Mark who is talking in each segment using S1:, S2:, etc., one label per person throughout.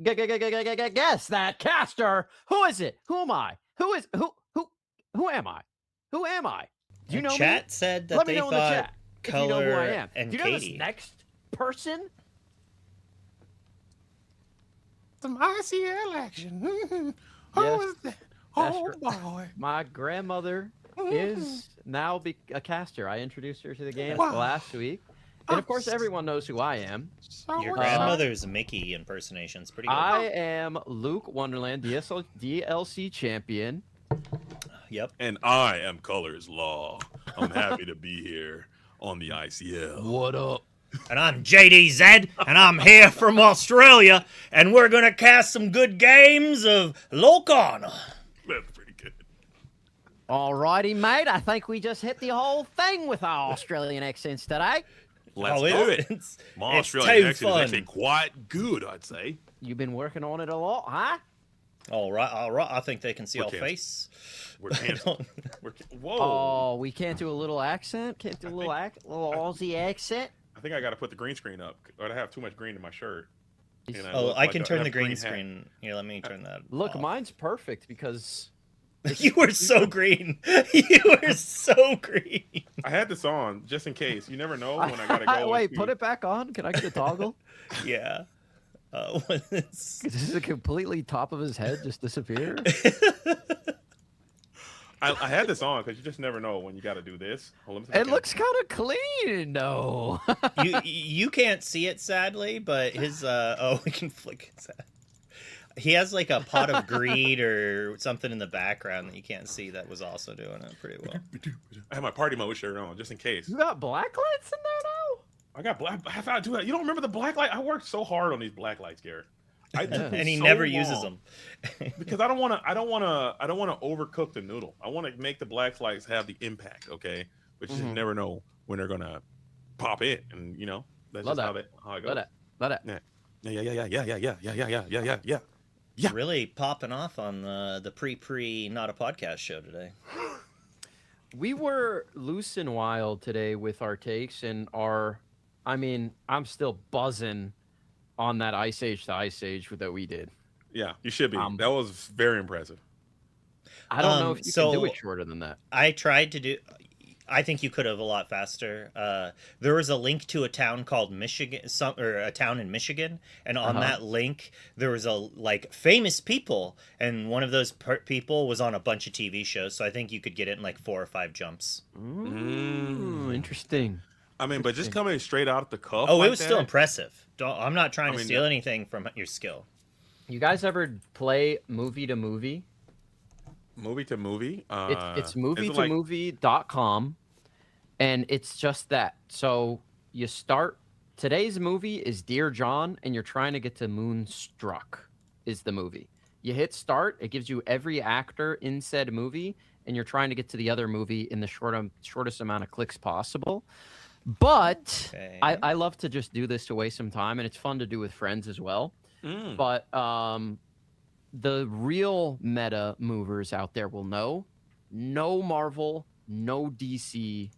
S1: Guess that caster. Who is it? Who am I? Who am I? Who am I? Do you know
S2: chat
S1: me?
S2: said that
S1: Let me
S2: they
S1: know in the
S2: thought
S1: chat if you know who I
S2: Color
S1: am.
S2: and
S1: Do you know
S2: Katie.
S1: this next person?
S3: Some ICL action. Who
S1: Yes,
S3: is that?
S1: that's
S3: Oh,
S1: right.
S3: boy.
S1: My grandmother is now a caster. I introduced her to the game
S3: Wow.
S1: last week. And of course, everyone knows who I am.
S3: So
S2: Your
S3: excited.
S2: grandmother's Mickey impersonation's pretty good.
S1: I am Luke Wonderland, DLC champion.
S2: Yep.
S3: And I am Colors Law. I'm happy to be here on the ICL.
S1: What up?
S2: And I'm JDZ, and I'm here from Australia, and we're gonna cast some good games of Locana.
S3: That's pretty good.
S1: Alrighty, mate. I think we just hit the whole thing with our Australian accents today.
S3: Let's
S2: Oh,
S3: do it.
S2: It's
S3: My
S2: too
S3: Australian accent is
S2: fun.
S3: actually quite good, I'd say.
S1: You've been working on it a lot, huh?
S2: All right. I think they can see
S3: We're
S2: our
S3: canceled.
S2: face.
S3: We're canceled. Whoa.
S1: Oh, we can't do a little accent? Can't do a little little Aussie accent?
S3: I think I got to put the green screen up, or I have too much green in my shirt. And
S2: Oh,
S3: look
S2: I
S3: like
S2: can
S3: I
S2: turn
S3: have
S2: the green
S3: hat.
S2: screen. Here, let me turn that.
S1: Look,
S2: off.
S1: mine's perfect because
S2: You were so green. You were so green.
S3: I had this on just in case. You never know when I gotta go.
S1: Wait, put it back on. Can I get a toggle?
S2: Yeah.
S1: Does the completely top of his head just disappear?
S3: I had this on because you just never know when you got to do this. Hold on, let me see if I
S1: It
S3: can-
S1: looks kind of clean, though.
S2: you can't see it sadly, but his we can flick his head. He has like a pot of greed or something in the background that you can't see that was also doing it pretty well.
S3: I have my party mode shirt on just in case.
S1: You got black lights in there now?
S3: I got black. How did I do that? You don't remember the black light? I worked so hard on these black lights, Garrett.
S2: And he never uses them.
S3: Because I don't want to overcook the noodle. I want to make the black lights have the impact. Okay, but you just never know when they're gonna pop in, and you know that's
S1: Love
S3: just
S1: that.
S3: how it goes.
S1: Let it.
S3: Yeah.
S2: Really popping off on the pre not a podcast show today.
S1: We were loose and wild today with our takes and I'm still buzzing on that Ice Age to Ice Age that we did.
S3: Yeah, you should be. That was very impressive.
S1: I don't know if you can do it shorter than that.
S2: I tried to do. I think you could have a lot faster. There was a link to a town called Michigan, a town in Michigan, and on that link there was famous people, and one of those people was on a bunch of TV shows. So I think you could get it in like 4 or 5 jumps.
S1: Interesting.
S3: I mean, but just coming straight out of the cuff.
S2: Oh,
S3: like
S2: it was still impressive. I'm not trying to
S3: mean,
S2: steal anything from your skill.
S1: You guys ever play movie to movie?
S3: Movie to movie.
S1: It's movie2movie.com, and it's just that. So you start. Today's movie is Dear John, and you're trying to get to Moonstruck. Is the movie? You hit start. It gives you every actor in said movie, and you're trying to get to the other movie in the shortest amount of clicks possible. But I love to just do this to waste some time, and it's fun to do with friends as well. But the real meta movers out there will know, no Marvel, no DC.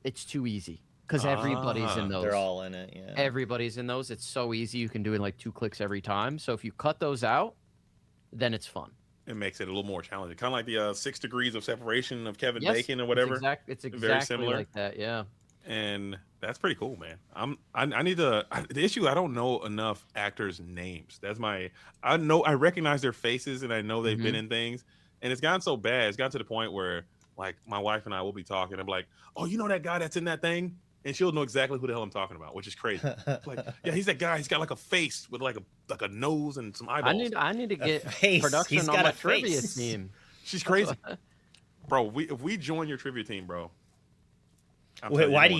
S1: It's too easy because everybody's in those.
S2: They're all in it, yeah.
S1: Everybody's in those. It's so easy. You can do it in like 2 clicks every time. So if you cut those out, then it's fun.
S3: It makes it a little more challenging. Kind of like the 6 Degrees of Separation of Kevin Bacon or whatever.
S1: It's exactly
S3: very similar.
S1: like that, yeah.
S3: And that's pretty cool, man. I need to. The issue, I don't know enough actors' names. That's my. I recognize their faces and I know they've been in things. And it's gotten so bad. It's gotten to the point where like my wife and I will be talking. I'm like, oh, you know that guy that's in that thing, and she'll know exactly who the hell I'm talking about, which is crazy. Like, yeah, he's that guy. He's got like a face with like a nose and some eyeballs.
S1: I need to get
S2: face.
S1: production
S2: He's
S1: on
S2: got
S1: my
S2: a
S1: trivia
S2: face.
S1: team.
S3: She's crazy, bro. If we join your trivia team, bro.
S2: Wait, why do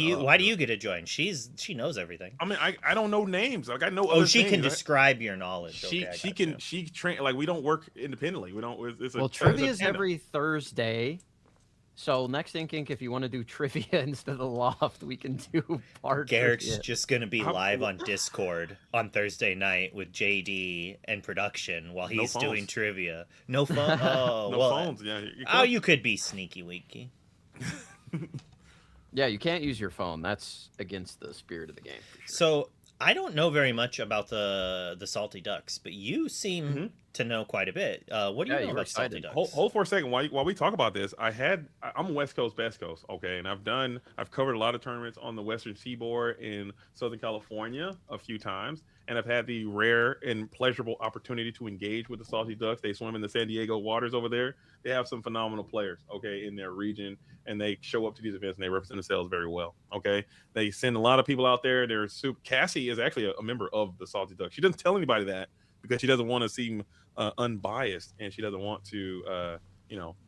S2: you get to join? She knows everything.
S3: I mean, I don't know names. Like I know.
S2: Oh,
S3: other
S2: she
S3: things,
S2: can
S3: right?
S2: describe your knowledge.
S3: She train like we don't work independently. We don't.
S1: Trivia is every Thursday. So next Ink, if you want to do trivia instead of the loft, we can do part.
S2: Garrett's
S1: trivia.
S2: just gonna be live on Discord on Thursday night with JD and production while he's doing trivia. No phone. Oh,
S3: no phones. Yeah.
S2: You could be sneaky winky.
S1: Yeah, you can't use your phone. That's against the spirit of the game. For sure.
S2: So I don't know very much about the Salty Ducks, but you seem to know quite a bit. What do you know about Salty Ducks?
S3: Hold for a second while we talk about this. I'm West Coast, Best Coast, okay, and I've covered a lot of tournaments on the Western Seaboard in Southern California a few times, and I've had the rare and pleasurable opportunity to engage with the Salty Ducks. They swim in the San Diego waters over there. They have some phenomenal players, okay, in their region, and they show up to these events and they represent themselves very well, okay. They send a lot of people out there. Cassie is actually a member of the Salty Ducks. She doesn't tell anybody that because she doesn't want to seem unbiased, and she doesn't want to.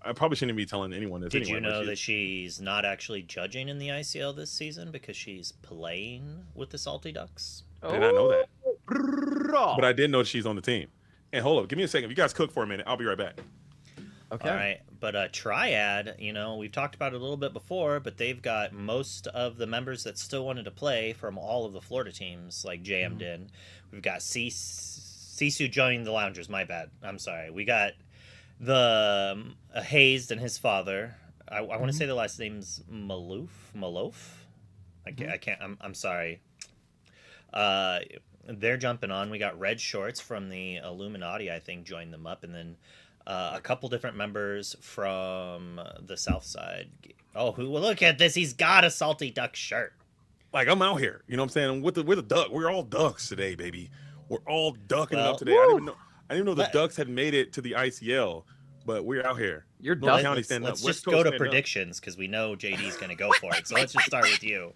S3: I probably shouldn't be telling anyone this.
S2: Did you know that she's not actually judging in the ICL this season because she's playing with the Salty Ducks?
S3: I did not know that, but I did know she's on the team. And hold up, give me a second. If you guys cook for a minute, I'll be right back.
S2: Okay. All right, but Triad, we've talked about it a little bit before, but they've got most of the members that still wanted to play from all of the Florida teams, like JM did. We've got Sisu joining the Loungers. My bad. I'm sorry. We got the Hazed and his father. I want to say the last name's Malouf. I can't. I'm sorry. They're jumping on. We got Red Shorts from the Illuminati, I think, joined them up, and then a couple different members from the South Side. Oh, look at this! He's got a Salty Duck shirt.
S3: Like, I'm out here. You know what I'm saying? We're the duck. We're all ducks today, baby. We're all ducking it up today. I didn't even know the Ducks had made it to the ICL, but we're out here.
S2: You're
S3: North
S2: County stand up. Let's just go to predictions because we know JD's going to go for it. So let's just start with you.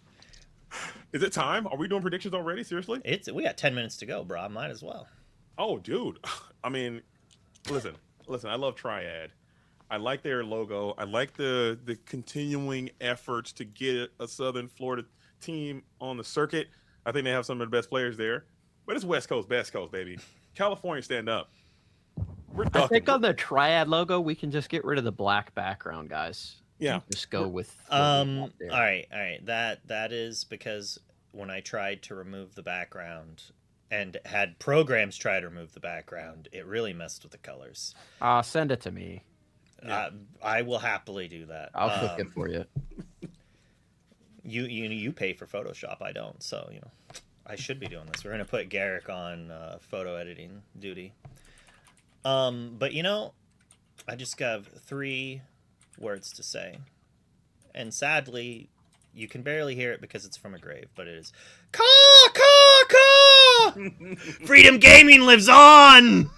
S3: Is it time? Are we doing predictions already? Seriously?
S2: We got 10 minutes to go, bro. Might as well.
S3: Oh, dude. I mean, listen. I love Triad. I like their logo. I like the continuing efforts to get a Southern Florida team on the circuit. I think they have some of the best players there. But it's West Coast, Best Coast, baby. California, stand up.
S1: We're ducking. I think on the Triad logo, we can just get rid of the black background, guys.
S3: Yeah.
S1: Just go with.
S2: All right. That is because when I tried to remove the background and had programs try to remove the background, it really messed with the colors.
S1: Send it to me.
S2: Yeah. I will happily do that.
S1: I'll cook it for you.
S2: You pay for Photoshop. I don't. So, I should be doing this. We're going to put Garrick on photo editing duty. But, I just have 3 words to say. And sadly, you can barely hear it because it's from a grave, but it is caw, caw, caw! Freedom Gaming lives on!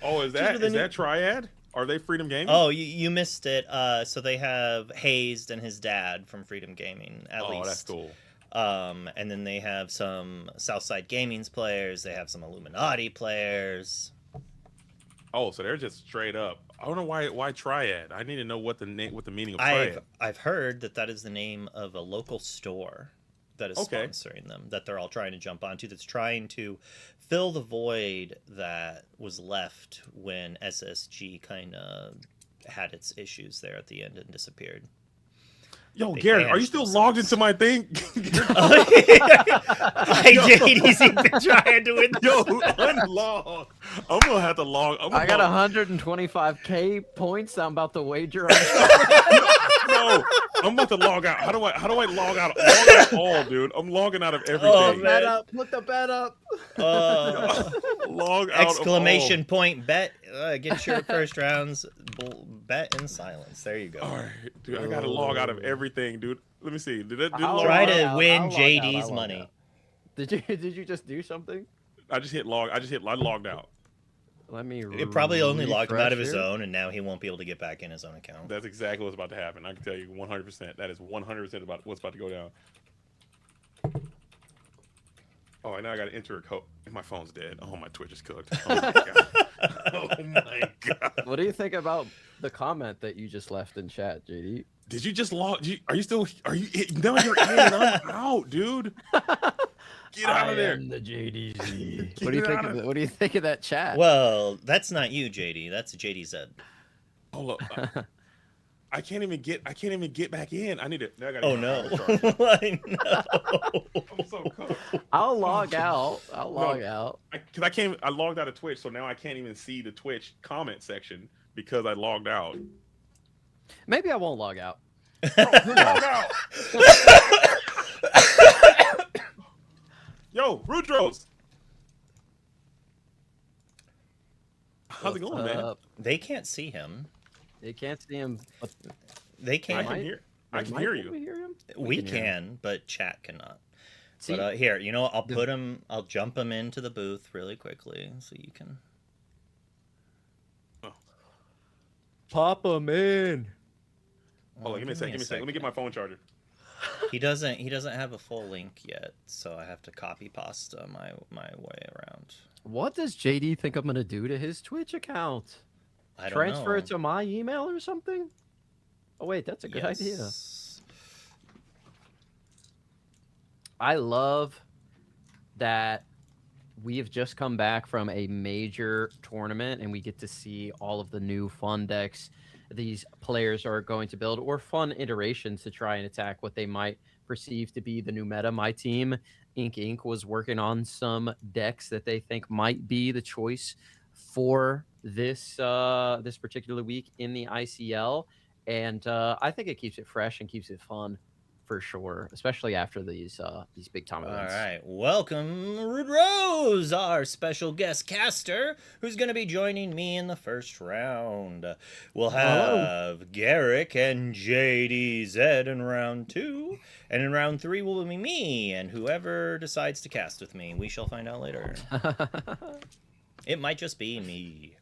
S3: Oh, is that Triad? Are they Freedom Gaming?
S2: Oh, you missed it. So they have Hazed and his dad from Freedom Gaming, at least.
S3: Oh, that's cool.
S2: And then they have some Southside Gaming's players. They have some Illuminati players.
S3: Oh, so they're just straight up. I don't know why Triad. I need to know what the meaning of Triad.
S2: I've heard that is the name of a local store that is sponsoring them, that they're all trying to jump onto, that's trying to fill the void that was left when SSG kind of had its issues there at the end and disappeared.
S3: Yo, Garrett, are you still logged into my thing?
S2: JD's been trying to win.
S3: Yo, unlog. I'm gonna have to log.
S1: I got 125K points. I'm about to wager on.
S3: No, I'm about to log out. How do I log out? Log out all, dude. I'm logging out of everything.
S1: Oh, bet up. Put the bet up.
S3: Log out.
S2: Exclamation point bet. Get your first rounds. Bet in silence. There you go.
S3: All right, dude. I gotta log out of everything, dude. Let me see.
S2: Try to win JD's money.
S1: Did you just do something?
S3: I logged out.
S1: Let me.
S2: It probably only logged him out of his own, and now he won't be able to get back in his own account.
S3: That's exactly what's about to happen. I can tell you 100%. That is 100% about what's about to go down. Oh, and now I got to enter a code. My phone's dead. Oh, my Twitch is cooked. Oh my god. Oh my god.
S1: What do you think about the comment that you just left in chat, JD?
S3: Did you just log? Are you still? Are you? No, you're in. I'm out, dude. Get out of there.
S1: I am the JDZ. What do you think of it? What do you think of that chat?
S2: Well, that's not you, JD. That's JDZ.
S3: Hold up. I can't even get back in. I need to. Now I
S2: gotta I know.
S3: I'm so cooked.
S1: I'll log out.
S3: Because I can't. I logged out of Twitch, so now I can't even see the Twitch comment section because I logged out.
S1: Maybe I won't log out.
S3: Yo, Rudros. How's it going, man?
S2: They can't see him.
S1: They can't see him. But
S2: They can't.
S3: I can hear you.
S1: We hear him?
S2: We can, but chat cannot.
S1: See,
S2: But here, you know what? I'll jump him into the booth really quickly so you can.
S1: pop him in.
S3: Hold on, give me a second. Let me get my phone charger.
S2: He doesn't have a full link yet, so I have to copy pasta my way around.
S1: What does JD think I'm gonna do to his Twitch account?
S2: I don't
S1: Transfer
S2: know.
S1: it to my email or something? Oh wait, that's a good idea. I love that we have just come back from a major tournament and we get to see all of the new fun decks these players are going to build, or fun iterations to try and attack what they might perceive to be the new meta. My team, Inc. was working on some decks that they think might be the choice for this this particular week in the ICL, and I think it keeps it fresh and keeps it fun for sure, especially after these big time events.
S2: All right, welcome Rude Rose, our special guest caster, who's going to be joining me in the first round. We'll have Garrick and JDZ in round 2, and in round 3 will be me and whoever decides to cast with me. We shall find out later. It might just be me.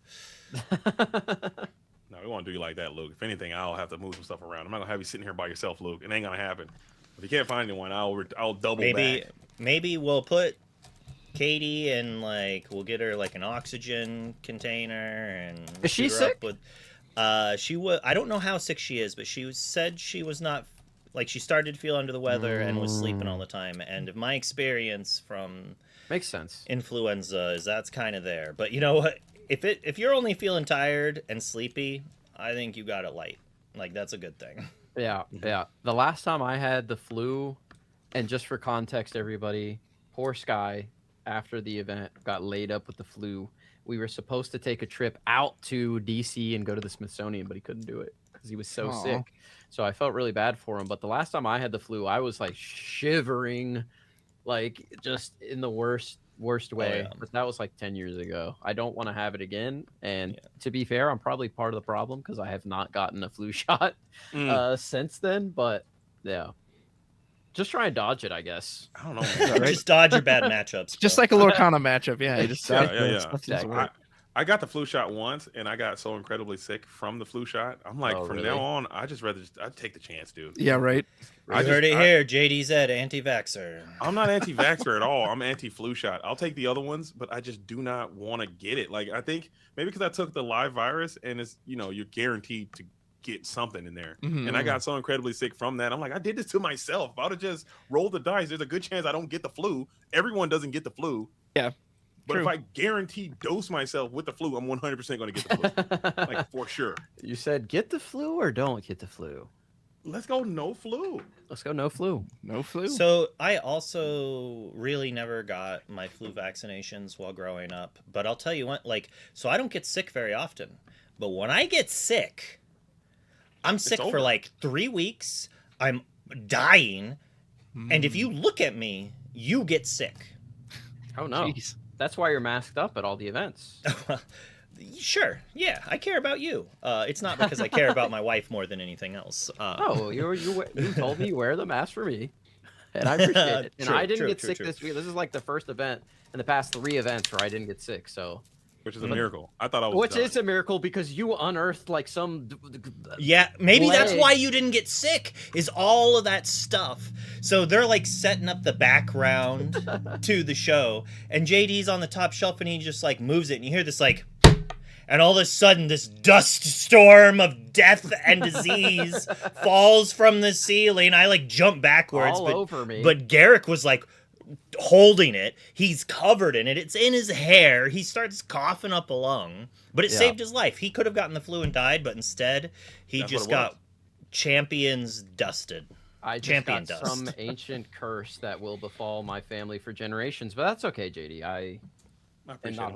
S3: No, we won't do you like that, Luke. If anything, I'll have to move some stuff around. I'm not gonna have you sitting here by yourself, Luke. It ain't gonna happen. If you can't find anyone, I'll double back.
S2: Maybe we'll put Katie and we'll get her an oxygen container and.
S1: Is she sick?
S2: She was. I don't know how sick she is, but she said she was not. She started to feel under the weather and was sleeping all the time. And my experience from
S1: makes sense.
S2: Influenza is that's kind of there, but you know what? If you're only feeling tired and sleepy, I think you got it light. That's a good thing.
S1: Yeah, yeah. The last time I had the flu, and just for context, everybody, poor Sky, after the event, got laid up with the flu. We were supposed to take a trip out to DC and go to the Smithsonian, but he couldn't do it because he was so sick. So I felt really bad for him. But the last time I had the flu, I was shivering, just in the worst way.
S2: Yeah.
S1: But that was 10 years ago. I don't want to have it again, and to be fair, I'm probably part of the problem because I have not gotten a flu shot since then. But yeah, just try and dodge it, I guess.
S3: I don't know,
S2: right? Just dodge your bad matchups,
S4: just like a Lorcana matchup. Yeah, you just
S3: yeah. I got the flu shot once, and I got so incredibly sick from the flu shot. I'm from now on, I'd take the chance, dude.
S4: Yeah, right.
S2: I heard it here. JDZ, anti-vaxxer.
S3: I'm not anti-vaxxer at all. I'm anti-flu shot. I'll take the other ones, but I just do not want to get it. I think maybe because I took the live virus, and it's you're guaranteed to get something in there. And I got so incredibly sick from that. I'm I did this to myself. If I would have just rolled the dice, there's a good chance I don't get the flu. Everyone doesn't get the flu.
S4: Yeah.
S3: But if I guarantee dose myself with the flu, I'm 100% going to get the flu. For sure.
S1: You said get the flu or don't get the flu?
S3: Let's go no flu.
S1: Let's go no flu.
S4: No flu.
S2: So I also really never got my flu vaccinations while growing up. But I'll tell you what, so I don't get sick very often. But when I get sick, I'm sick for 3 weeks. I'm dying. And if you look at me, you get sick.
S1: Oh, no. Jeez. That's why you're masked up at all the events.
S2: Sure. Yeah, I care about you. It's not because I care about my wife more than anything else.
S1: No, you told me you wear the mask for me, and I appreciate it. And I didn't get sick this week. This is the first event in the past 3 events where I didn't get sick. So,
S3: which is a miracle. I thought I was.
S1: Which is a miracle because you unearthed some.
S2: Yeah, maybe that's why you didn't get sick. Is all of that stuff. So they're setting up the background to the show, and JD's on the top shelf, and he just moves it, and you hear this and all of a sudden this dust storm of death and disease falls from the ceiling. I jump backwards,
S1: over me.
S2: But Garrick was holding it. He's covered in it. It's in his hair. He starts coughing up a lung, but it saved his life. He could have gotten the flu and died, but instead he just got champions dusted.
S1: I just got some ancient curse that will befall my family for generations, but that's okay, JD. I'm not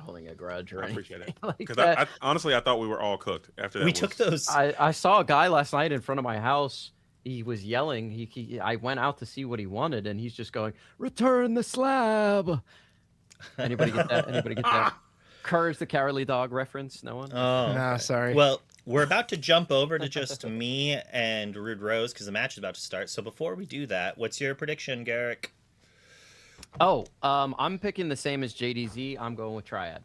S1: holding a grudge or anything.
S3: I appreciate it. Because honestly, I thought we were all cooked after that.
S2: We took those.
S1: I saw a guy last night in front of my house he was yelling. I went out to see what he wanted, and he's just going, "Return the slab." Anybody get that? Anybody get that? Courage the Cowardly Dog reference? No one?
S2: Oh,
S4: No,
S2: okay.
S4: sorry.
S2: Well, we're about to jump over to just me and Rude Rose because the match is about to start. So before we do that, what's your prediction, Garrick?
S1: Oh, I'm picking the same as JDZ. I'm going with Triad.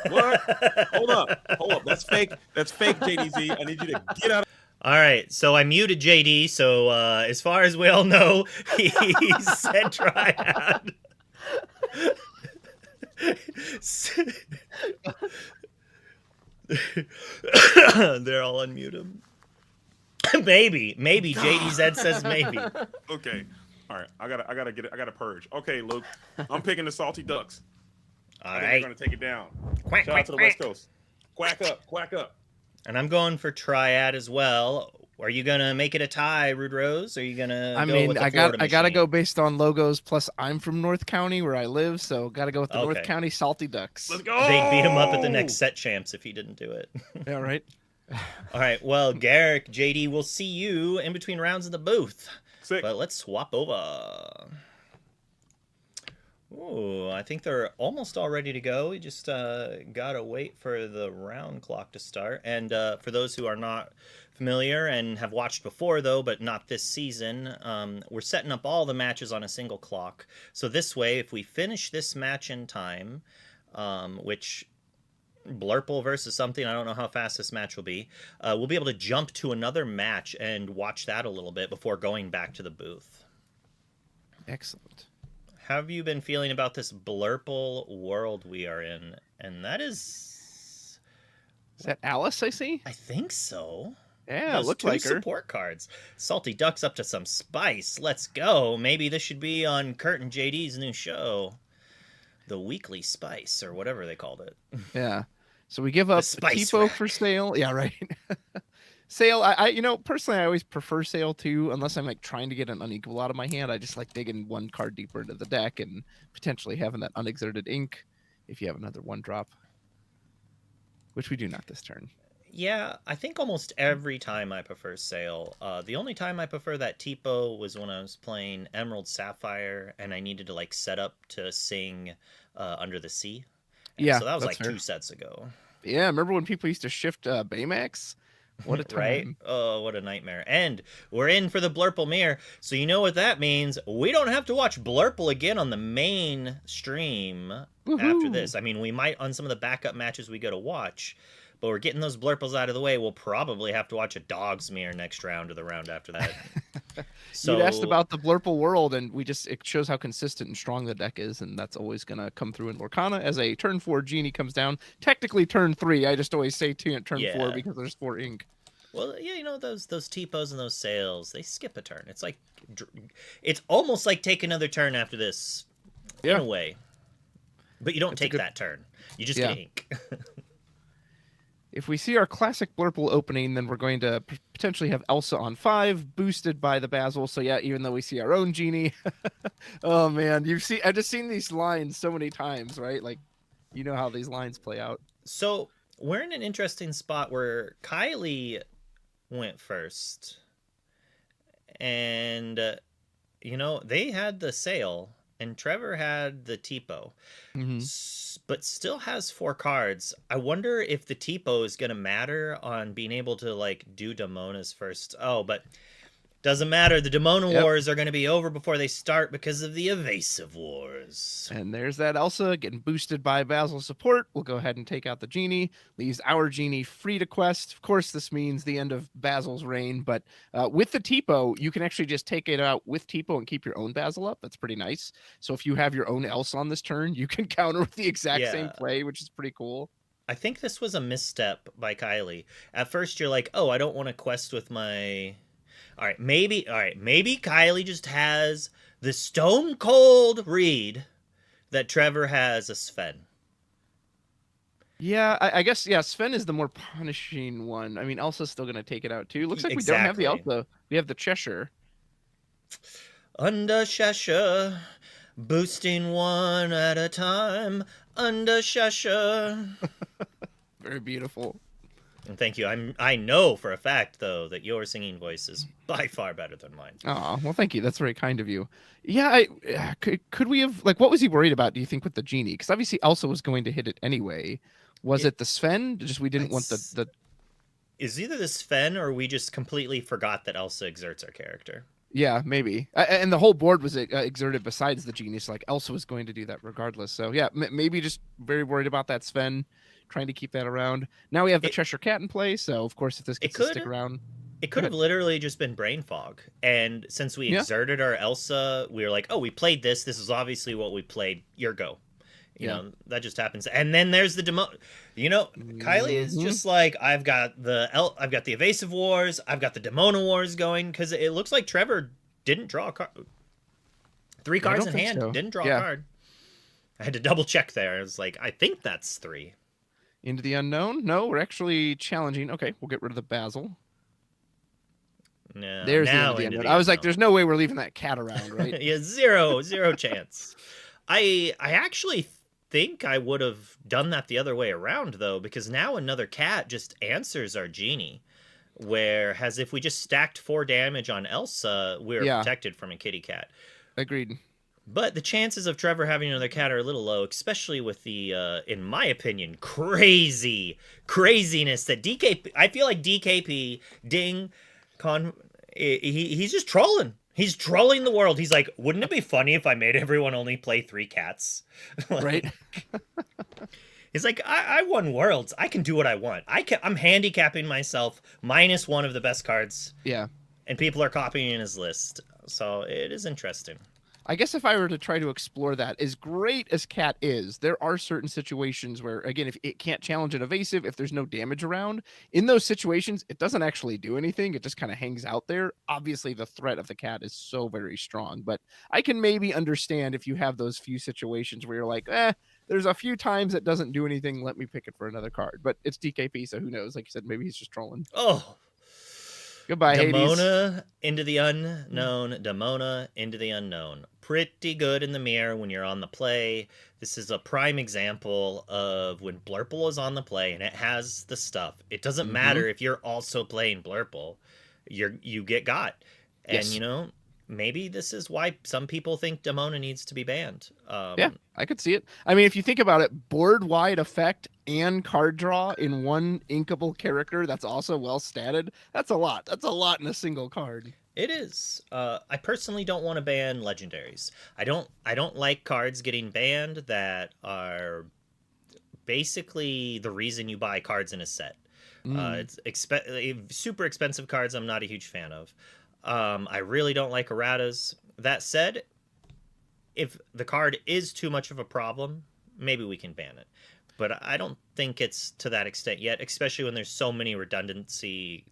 S3: What? Hold up. That's fake. That's fake, JDZ. I need you to get out.
S2: All right, so I muted JD. So as far as we all know, he said Triad. They're all unmute him. Maybe JDZ says maybe.
S3: Okay. All right. I gotta purge. Okay, Luke. I'm picking the Salty Ducks.
S2: All
S3: I think
S2: right.
S3: they're gonna take it down.
S2: Quack,
S3: Shout out
S2: quack,
S3: to the
S2: quack.
S3: West Coast. Quack up, quack up.
S2: And I'm going for Triad as well. Are you gonna make it a tie, Rude Rose? Or are you gonna?
S4: I
S2: go
S4: mean,
S2: with the
S4: I
S2: Florida
S4: gotta
S2: machine?
S4: go based on logos. Plus, I'm from North County where I live, so gotta go with the North
S2: Okay.
S4: County Salty Ducks.
S3: Let's go.
S2: They'd beat him up at the next set champs if he didn't do it.
S4: Yeah, right.
S2: All right. Well, Garrick, JD, we'll see you in between rounds in the booth.
S3: Sick.
S2: But let's swap over. Ooh, I think they're almost all ready to go. We just gotta wait for the round clock to start. And for those who are not familiar and have watched before, though, but not this season, we're setting up all the matches on a single clock. So this way, if we finish this match in time, which Blurple versus something, I don't know how fast this match will be, we'll be able to jump to another match and watch that a little bit before going back to the booth.
S4: Excellent.
S2: How have you been feeling about this Blurple world we are in? And that is
S4: that Alice I see?
S2: I think so.
S4: Yeah,
S2: Those
S4: looked
S2: two
S4: like her.
S2: support cards. Salty Duck's up to some spice. Let's go. Maybe this should be on Kurt and JD's new show. The Weekly Spice, or whatever they called it.
S4: Yeah. So we give up
S2: spice
S4: Tipo
S2: rack.
S4: for sale. Yeah, right. Sale, I personally I always prefer sale too, unless I'm like trying to get an unequal out of my hand. I just like digging one card deeper into the deck and potentially having that unexerted ink if you have another one drop. Which we do not this turn.
S2: Yeah, I think almost every time I prefer Sail. The only time I prefer that Tipo was when I was playing Emerald Sapphire and I needed to like set up to sing Under the Sea. And
S4: Yeah,
S2: so that was
S4: that's
S2: like
S4: fair.
S2: 2 sets ago.
S4: Yeah, remember when people used to shift Baymax? What a time.
S2: Right? Oh, what a nightmare. And we're in for the Blurple Mirror. So you know what that means. We don't have to watch Blurple again on the main stream after
S4: Woohoo.
S2: this. I mean, we might on some of the backup matches we go to watch, but we're getting those Blurples out of the way. We'll probably have to watch a Dog's Mirror next round or the round after that.
S4: You'd asked about the Blurple world, and it shows how consistent and strong the deck is, and that's always going to come through in Lorcana as a turn 4 genie comes down. Technically turn 3. I just always say turn 4
S2: Yeah.
S4: because there's 4 ink.
S2: Well, yeah, you know, those T-pos and those Sails, they skip a turn. It's like, it's almost like take another turn after this, in
S4: Yeah.
S2: a way. But you don't
S4: It's a
S2: take
S4: good-
S2: that turn. You just
S4: Yeah.
S2: get ink.
S4: If we see our classic Blurple opening, then we're going to potentially have Elsa on 5, boosted by the Basil. So yeah, even though we see our own genie, oh man, I've just seen these lines so many times, right? Like, you know how these lines play out.
S2: So we're in an interesting spot where Kylie went first, and you know, they had the Sail, and Trevor had the Tipo, but still has 4 cards. I wonder if the Tipo is going to matter on being able to like do Damona's first. Oh, but doesn't matter. The Damona Wars are going to be over before they start because of the Evasive Wars.
S4: And there's that Elsa getting boosted by Basil support. We'll go ahead and take out the genie, leaves our genie free to quest. Of course, this means the end of Basil's reign, but with the Tipo, you can actually just take it out with Tipo and keep your own Basil up. That's pretty nice. So if you have your own Elsa on this turn, you can counter with the exact same play, which is pretty cool.
S2: I think this was a misstep by Kylie. At first, you're like, oh, I don't want to quest with my... All right, maybe Kylie just has the stone cold read that Trevor has a Sven.
S4: Yeah, I guess, yeah, Sven is the more punishing one. I mean, Elsa's still going to take it out too. Looks like we don't have the Elsa. We have the Cheshire.
S2: Under Cheshire, boosting one at a time. Under Cheshire.
S4: Very beautiful.
S2: And thank you. I know for a fact though that your singing voice is by far better than mine.
S4: Oh, well, thank you. That's very kind of you. Yeah, could we have like what was he worried about? Do you think with the genie? Because obviously Elsa was going to hit it anyway. Was it the Sven? Just we didn't want the.
S2: Is either the Sven or we just completely forgot that Elsa exerts our character.
S4: Yeah, maybe. And the whole board was exerted besides the genie. So like Elsa was going to do that regardless. So yeah, maybe just very worried about that Sven, trying to keep that around. Now we have the Cheshire Cat in play. So of course, if this gets to stick around.
S2: It could have literally just been brain fog. And since we exerted our Elsa, we were like, oh, we played this. This is obviously what we played. Your go. You know, that just happens. And then there's the demo. You know, Kylie is just like, I've got the Evasive Wars. I've got the Demona Wars going. Because it looks like Trevor didn't draw a card. 3 cards in hand. So. Didn't draw a card. I had to double check there. I was like, I think that's 3.
S4: Into the unknown? No, we're actually challenging. Okay, we'll get rid of the Basil.
S2: No,
S4: there's the unknown. I was like, there's no way we're leaving that cat around, right?
S2: Yeah, zero chance. I actually think I would have done that the other way around though, because now another cat just answers our genie. Whereas if we just stacked 4 damage on Elsa, we're protected from a kitty cat.
S4: Agreed.
S2: But the chances of Trevor having another cat are a little low, especially with the, in my opinion, craziness that DKP. I feel like DKP he's just trolling. He's trolling the world. He's like, wouldn't it be funny if I made everyone only play 3 cats?
S4: Right.
S2: He's like, I won worlds. I can do what I want. I'm handicapping myself minus 1 of the best cards.
S4: Yeah.
S2: And people are copying his list. So it is interesting.
S4: I guess if I were to try to explore that, as great as Cat is, there are certain situations where, again, if it can't challenge an evasive, if there's no damage around, in those situations, it doesn't actually do anything. It just kind of hangs out there. Obviously, the threat of the cat is so very strong, but I can maybe understand if you have those few situations where you're like, there's a few times it doesn't do anything. Let me pick it for another card. But it's DKP, so who knows? Like you said, maybe he's just trolling.
S2: Oh,
S4: goodbye,
S2: Demona
S4: Hades.
S2: Into the unknown. Demona into the unknown. Pretty good in the mirror when you're on the play. This is a prime example of when Blurple is on the play and it has the stuff. It doesn't matter if you're also playing Blurple. You get got. And, you know, maybe this is why some people think Demona needs to be banned.
S4: Yeah, I could see it. I mean, if you think about it, board-wide effect and card draw in one inkable character that's also well statted, that's a lot. That's a lot in a single card.
S2: It is. I personally don't want to ban legendaries. I don't like cards getting banned that are basically the reason you buy cards in a set. It's super expensive cards I'm not a huge fan of. I really don't like erratas. That said, if the card is too much of a problem, maybe we can ban it. But I don't think it's to that extent yet, especially when there's so many redundancy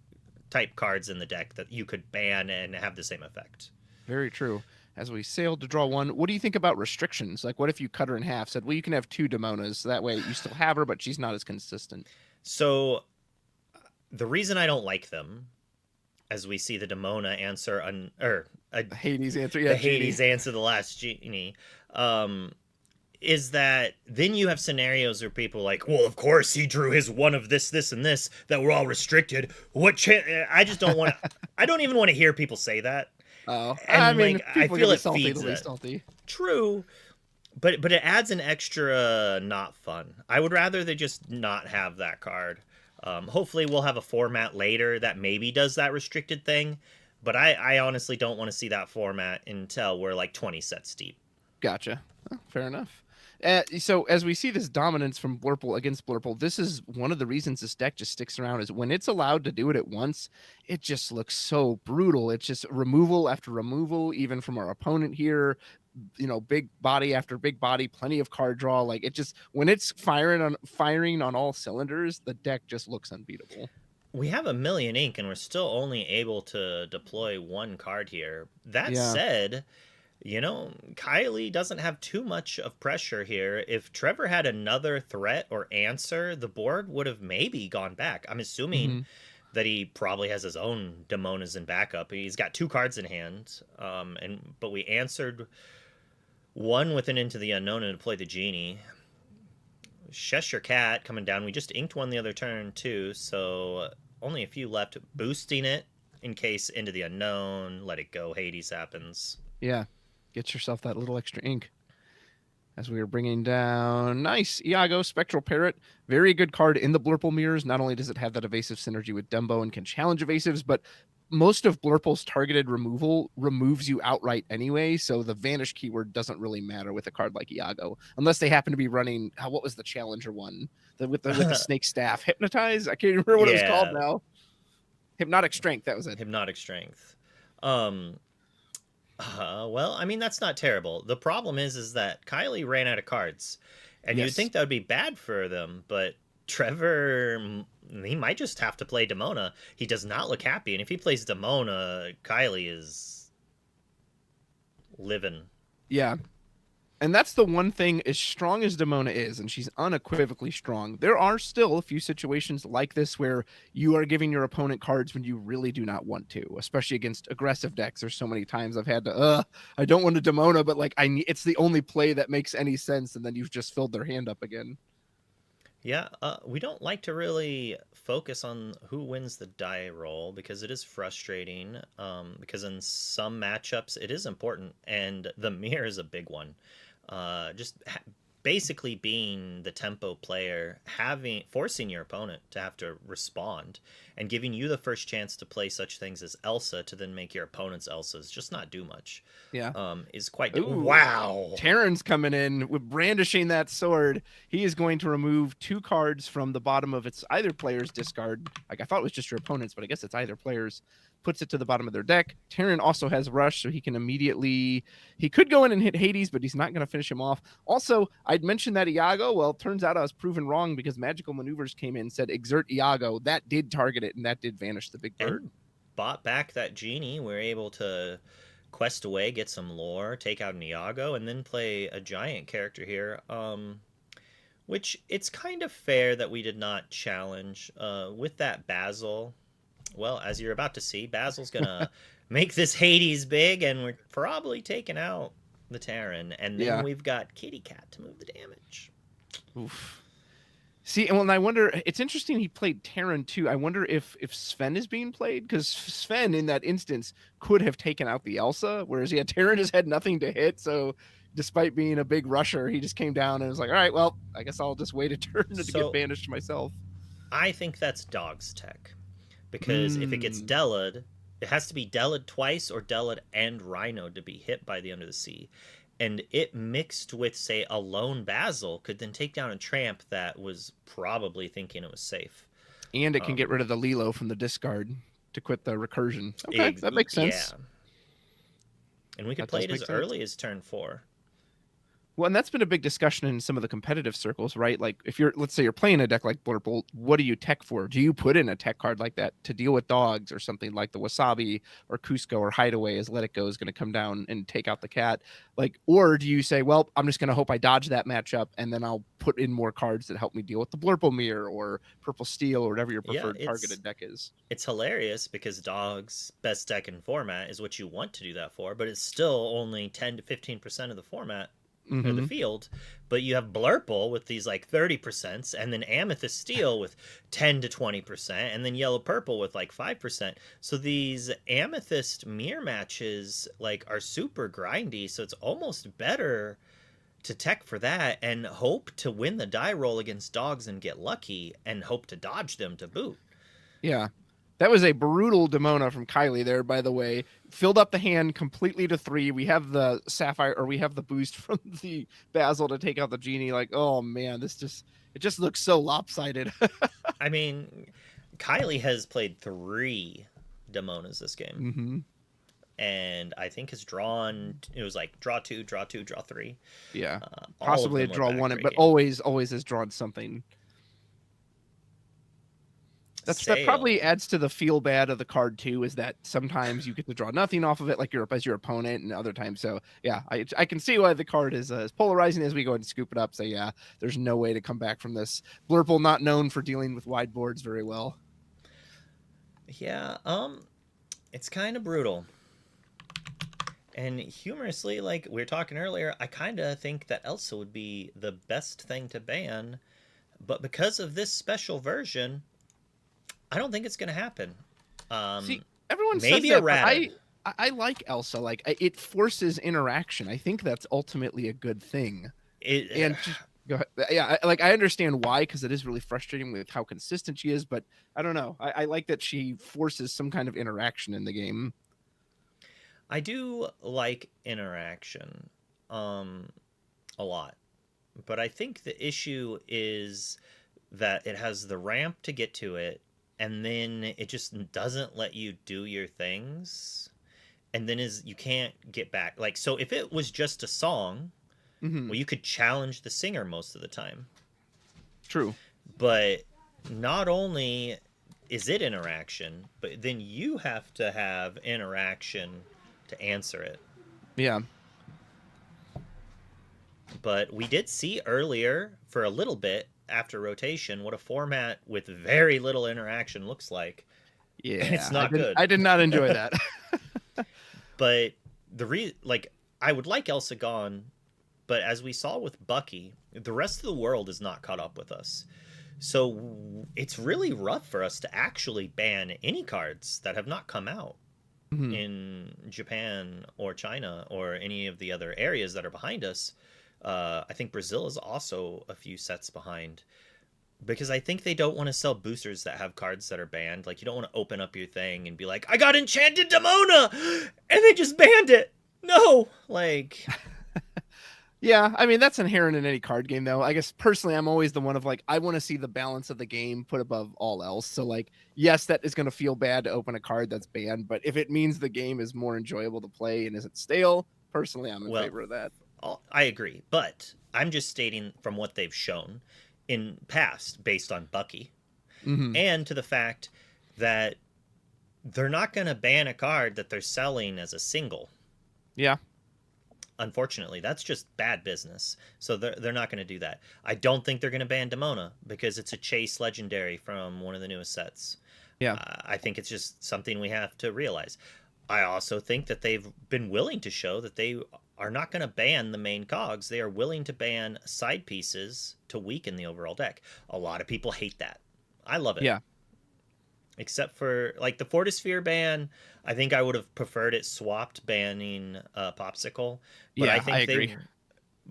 S2: type cards in the deck that you could ban and have the same effect.
S4: Very true. As we sailed to draw 1, what do you think about restrictions? Like, what if you cut her in half, said, well, you can have 2 Demonas. That way you still have her, but she's not as consistent.
S2: So the reason I don't like them, as we see the Demona answer
S4: Hades answer,
S2: the Hades answer the last genie, is that then you have scenarios where people are like, well, of course he drew his 1 of this, this, and this that were all restricted. I just don't want to. I don't even want to hear people say that.
S4: Oh,
S2: and
S4: I mean,
S2: I feel it
S4: salty,
S2: feeds it.
S4: Salty.
S2: True, but it adds an extra not fun. I would rather they just not have that card. Hopefully we'll have a format later that maybe does that restricted thing, but I honestly don't want to see that format until we're like 20 sets deep.
S4: Gotcha. Oh, fair enough. So as we see this dominance from Blurple against Blurple, this is one of the reasons this deck just sticks around is when it's allowed to do it at once, it just looks so brutal. It's just removal after removal, even from our opponent here, you know, big body after big body, plenty of card draw. Like it just, when it's firing on all cylinders, the deck just looks unbeatable.
S2: We have 1 million ink and we're still only able to deploy 1 card here. That said, you know, Kylie doesn't have too much of pressure here. If Trevor had another threat or answer, the board would have maybe gone back. I'm assuming that he probably has his own Demonas in backup. He's got 2 cards in hand, but we answered 1 with an Into the Unknown and deployed the genie. Cheshire Cat coming down. We just inked one the other turn too, so only a few left. Boosting it in case Into the Unknown, Let It Go, Hades happens.
S4: Yeah, get yourself that little extra ink. As we are bringing down, nice, Iago, Spectral Parrot. Very good card in the Blurple mirrors. Not only does it have that evasive synergy with Dumbo and can challenge evasives, but most of Blurple's targeted removal removes you outright anyway, so the Vanish keyword doesn't really matter with a card like Iago, unless they happen to be running, what was the Challenger one? With the Snake Staff. Hypnotize? I can't remember what it was called now. Hypnotic Strength, that was it.
S2: Hypnotic Strength. Well, I mean, that's not terrible. The problem is that Kylie ran out of cards, and you'd think that would be bad for them, but Trevor, he might just have to play Demona. He does not look happy, and if he plays Demona, Kylie is living.
S4: Yeah. And that's the one thing, as strong as Demona is, and she's unequivocally strong, there are still a few situations like this where you are giving your opponent cards when you really do not want to, especially against aggressive decks. There's so many times I've had to, I don't want a Demona, but like it's the only play that makes any sense, and then you've just filled their hand up again.
S2: Yeah, we don't like to really focus on who wins the die roll because it is frustrating, because in some matchups it is important, and the mirror is a big one. Basically being the tempo player, forcing your opponent to have to respond, and giving you the first chance to play such things as Elsa to then make your opponent's Elsas just not do much.
S4: Yeah.
S2: Is quite...
S4: Ooh,
S2: wow!
S4: Terran's coming in with brandishing that sword. He is going to remove 2 cards from the bottom of its either player's discard. Like, I thought it was just your opponent's, but I guess it's either player's. Puts it to the bottom of their deck. Terran also has Rush, so he can immediately... He could go in and hit Hades, but he's not going to finish him off. Also, I'd mentioned that Iago. Well, it turns out I was proven wrong because Magical Maneuvers came in and said, exert Iago. That did target it, and that did vanish the big bird.
S2: And bought back that genie. We're able to quest away, get some lore, take out an Iago, and then play a giant character here. Which, it's kind of fair that we did not challenge. With that Basil... Well, as you're about to see, Basil's going to make this Hades big, and we're probably taking out the Terran. And then we've got Kitty Cat to move the damage.
S4: Oof. See, and I wonder, it's interesting he played Terran too. I wonder if Sven is being played, because Sven in that instance could have taken out the Elsa, whereas Terran just had nothing to hit, so despite being a big rusher, he just came down and was like, all right, well, I guess I'll just wait a turn to get banished myself.
S2: I think that's Dog's tech. Because if it gets Delad, it has to be Delad twice or Delad and Rhino to be hit by the Under the Sea. And it mixed with, say, a lone Basil could then take down a Tramp that was probably thinking it was safe.
S4: And it can get rid of the Lilo from the discard to quit the recursion. Okay, that makes sense.
S2: Yeah. And we could play it as early as turn 4.
S4: Well, and that's been a big discussion in some of the competitive circles, right? Like, if let's say you're playing a deck like Blurple, what do you tech for? Do you put in a tech card like that to deal with dogs or something like the Wasabi or Cusco or Hideaway as Let It Go is going to come down and take out the cat? Like, or do you say, well, I'm just going to hope I dodge that matchup and then I'll put in more cards that help me deal with the Blurple Mirror or Purple Steel or whatever your preferred targeted deck is?
S2: It's hilarious because Dog's best deck in format is what you want to do that for, but it's still only 10 to 15% of the format. Or the field, but you have Blurple with these like 30%, and then Amethyst Steel with 10 to 20%, and then Yellow Purple with like 5%. So these Amethyst mirror matches like are super grindy, so it's almost better to tech for that and hope to win the die roll against dogs and get lucky and hope to dodge them to boot.
S4: Yeah. That was a brutal Demona from Kylie there, by the way. Filled up the hand completely to 3. We have the Sapphire, or we have the boost from the Basil to take out the Genie. Like, oh man, it just looks so lopsided.
S2: I mean, Kylie has played 3 Demonas this game. And I think has drawn, it was like draw 2, draw 2, draw 3.
S4: Yeah. Possibly a draw 1, but always has drawn something. That probably adds to the feel bad of the card too, is that sometimes you get to draw nothing off of it, like as your opponent, and other times. So yeah, I can see why the card is polarizing as we go and scoop it up. So yeah, there's no way to come back from this. Blurple not known for dealing with wide boards very well.
S2: Yeah, it's kind of brutal. And humorously, like we were talking earlier, I kind of think that Elsa would be the best thing to ban But because of this special version, I don't think it's going to happen.
S4: See, everyone
S2: maybe
S4: says that,
S2: errata.
S4: but I like Elsa. Like, it forces interaction. I think that's ultimately a good thing. And just go ahead. Yeah, I understand why, because it is really frustrating with how consistent she is. But I don't know. I like that she forces some kind of interaction in the game.
S2: I do like interaction a lot. But I think the issue is that it has the ramp to get to it, and then it just doesn't let you do your things. And then you can't get back. Like, so if it was just a song, well, you could challenge the singer most of the time.
S4: True.
S2: But not only is it interaction, but then you have to have interaction to answer it.
S4: Yeah.
S2: But we did see earlier, for a little bit after rotation, what a format with very little interaction looks like.
S4: Yeah,
S2: It's not good.
S4: I did not enjoy that.
S2: But I would like Elsa gone, but as we saw with Bucky, the rest of the world is not caught up with us. So it's really rough for us to actually ban any cards that have not come out in Japan or China or any of the other areas that are behind us. I think Brazil is also a few sets behind, because I think they don't want to sell boosters that have cards that are banned. Like, you don't want to open up your thing and be like, I got Enchanted Demona, and they just banned it. No, like...
S4: Yeah, I mean, that's inherent in any card game, though. I guess personally, I'm always the one of like, I want to see the balance of the game put above all else. So, like, yes, that is going to feel bad to open a card that's banned, but if it means the game is more enjoyable to play and isn't stale, personally, I'm in favor of that.
S2: I agree, but I'm just stating from what they've shown in past based on Bucky, and to the fact that they're not going to ban a card that they're selling as a single.
S4: Yeah.
S2: Unfortunately, that's just bad business. So they're not going to do that. I don't think they're going to ban Demona because it's a chase legendary from one of the newest sets.
S4: Yeah.
S2: I think it's just something we have to realize. I also think that they've been willing to show that they are not going to ban the main cogs. They are willing to ban side pieces to weaken the overall deck. A lot of people hate that. I love it.
S4: Yeah.
S2: Except for, like, the Fortisphere ban, I think I would have preferred it swapped banning Popsicle. But
S4: yeah, I agree.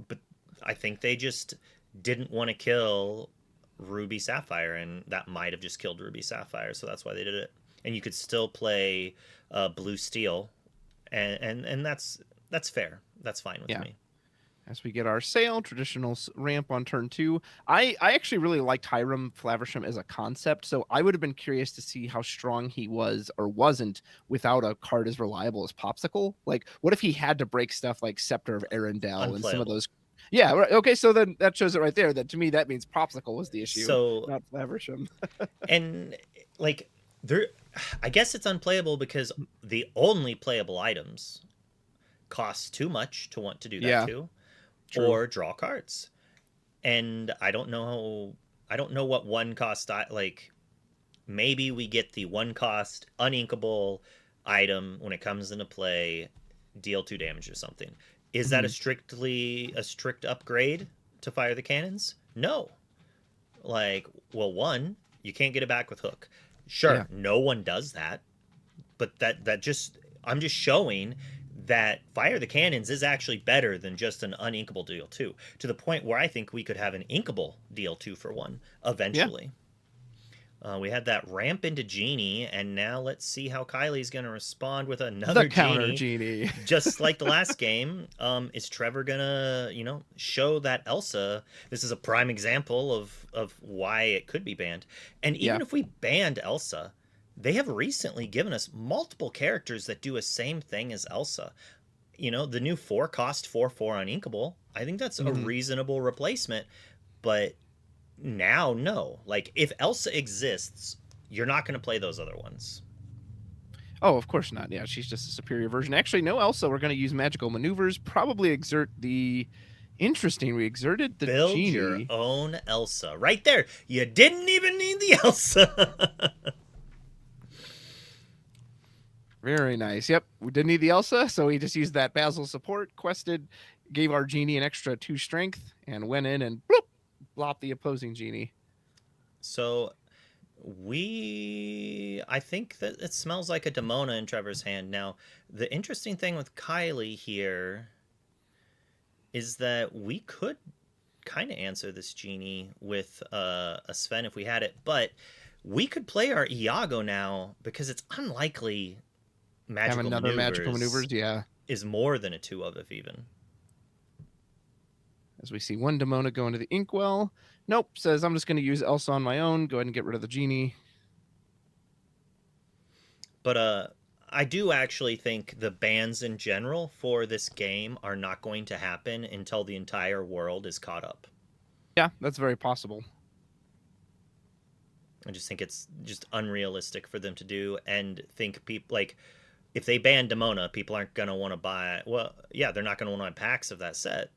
S2: But I think they just didn't want to kill Ruby Sapphire, and that might have just killed Ruby Sapphire, so that's why they did it. And you could still play Blue Steel, and that's fair. That's fine with me.
S4: As we get our sale, traditional ramp on turn 2. I actually really liked Hiram Flaversham as a concept, so I would have been curious to see how strong he was or wasn't without a card as reliable as Popsicle. Like, what if he had to break stuff like Scepter of Arendelle and some of those? Yeah, okay, so then that shows it right there. That to me, that means Popsicle was the issue, not Flaversham.
S2: And, like, I guess it's unplayable because the only playable items cost too much to want to do that too. True. Or draw cards. And I don't know what one cost, like, maybe we get the one cost uninkable item when it comes into play, deal 2 damage or something. Is that a strict upgrade to fire the cannons? No. Like, well, one, you can't get it back with hook. Sure, no one does that. But I'm just showing that Fire the Cannons is actually better than just an uninkable deal 2, to the point where I think we could have an inkable deal 2 for 1 eventually. Yeah. We had that ramp into Genie, and now let's see how Kylie's going to respond with another
S4: counter Genie.
S2: Just like the last game. Is Trevor going to, show that Elsa, this is a prime example of why it could be banned. And even if we banned Elsa, they have recently given us multiple characters that do a same thing as Elsa. The new 4-cost 4/4 uninkable. I think that's a reasonable replacement. But now, no. Like, if Elsa exists, you're not going to play those other ones.
S4: Oh, of course not. Yeah, she's just a superior version. Actually, no Elsa. We're going to use magical maneuvers. Probably exert the... Interesting. We exerted the
S2: Build
S4: Genie.
S2: Your own Elsa. Right there. You didn't even need the Elsa.
S4: Very nice. Yep. We didn't need the Elsa, so we just used that Basil support, quested, gave our Genie an extra 2 strength, and went in and bloop, blop the opposing genie.
S2: So I think that it smells like a Demona in Trevor's hand. Now, the interesting thing with Kylie here is that we could kind of answer this genie with a Sven if we had it, but we could play our Iago now because it's unlikely magical maneuvers
S4: yeah.
S2: is more than a 2 of if even.
S4: As we see one Demona go into the inkwell. Nope, says I'm just going to use Elsa on my own. Go ahead and get rid of the genie.
S2: But I do actually think the bans in general for this game are not going to happen until the entire world is caught up.
S4: Yeah, that's very possible.
S2: I just think it's just unrealistic for them to do, and think people like if they ban Demona, people aren't going to want to buy. Well, yeah, they're not going to want to buy packs of that set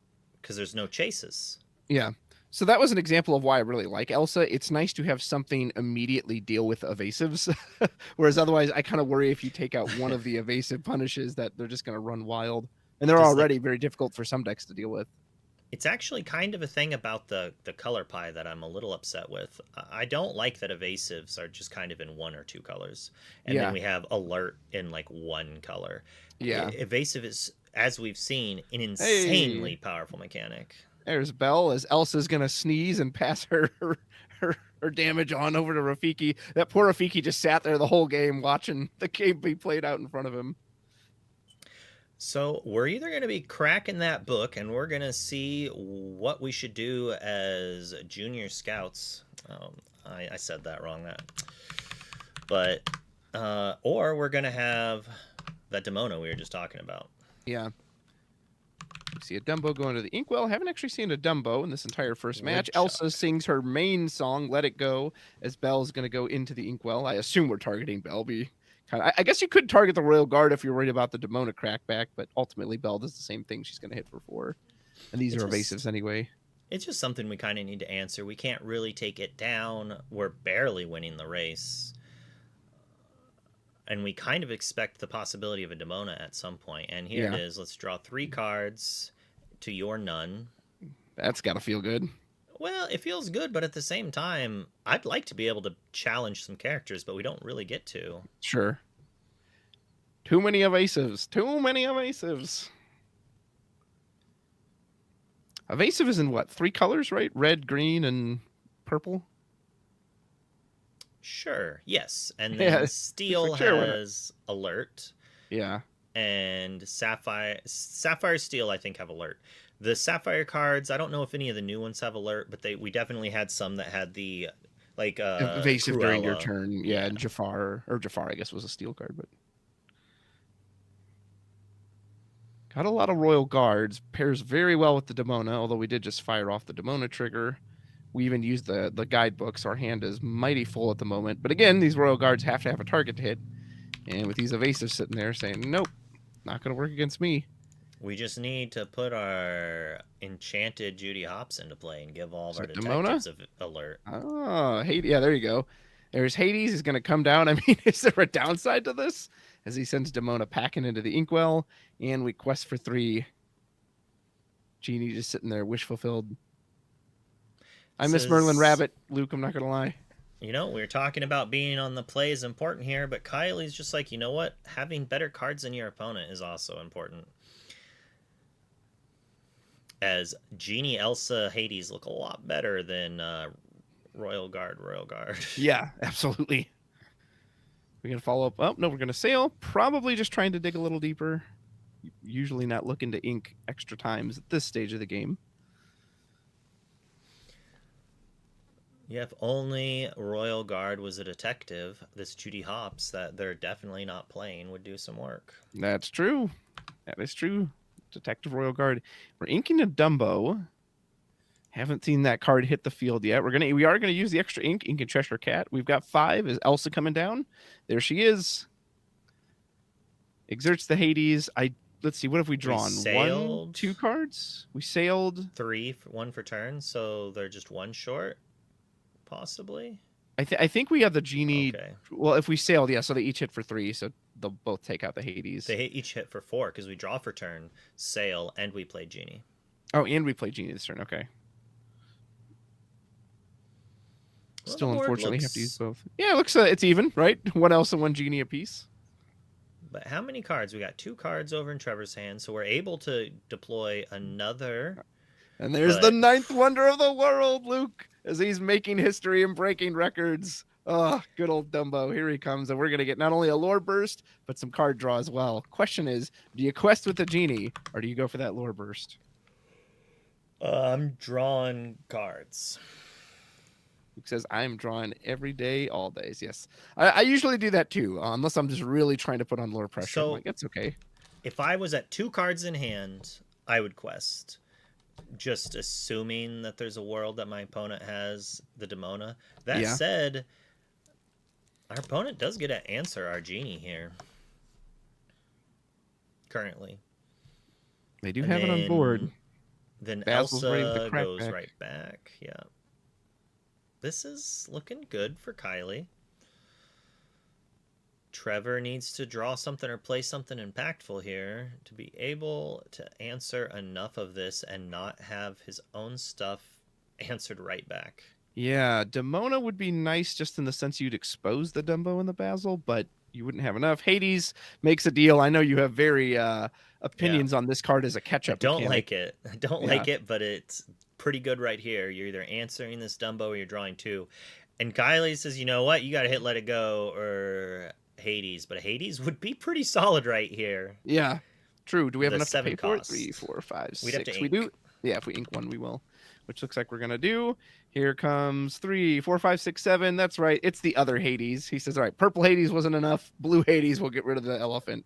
S2: because there's no chases.
S4: Yeah. So that was an example of why I really like Elsa. It's nice to have something immediately deal with evasives. Whereas otherwise, I kind of worry if you take out one of the evasive punishes that they're just going to run wild. And they're already very difficult for some decks to deal with.
S2: It's actually kind of a thing about the color pie that I'm a little upset with. I don't like that evasives are just kind of in 1 or 2 colors. And then we have alert in like 1 color.
S4: Yeah.
S2: Evasive is, as we've seen, an insanely powerful mechanic.
S4: There's Belle as Elsa's going to sneeze and pass her damage on over to Rafiki. That poor Rafiki just sat there the whole game watching the game be played out in front of him.
S2: So we're either going to be cracking that book and we're going to see what we should do as junior scouts. I said that wrong. But or we're going to have that Demona we were just talking about.
S4: Yeah. We see a Dumbo go into the inkwell. Haven't actually seen a Dumbo in this entire first match. Elsa sings her main song, Let It Go, as Belle's going to go into the inkwell. I assume we're targeting Belle. I guess you could target the Royal Guard if you're worried about the Demona crackback, but ultimately Belle does the same thing. She's going to hit for 4. And these are evasives anyway.
S2: It's just something we kind of need to answer. We can't really take it down. We're barely winning the race. And we kind of expect the possibility of a Demona at some point. And here it is. Let's draw 3 cards to your none.
S4: That's got to feel good.
S2: Well, it feels good, but at the same time, I'd like to be able to challenge some characters, but we don't really get to.
S4: Sure. Too many evasives. Evasive is in what? 3 colors, right? Red, green, and purple?
S2: Sure, yes. And then Steel has Alert.
S4: Yeah.
S2: And Sapphire Steel, I think, have Alert. The Sapphire cards, I don't know if any of the new ones have Alert, but we definitely had some that had the
S4: evasive
S2: Cruella.
S4: during your turn. Yeah, and Jafar, I guess, was a Steel card, but got a lot of Royal Guards. Pairs very well with the Demona, although we did just fire off the Demona trigger. We even used the guidebook, so our hand is mighty full at the moment. But again, these Royal Guards have to have a target to hit. And with these evasives sitting there saying, nope, not going to work against me.
S2: We just need to put our enchanted Judy Hopps into play and give all of our detectives an alert.
S4: Oh, Hades. Yeah, there you go. There's Hades. He's going to come down. I mean, is there a downside to this? As he sends Demona packing into the inkwell, and we quest for 3. Genie just sitting there, wish fulfilled. I miss Merlin Rabbit, Luke, I'm not going to lie.
S2: You know, we were talking about being on the play is important here, but Kylie's just like, you know what? Having better cards than your opponent is also important. As Genie, Elsa, Hades look a lot better than Royal Guard.
S4: Yeah, absolutely. We're going to follow up. Oh, no, we're going to sail. Probably just trying to dig a little deeper. Usually not looking to ink extra times at this stage of the game.
S2: Yeah, if only Royal Guard was a detective, this Judy Hopps that they're definitely not playing would do some work.
S4: That's true. That is true. Detective Royal Guard. We're inking a Dumbo. Haven't seen that card hit the field yet. We are gonna use the extra ink in Cheshire Cat. We've got 5. Is Elsa coming down? There she is. Exerts the Hades. Let's see. What have we drawn? 1, 2 cards. We sailed
S2: 3, 1 for turn. So they're just 1 short, possibly.
S4: I think we have the Genie. Okay. Well, if we sailed, yeah. So they each hit for 3. So they'll both take out the Hades.
S2: They each hit for 4 because we draw for turn, sail, and we play Genie.
S4: Oh, and we play Genie this turn. Okay. Still, unfortunately, have to use both. Yeah, it looks it's even, right? One Elsa, one Genie apiece.
S2: But how many cards? We got 2 cards over in Trevor's hand, so we're able to deploy another.
S4: And there's the 9th wonder of the world, Luke, as he's making history and breaking records. Oh, good old Dumbo. Here he comes. And we're going to get not only a lore burst, but some card draw as well. Question is, do you quest with the Genie, or do you go for that lore burst?
S2: I'm drawing cards.
S4: Luke says, I'm drawing every day, all days. Yes. I usually do that too, unless I'm just really trying to put on lore pressure.
S2: So,
S4: I'm like, that's okay.
S2: If I was at 2 cards in hand, I would quest. Just assuming that there's a world that my opponent has the Demona. That said, our opponent does get to answer our Genie here. Currently.
S4: They do have it on board.
S2: Then
S4: Basil's
S2: Elsa goes right back. Yeah. This is looking good for Kylie. Trevor needs to draw something or play something impactful here to be able to answer enough of this and not have his own stuff answered right back.
S4: Yeah, Demona would be nice just in the sense you'd expose the Dumbo and the Basil, but you wouldn't have enough. Hades makes a deal. I know you have very opinions on this card as a catch-up.
S2: I don't like it. I don't like it, but it's pretty good right here. You're either answering this Dumbo or you're drawing 2. And Kylie says, you know what? You got to hit Let It Go or Hades. But Hades would be pretty solid right here.
S4: Yeah, true. Do we have enough to pay for it?
S2: Costs.
S4: 3, 4, 5, 6.
S2: We'd have to ink.
S4: We do. Yeah, if we ink one, we will. Which looks like we're going to do. Here comes 3, 4, 5, 6, 7. That's right. It's the other Hades. He says, all right, purple Hades wasn't enough. Blue Hades will get rid of the elephant.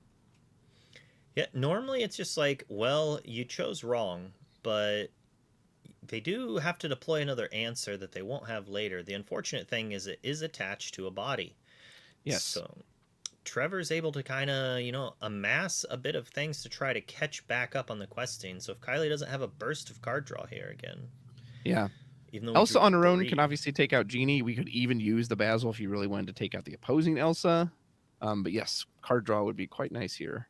S2: Yeah, normally it's just like, well, you chose wrong, but they do have to deploy another answer that they won't have later. The unfortunate thing is it is attached to a body.
S4: Yes.
S2: So Trevor's able to kind of, amass a bit of things to try to catch back up on the questing. So if Kylie doesn't have a burst of card draw here again.
S4: Yeah.
S2: Even though
S4: Elsa on her own can obviously take out Genie. We could even use the Basil if you really wanted to take out the opposing Elsa. But yes, card draw would be quite nice here.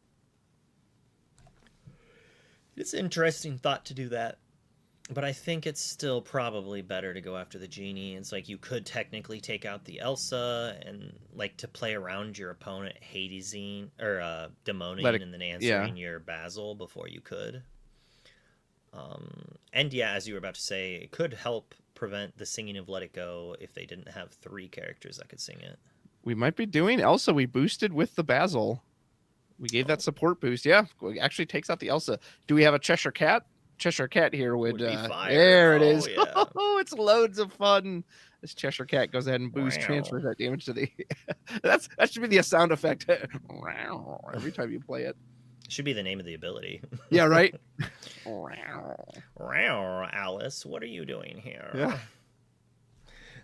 S2: It's an interesting thought to do that. But I think it's still probably better to go after the Genie. It's like you could technically take out the Elsa and like to play around your opponent Hadesing or Demoning and then answering your Basil before you could. And yeah, as you were about to say, it could help prevent the singing of Let It Go if they didn't have 3 characters that could sing it.
S4: We might be doing Elsa. We boosted with the Basil. We gave that support boost. Yeah, it actually takes out the Elsa. Do we have a Cheshire Cat? Cheshire Cat here would
S2: be fire.
S4: There it is.
S2: Yeah.
S4: Oh, it's loads of fun. This Cheshire Cat goes ahead and transfers that damage to the that should be the sound effect every time you play it.
S2: Should be the name of the ability.
S4: Yeah, right.
S2: Alice, what are you doing here?
S4: Yeah.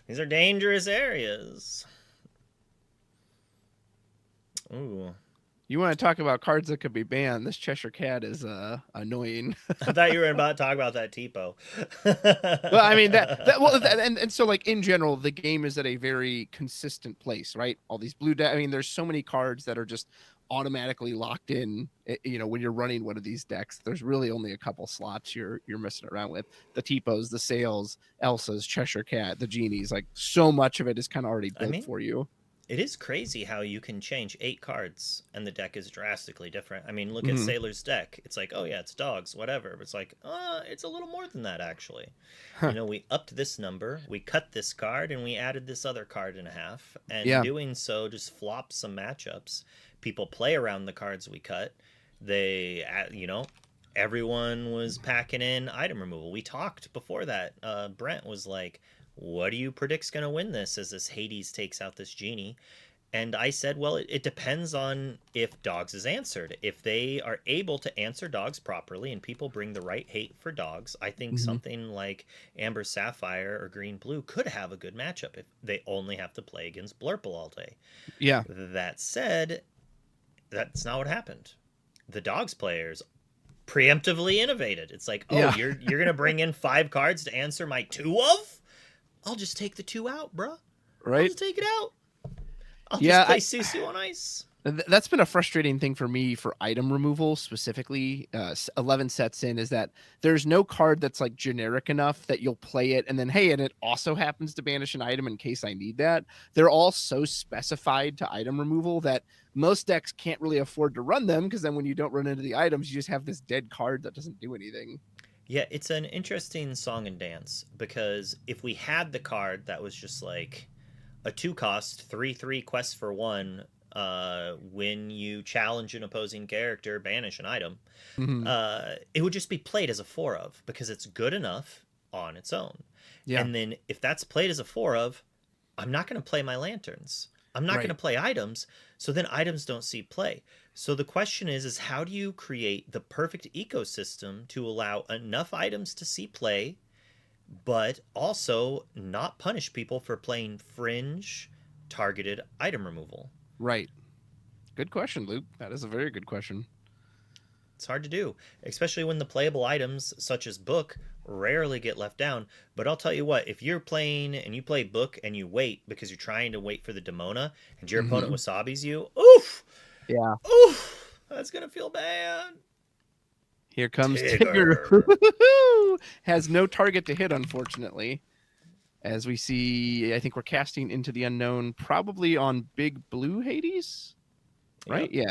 S2: These are dangerous areas. Ooh.
S4: You want to talk about cards that could be banned? This Cheshire Cat is annoying.
S2: I thought you were about to talk about that Tipo.
S4: Well, I mean and so like in general, the game is at a very consistent place, right? All these blue I mean, there's so many cards that are just automatically locked in. When you're running one of these decks, there's really only a couple slots you're messing around with. The Tipos, the Sails, Elsa's, Cheshire Cat, the Genies. Like so much of it is kind of already built for you.
S2: It is crazy how you can change 8 cards and the deck is drastically different. I mean, look at Sailor's deck. It's like, oh yeah, it's dogs, whatever. But it's like, it's a little more than that, actually. We upped this number, we cut this card, and we added this other card in half. And doing so just flops some matchups. People play around the cards we cut. They, everyone was packing in item removal. We talked before that. Brent was like, what do you predict's going to win this as this Hades takes out this Genie? And I said, well, it depends on if dogs is answered. If they are able to answer dogs properly and people bring the right hate for dogs, I think something like Amber Sapphire or Green Blue could have a good matchup if they only have to play against Blurple all day.
S4: Yeah.
S2: That said, that's not what happened. The dogs players preemptively innovated. It's like, you're going to bring in 5 cards to answer my 2 of? I'll just take the 2 out, bruh.
S4: Right?
S2: I'll just take it out. I'll just play Susu on ice.
S4: That's been a frustrating thing for me for item removal specifically. 11 sets in is that there's no card that's like generic enough that you'll play it and then, hey, and it also happens to banish an item in case I need that. They're all so specified to item removal that most decks can't really afford to run them, because then when you don't run into the items, you just have this dead card that doesn't do anything.
S2: Yeah, it's an interesting song and dance, because if we had the card that was just like a 2-cost 3/3 quest for 1, when you challenge an opposing character, banish an item, it would just be played as a 4 of, because it's good enough on its own.
S4: Yeah.
S2: And then if that's played as a 4 of, I'm not going to play my lanterns. I'm not going to play items, so then items don't see play. So the question is how do you create the perfect ecosystem to allow enough items to see play, but also not punish people for playing fringe targeted item removal?
S4: Right. Good question, Luke. That is a very good question.
S2: It's hard to do, especially when the playable items, such as book, rarely get left down. But I'll tell you what, if you're playing and you play book and you wait because you're trying to wait for the Demona and your opponent wasabi's you, oof!
S4: Yeah.
S2: Oof! That's going to feel bad.
S4: Here comes Tigger. Has no target to hit, unfortunately. As we see, I think we're casting into the unknown, probably on big blue Hades. Right? Yep.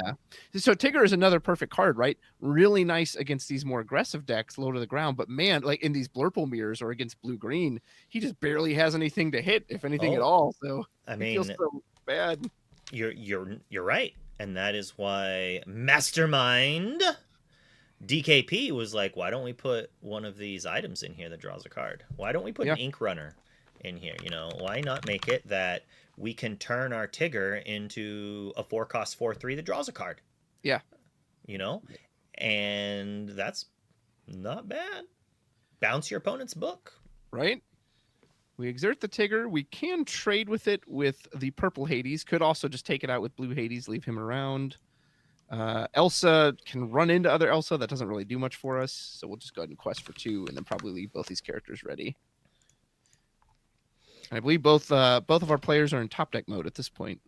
S4: Yeah. So Tigger is another perfect card, right? Really nice against these more aggressive decks, low to the ground. But man, like in these Blurple mirrors or against blue-green, he just barely has anything to hit, if anything at all. So
S2: I mean,
S4: feels so bad.
S2: You're right, and that is why Mastermind DKP was like, why don't we put one of these items in here that draws a card? Why don't we put an Ink Runner in here? You know, why not make it that we can turn our Tigger into a 4-cost 4/3 that draws a card?
S4: Yeah.
S2: You know? And that's not bad. Bounce your opponent's book.
S4: Right? We exert the Tigger. We can trade with it with the purple Hades. Could also just take it out with blue Hades, leave him around. Elsa can run into other Elsa. That doesn't really do much for us. So we'll just go ahead and quest for 2 and then probably leave both these characters ready. I believe both of our players are in top deck mode at this point.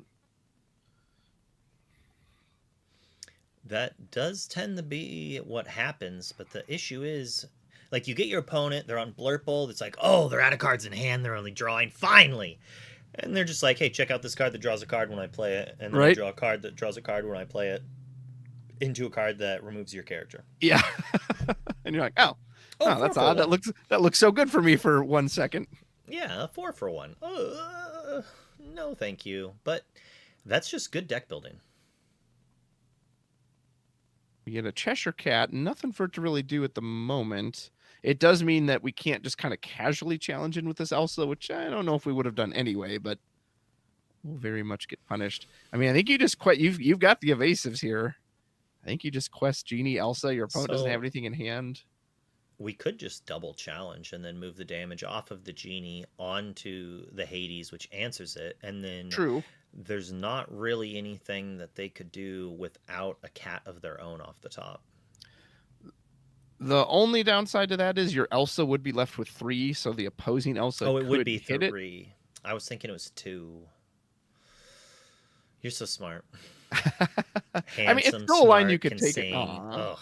S2: That does tend to be what happens, but the issue is, like, you get your opponent, they're on Blurple, it's like, oh, they're out of cards in hand, they're only drawing, finally! And they're just like, hey, check out this card that draws a card when I play it, and then I draw a card that draws a card when I play it into a card that removes your character.
S4: Yeah. And you're like, oh that's odd. That looks so good for me for 1 second.
S2: Yeah, a 4 for 1. No, thank you. But that's just good deck building.
S4: We get a Cheshire Cat. Nothing for it to really do at the moment. It does mean that we can't just kind of casually challenge in with this Elsa, which I don't know if we would have done anyway, but we'll very much get punished. I mean, I think you just you've got the evasives here. I think you just quest Genie Elsa. Your opponent doesn't have anything in hand.
S2: We could just double challenge and then move the damage off of the Genie onto the Hades, which answers it. And then there's not really anything that they could do without a cat of their own off the top.
S4: The only downside to that is your Elsa would be left with 3, so the opposing Elsa
S2: it would be
S4: hit
S2: 3. I was thinking it was 2. You're so smart.
S4: I mean, it's still a line you could take it.
S2: Ugh.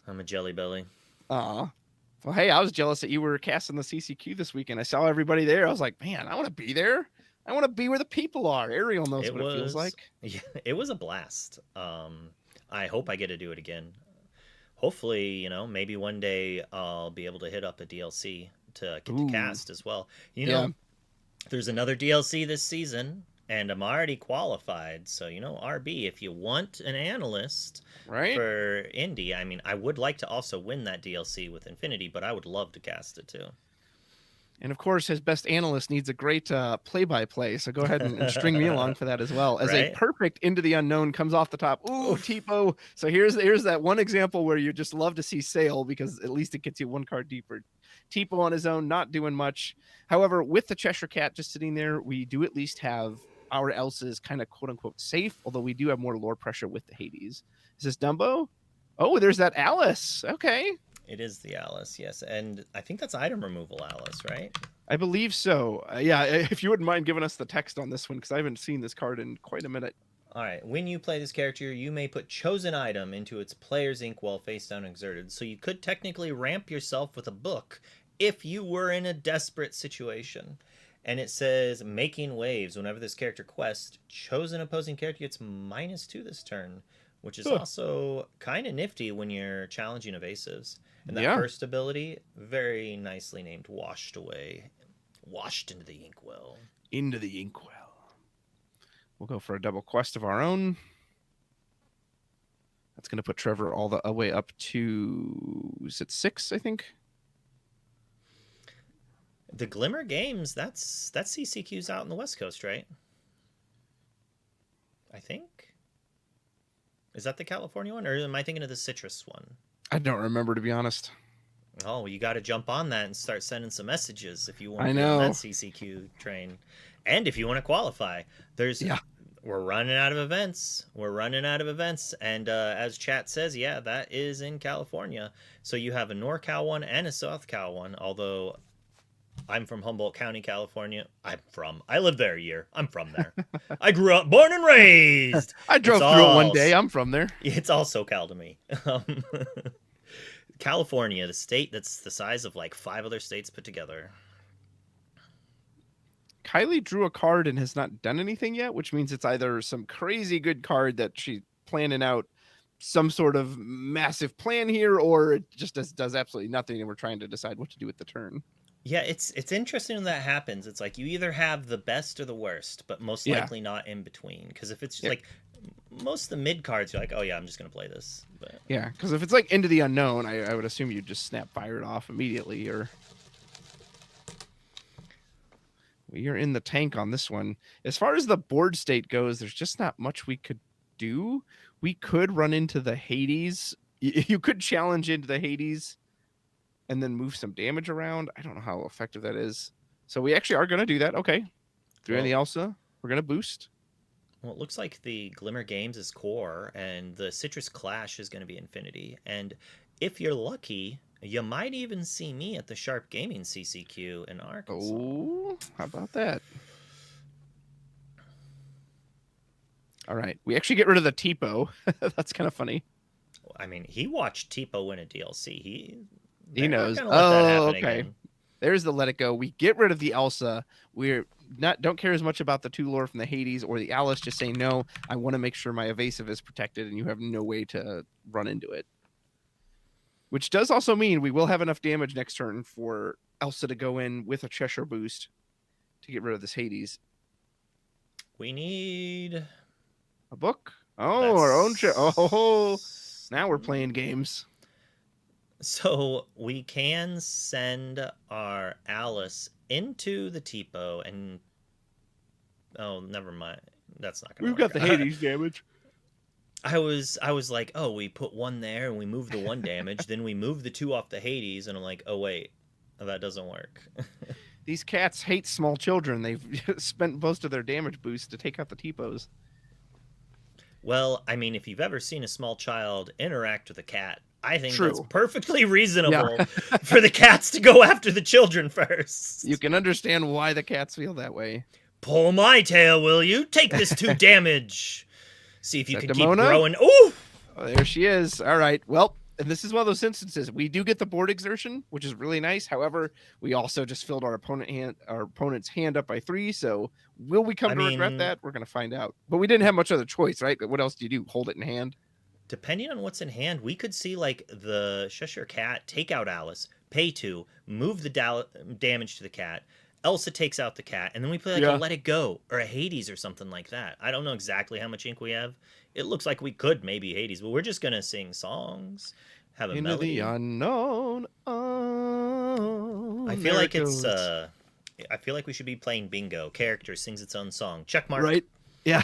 S2: I'm a jelly belly.
S4: Well, hey, I was jealous that you were casting the CCQ this weekend. I saw everybody there. I was like, man, I want to be there. I want to be where the people are. Ariel knows what it feels like.
S2: Yeah, it was a blast. I hope I get to do it again. Hopefully, you know, maybe one day I'll be able to hit up a DLC to get to cast as well. You know, there's another DLC this season, and I'm already qualified. So, you know, RB, if you want an analyst for Indy, I mean, I would like to also win that DLC with Infinity, but I would love to cast it too.
S4: And of course, his best analyst needs a great play-by-play. So go ahead and string me along for that as well. As a perfect Into the Unknown comes off the top. Ooh, Tipo. So here's that one example where you just love to see Sail, because at least it gets you 1 card deeper. Tipo on his own, not doing much. However, with the Cheshire Cat just sitting there, we do at least have our Elsa's kind of quote-unquote safe, although we do have more lore pressure with the Hades. Is this Dumbo? Oh, there's that Alice. Okay.
S2: It is the Alice, yes. And I think that's item removal Alice, right?
S4: I believe so. Yeah, if you wouldn't mind giving us the text on this one, because I haven't seen this card in quite a minute.
S2: All right. When you play this character, you may put chosen item into its player's ink while face down exerted. So you could technically ramp yourself with a book if you were in a desperate situation. And it says making waves. Whenever this character quests, chosen opposing character gets -2 this turn, which is also kind of nifty when you're challenging evasives. And that first ability, very nicely named, washed away, washed into the inkwell.
S4: Into the inkwell. We'll go for a double quest of our own. That's going to put Trevor all the way up to, is it 6, I think?
S2: The Glimmer Games, that's CCQ's out in the West Coast, right? I think. Is that the California one, or am I thinking of the Citrus one?
S4: I don't remember, to be honest.
S2: Oh, you got to jump on that and start sending some messages if you want to
S4: be
S2: on that CCQ train. And if you want to qualify, we're running out of events. And as chat says, that is in California. So you have a NorCal one and a SoCal one. Although I'm from Humboldt County, California. I lived there a year. I'm from there. I grew up, born and raised.
S4: I drove through it one day. I'm from there.
S2: It's all SoCal to me. California, the state that's the size of like 5 other states put together.
S4: Kylie drew a card and has not done anything yet, which means it's either some crazy good card that she's planning out some sort of massive plan here, or it just does absolutely nothing and we're trying to decide what to do with the turn.
S2: Yeah, it's interesting when that happens. It's like you either have the best or the worst, but most likely not in between. Because if it's like most of the mid cards, you're like, oh yeah, I'm just gonna play this. But...
S4: yeah, because if it's like Into the Unknown, I would assume you'd just snap fire it off immediately. Or we are in the tank on this one. As far as the board state goes, there's just not much we could do. We could run into the Hades. You could challenge into the Hades and then move some damage around. I don't know how effective that is. So we actually are going to do that. Okay. Through the Elsa, we're going to boost.
S2: Well, it looks like the Glimmer Games is core, and the Citrus Clash is going to be Infinity. And if you're lucky, you might even see me at the Sharp Gaming CCQ in Arkansas.
S4: Oh, how about that? All right. We actually get rid of the Tipo. That's kind of funny.
S2: I mean, he watched Tipo win a DLC.
S4: He knows. Oh, okay. Again. There's the Let It Go. We get rid of the Elsa. We're don't care as much about the 2 lore from the Hades or the Alice. Just saying, no, I want to make sure my evasive is protected and you have no way to run into it. Which does also mean we will have enough damage next turn for Elsa to go in with a Cheshire boost to get rid of this Hades.
S2: We need
S4: a book. Oh, our own. Oh, now we're playing games.
S2: So we can send our Alice into the Tipo and... oh, never mind. That's not going to work.
S4: We've got the Hades damage.
S2: I was like, oh, we put 1 there and we move the 1 damage. Then we move the 2 off the Hades. And I'm like, oh, wait. That doesn't work.
S4: These cats hate small children. They've spent most of their damage boost to take out the Tipos.
S2: Well, I mean, if you've ever seen a small child interact with a cat, I think that's perfectly reasonable for the cats to go after the children first.
S4: You can understand why the cats feel that way.
S2: Pull my tail, will you? Take this 2 damage. See if you can keep growing. Ooh!
S4: Oh, there she is. All right. Well, and this is one of those instances. We do get the board exertion, which is really nice. However, we also just filled our opponent's hand up by 3. So will we come to regret that? We're going to find out. But we didn't have much other choice, right? But what else do you do? Hold it in hand?
S2: Depending on what's in hand, we could see like the Cheshire Cat take out Alice, pay 2, move the damage to the cat. Elsa takes out the cat, and then we play like a Let It Go or a Hades or something like that. I don't know exactly how much ink we have. It looks like we could maybe Hades, but we're just gonna sing songs, have a melody.
S4: Into the unknown. Oh,
S2: I feel like it's. I feel like we should be playing bingo. Character sings its own song. Check mark.
S4: Right. Yeah.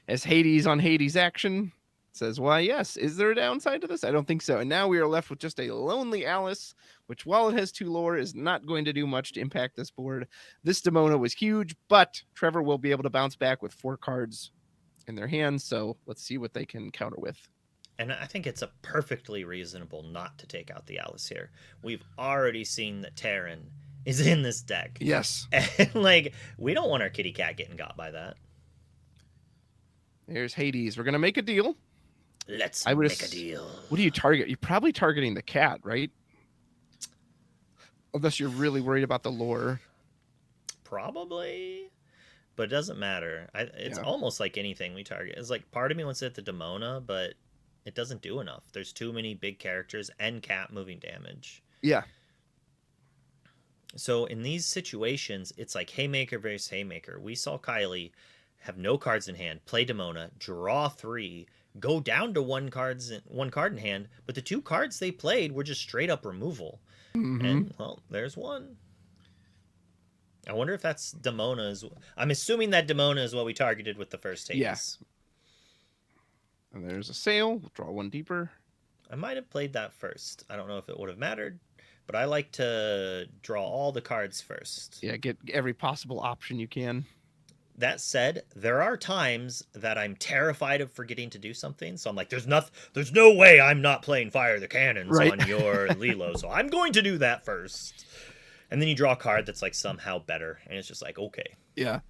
S4: As Hades on Hades action. Says, why, yes. Is there a downside to this? I don't think so. And now we are left with just a lonely Alice, which, while it has 2 lore, is not going to do much to impact this board. This Demona was huge, but Trevor will be able to bounce back with 4 cards in their hands. So let's see what they can counter with.
S2: And I think it's a perfectly reasonable not to take out the Alice here. We've already seen that Terran is in this deck.
S4: Yes.
S2: And, like, we don't want our kitty cat getting got by that.
S4: There's Hades. We're gonna make a deal.
S2: Let's
S4: I would
S2: make a deal.
S4: What do you target? You're probably targeting the cat, right? Unless you're really worried about the lore.
S2: Probably. But it doesn't matter. It's almost like anything we target. It's like part of me wants to hit the Demona, but it doesn't do enough. There's too many big characters and cat moving damage.
S4: Yeah.
S2: So in these situations, it's like Haymaker versus Haymaker. We saw Kylie have no cards in hand, play Demona, draw 3, go down to one card in hand, but the 2 cards they played were just straight up removal. And well, there's one. I wonder if that's Demona's. I'm assuming that Demona is what we targeted with the first Hades.
S4: Yes. And there's a sail. We'll draw 1 deeper.
S2: I might have played that first. I don't know if it would have mattered, but I like to draw all the cards first.
S4: Yeah, get every possible option you can.
S2: That said, there are times that I'm terrified of forgetting to do something. So I'm like, there's no way I'm not playing Fire the Cannons on your Lilo. So I'm going to do that first. And then you draw a card that's like somehow better. And it's just like, okay.
S4: Yeah.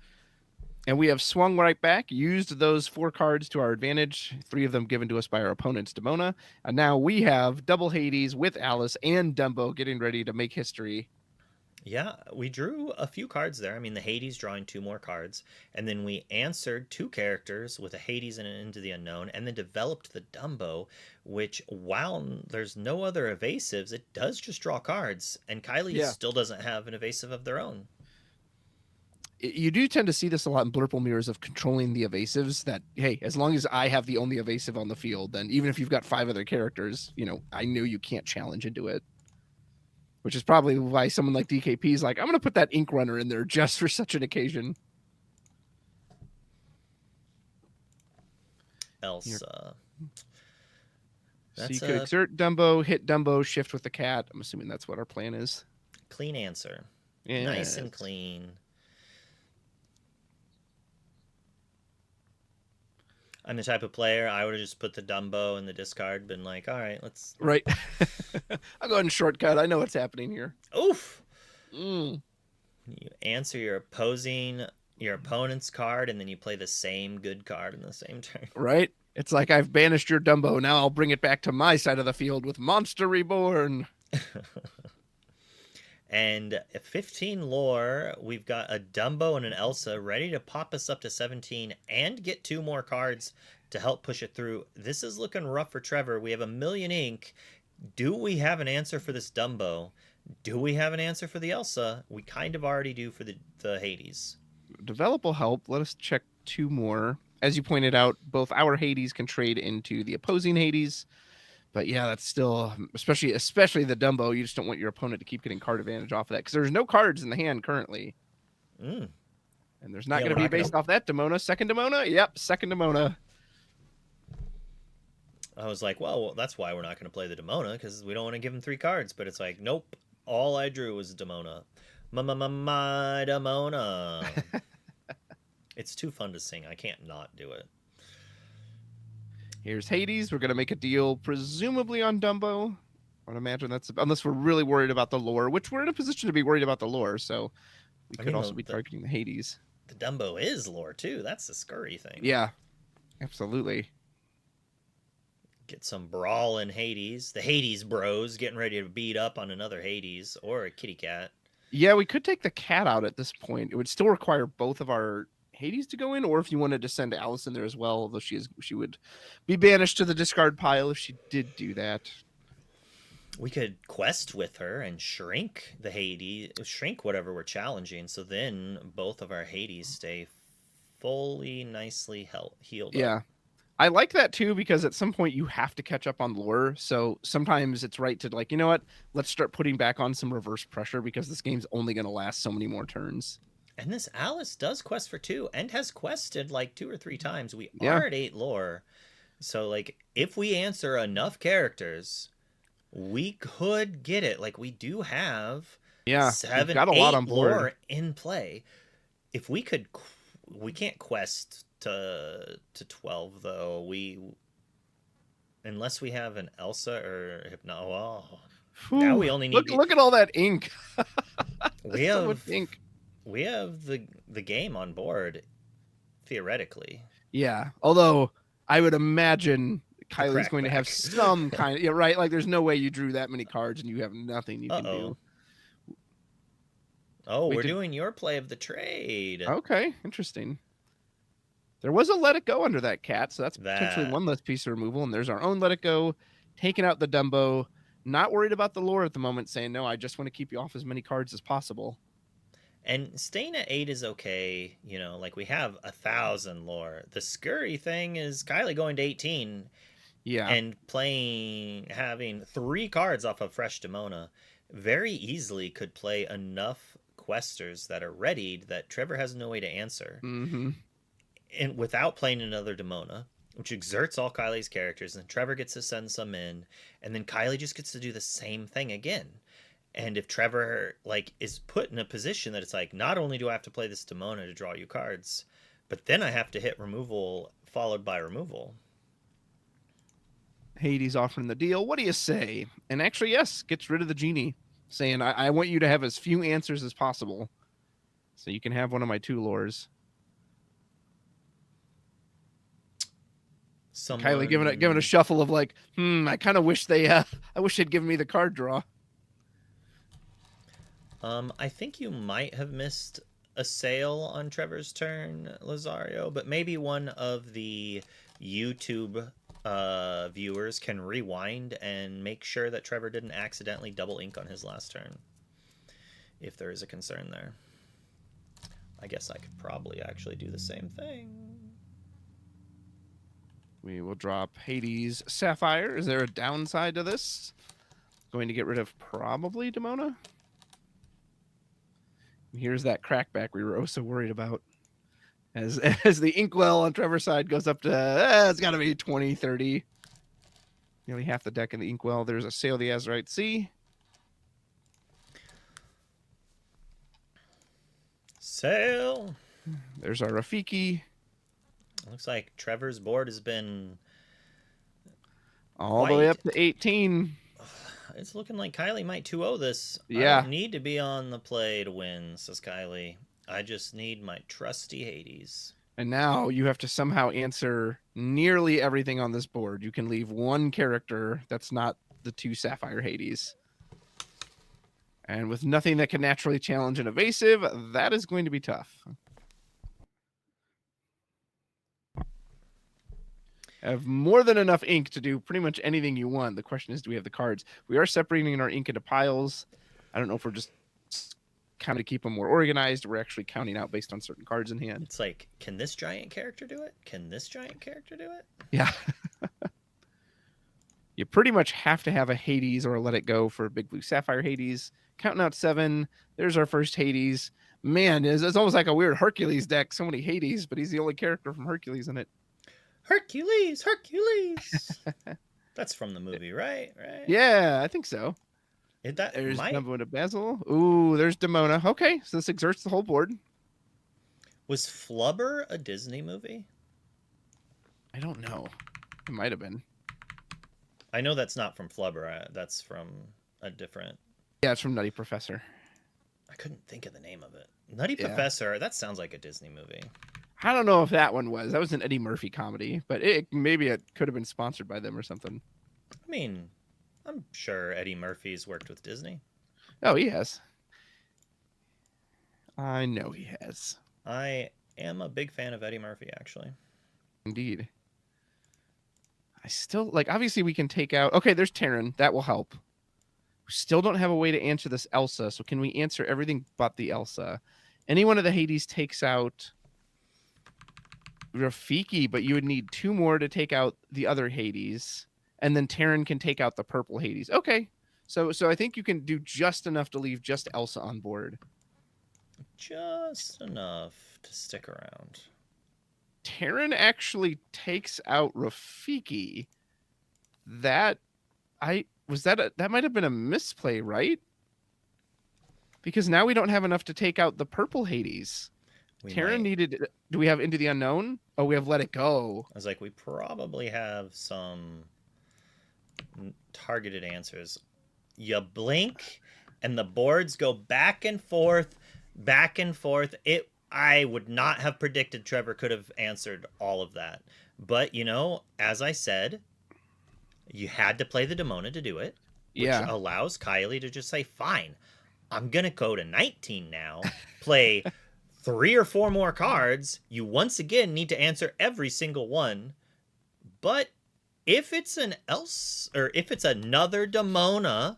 S4: And we have swung right back, used those 4 cards to our advantage, 3 of them given to us by our opponent's Demona. And now we have double Hades with Alice and Dumbo getting ready to make history.
S2: Yeah, we drew a few cards there. I mean, the Hades drawing 2 more cards. And then we answered 2 characters with a Hades and an Into the Unknown. And then developed the Dumbo, which, while there's no other evasives, it does just draw cards. And Kylie still doesn't have an evasive of their own.
S4: You do tend to see this a lot in Blurple Mirrors of controlling the evasives that, hey, as long as I have the only evasive on the field, then even if you've got 5 other characters, I know you can't challenge into it. Which is probably why someone like DKP is like, I'm going to put that Ink Runner in there just for such an occasion.
S2: Elsa.
S4: So you could exert Dumbo, hit Dumbo, shift with the cat. I'm assuming that's what our plan is.
S2: Clean answer.
S4: Yes.
S2: Nice and clean. I'm the type of player, I would have just put the Dumbo in the discard, been like, all right, let's...
S4: Right. I'll go ahead and shortcut. I know what's happening here.
S2: Oof! You answer your opponent's card, and then you play the same good card in the same turn.
S4: Right? It's like, I've banished your Dumbo, now I'll bring it back to my side of the field with Monster Reborn.
S2: And at 15 lore, we've got a Dumbo and an Elsa ready to pop us up to 17 and get 2 more cards to help push it through. This is looking rough for Trevor. We have 1,000,000 ink. Do we have an answer for this Dumbo? Do we have an answer for the Elsa? We kind of already do for the Hades.
S4: Develop will help. Let us check 2 more. As you pointed out, both our Hades can trade into the opposing Hades. But yeah, that's still, especially the Dumbo, you just don't want your opponent to keep getting card advantage off of that because there's no cards in the hand currently. And there's not going to be based off that Demona. Second Demona? Yep, second Demona.
S2: I was like, well, that's why we're not going to play the Demona because we don't want to give him 3 cards. But it's like, nope, all I drew was Demona. My Demona. It's too fun to sing. I can't not do it.
S4: Here's Hades. We're going to make a deal, presumably on Dumbo. I would imagine that's, unless we're really worried about the lore, which we're in a position to be worried about the lore. So we could also be targeting the Hades.
S2: The Dumbo is lore, too. That's the scurry thing.
S4: Yeah, absolutely.
S2: Get some brawl in Hades. The Hades bros getting ready to beat up on another Hades or a kitty cat.
S4: Yeah, we could take the cat out at this point. It would still require both of our Hades to go in, or if you wanted to send Alice in there as well, although she would be banished to the discard pile if she did do that.
S2: We could quest with her and shrink the Hades, shrink whatever we're challenging, so then both of our Hades stay fully nicely healed up.
S4: Yeah. I like that too, because at some point you have to catch up on lore. So sometimes it's right to like, you know what, let's start putting back on some reverse pressure because this game's only going to last so many more turns.
S2: And this Alice does quest for 2 and has quested like 2 or 3 times. We are at 8 lore. So like if we answer enough characters, we could get it. Like we do have 7, got a lot on board. Lore in play. If we could, we can't quest to 12 though. Unless we have an Elsa or Hypno. Well, now we only need
S4: look at all that ink.
S2: We have so much ink. We have the game on board, theoretically.
S4: Yeah. Although I would imagine Kylie's going to have
S2: crackback.
S4: some kind of, yeah, right. Like there's no way you drew that many cards and you have nothing you can do.
S2: Oh,
S4: Wait,
S2: we're doing your play of the trade.
S4: Okay, interesting. There was a Let It Go under that cat, so that's potentially one less piece of removal. And there's our own Let It Go, taking out the Dumbo. Not worried about the lore at the moment, saying, no, I just want to keep you off as many cards as possible.
S2: And staying at 8 is okay. You know, like we have 1,000 lore. The scurry thing is Kylie going to 18.
S4: Yeah.
S2: And having 3 cards off of Fresh Demona very easily could play enough questers that are readied that Trevor has no way to answer.
S4: Mm-hmm.
S2: And without playing another Demona, which exerts all Kylie's characters, and Trevor gets to send some in, and then Kylie just gets to do the same thing again. And if Trevor like is put in a position that it's like, not only do I have to play this Demona to draw you cards, but then I have to hit removal followed by removal.
S4: Hades offering the deal. What do you say? And actually, yes, gets rid of the genie, saying, I want you to have as few answers as possible, so you can have one of my 2 lores. Kylie giving a shuffle of like, I kind of wish I wish they'd given me the card draw.
S2: I think you might have missed a sale on Trevor's turn, Lazario, but maybe one of the YouTube viewers can rewind and make sure that Trevor didn't accidentally double ink on his last turn, if there is a concern there. I guess I could probably actually do the same thing.
S4: We will drop Hades Sapphire. Is there a downside to this? Going to get rid of probably Demona. Here's that crackback we were so worried about. As the Inkwell on Trevor's side goes up to, it's got to be 20, 30. Nearly half the deck in the Inkwell. There's a Sail the Azurite Sea.
S2: Sail.
S4: There's our Rafiki.
S2: Looks like Trevor's board has been
S4: all the way up to 18.
S2: It's looking like Kylie might 2-0 this.
S4: Yeah.
S2: I don't need to be on the play to win, says Kylie. I just need my trusty Hades.
S4: And now you have to somehow answer nearly everything on this board. You can leave one character that's not the 2 Sapphire Hades. And with nothing that can naturally challenge an evasive, that is going to be tough. Have more than enough ink to do pretty much anything you want. The question is, do we have the cards? We are separating our ink into piles. I don't know if we're just kind of keep them more organized. We're actually counting out based on certain cards in hand.
S2: It's like, can this giant character do it? Can this giant character do it?
S4: Yeah. You pretty much have to have a Hades or a Let It Go for Big Blue Sapphire Hades. Counting out 7. There's our first Hades. Man, it's almost like a weird Hercules deck. So many Hades, but he's the only character from Hercules in it.
S2: Hercules! That's from the movie, right?
S4: Yeah, I think so.
S2: There's
S4: Dumbo to Basil. Ooh, there's Demona. Okay, so this exerts the whole board.
S2: Was Flubber a Disney movie?
S4: I don't know. It might have been.
S2: I know that's not from Flubber. That's from a different...
S4: Yeah, it's from Nutty Professor.
S2: I couldn't think of the name of it. Nutty Professor, that sounds like a Disney movie.
S4: I don't know if that one was. That was an Eddie Murphy comedy, but maybe it could have been sponsored by them or something.
S2: I mean, I'm sure Eddie Murphy's worked with Disney.
S4: Oh, he has. I know he has.
S2: I am a big fan of Eddie Murphy, actually.
S4: Indeed. I still, obviously we can take out... Okay, there's Terran. That will help. We still don't have a way to answer this Elsa, so can we answer everything but the Elsa? Any one of the Hades takes out Rafiki, but you would need 2 more to take out the other Hades, and then Terran can take out the purple Hades. Okay, so I think you can do just enough to leave just Elsa on board.
S2: Just enough to stick around.
S4: Terran actually takes out Rafiki. That might have been a misplay, right? Because now we don't have enough to take out the purple Hades. Terran needed... Do we have Into the Unknown? Oh, we have Let It Go.
S2: I was like, we probably have some targeted answers. You blink, and the boards go back and forth, back and forth. I would not have predicted Trevor could have answered all of that. But, as I said, you had to play the Demona to do it, which allows Kylie to just say, fine, I'm going to go to 19 now, play 3 or 4 more cards. You once again need to answer every single one. But if it's if it's another Demona,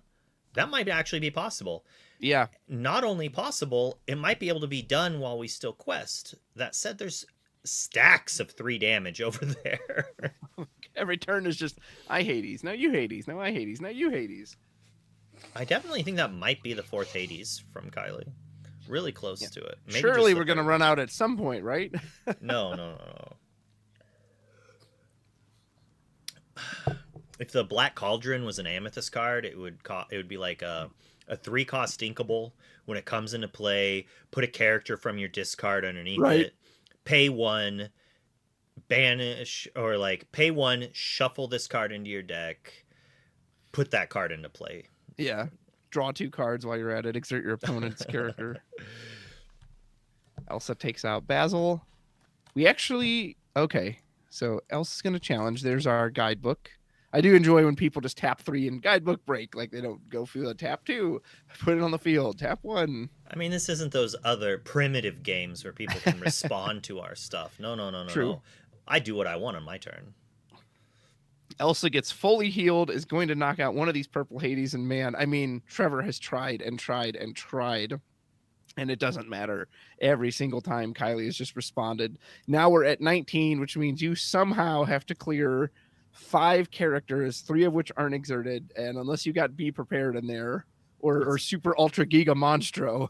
S2: that might actually be possible.
S4: Yeah.
S2: Not only possible, it might be able to be done while we still quest. That said, there's stacks of 3 damage over there.
S4: Every turn is just, I Hades, now you Hades, now I Hades, now you Hades.
S2: I definitely think that might be the 4th Hades from Kylie. Really close to it. Maybe
S4: surely we're going to run out at some point, right?
S2: No. If the Black Cauldron was an Amethyst card, it would be like a 3-cost Stinkable. When it comes into play, put a character from your discard underneath it. Pay 1, banish, or pay 1, shuffle this card into your deck, put that card into play.
S4: Yeah. Draw 2 cards while you're at it. Exert your opponent's character. Elsa takes out Basil. Okay. So Elsa's going to challenge. There's our guidebook. I do enjoy when people just tap 3 and guidebook break. They don't go through the tap 2, put it on the field, tap 1.
S2: I mean, this isn't those other primitive games where people can respond to our stuff. No.
S4: True.
S2: No. I do what I want on my turn.
S4: Elsa gets fully healed, is going to knock out one of these purple Hades, and man, I mean, Trevor has tried and tried and tried, and it doesn't matter. Every single time Kylie has just responded. Now we're at 19, which means you somehow have to clear 5 characters, 3 of which aren't exerted, and unless you got Be Prepared in there, or Super Ultra Giga Monstro,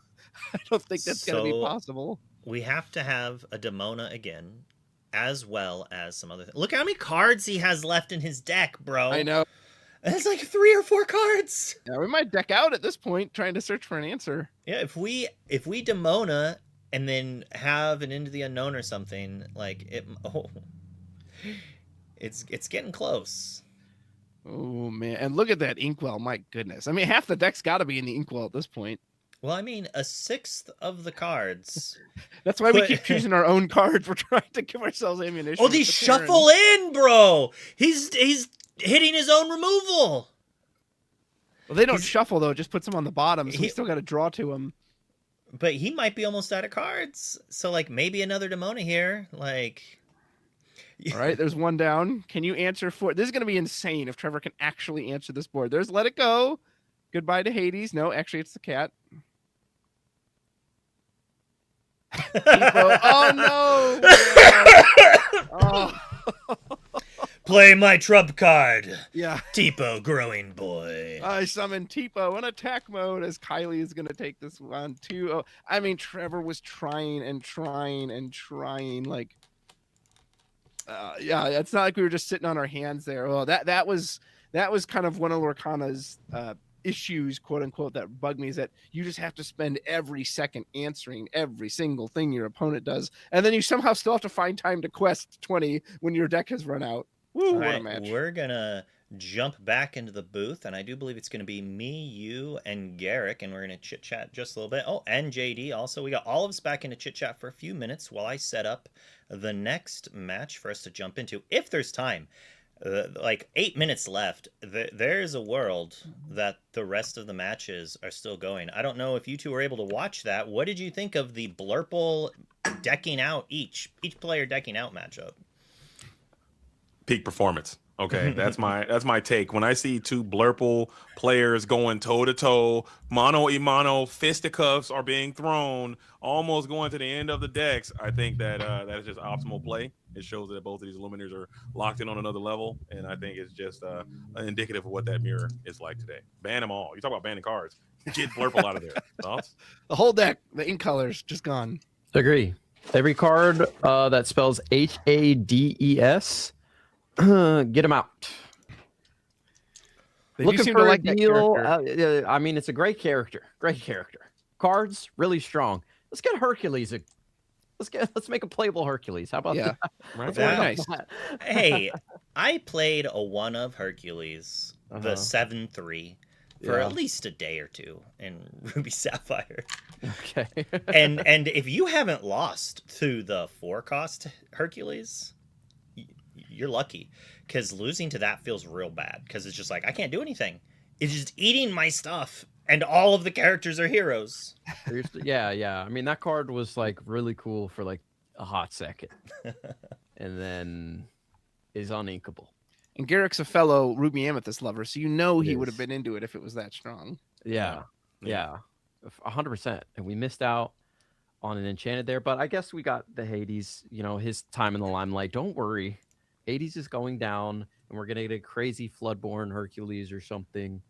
S4: I don't think that's going to be possible.
S2: We have to have a Demona again, as well as some other things. Look how many cards he has left in his deck, bro.
S4: I know.
S2: That's 3 or 4 cards.
S4: Yeah, we might deck out at this point, trying to search for an answer.
S2: Yeah, if we Demona and then have an Into the Unknown or something, it's getting close.
S4: Oh man, and look at that Inkwell! My goodness, I mean, half the deck's got to be in the Inkwell at this point.
S2: Well, I mean, 1/6 of the cards.
S4: That's why we keep choosing our own cards. We're trying to give ourselves ammunition.
S2: Oh, these shuffle in, bro. He's hitting his own removal.
S4: Well, they don't shuffle though; it just puts them on the bottom. So we still got to draw to them.
S2: But he might be almost out of cards. So maybe another Demona here.
S4: All right, there's one down. Can you answer 4? This is going to be insane if Trevor can actually answer this board. There's Let It Go. Goodbye to Hades. No, actually, it's the cat. Oh, no. Oh.
S2: Play my trump card.
S4: Yeah.
S2: Tipo, growing boy.
S4: I summon Tipo in attack mode as Kylie is going to take this one too. Oh, I mean, Trevor was trying and trying and trying. Yeah, it's not like we were just sitting on our hands there. Oh, that was kind of one of Lorcana's issues, quote unquote, that bug me, is that you just have to spend every second answering every single thing your opponent does, and then you somehow still have to find time to quest 20 when your deck has run out. Woo, what a match.
S2: We're gonna jump back into the booth, and I do believe it's gonna be me, you, and Garrick, and we're gonna chit chat just a little bit. Oh, and JD also. We got all of us back into chit chat for a few minutes while I set up the next match for us to jump into, if there's time. 8 minutes left. There's a world that the rest of the matches are still going. I don't know if you two were able to watch that. What did you think of the Blurple decking out, each player decking out matchup?
S3: Peak performance. Okay, that's my take. When I see 2 Blurple players going toe to toe, mano a mano, fisticuffs are being thrown, almost going to the end of the decks, I think that that is just optimal play. It shows that both of these Illuminers are locked in on another level, and I think it's just indicative of what that mirror is like today. Ban them all. You talk about banning cards. Get Blurple out of there. Thoughts?
S4: The whole deck, the ink colors, just gone.
S1: Agree. Every card that spells Hades, get them out.
S4: They
S1: Looking
S4: seem
S1: for
S4: to like
S1: a
S4: that
S1: deal.
S4: character.
S1: I mean, it's a great character. Great character. Cards really strong. Let's get Hercules. Let's make a playable Hercules. How about that?
S3: Right.
S4: Very nice.
S2: Hey, I played a one of Hercules, the 7/3. for
S1: Yeah.
S2: at least a day or two in Ruby Sapphire.
S1: Okay.
S2: And if you haven't lost to the 4-cost Hercules, you're lucky, because losing to that feels real bad, because it's just like, I can't do anything. It's just eating my stuff, and all of the characters are heroes.
S1: Yeah. I mean, that card was like really cool for like a hot second, and then is uninkable.
S4: And Garrick's a fellow Ruby Amethyst lover, so you know
S1: It
S4: he would
S1: is.
S4: have been into it if it was that strong.
S1: Yeah. 100%. And we missed out on an enchanted there, but I guess we got the Hades, his time in the limelight. Don't worry. Hades is going down, and we're going to get a crazy Floodborn Hercules or something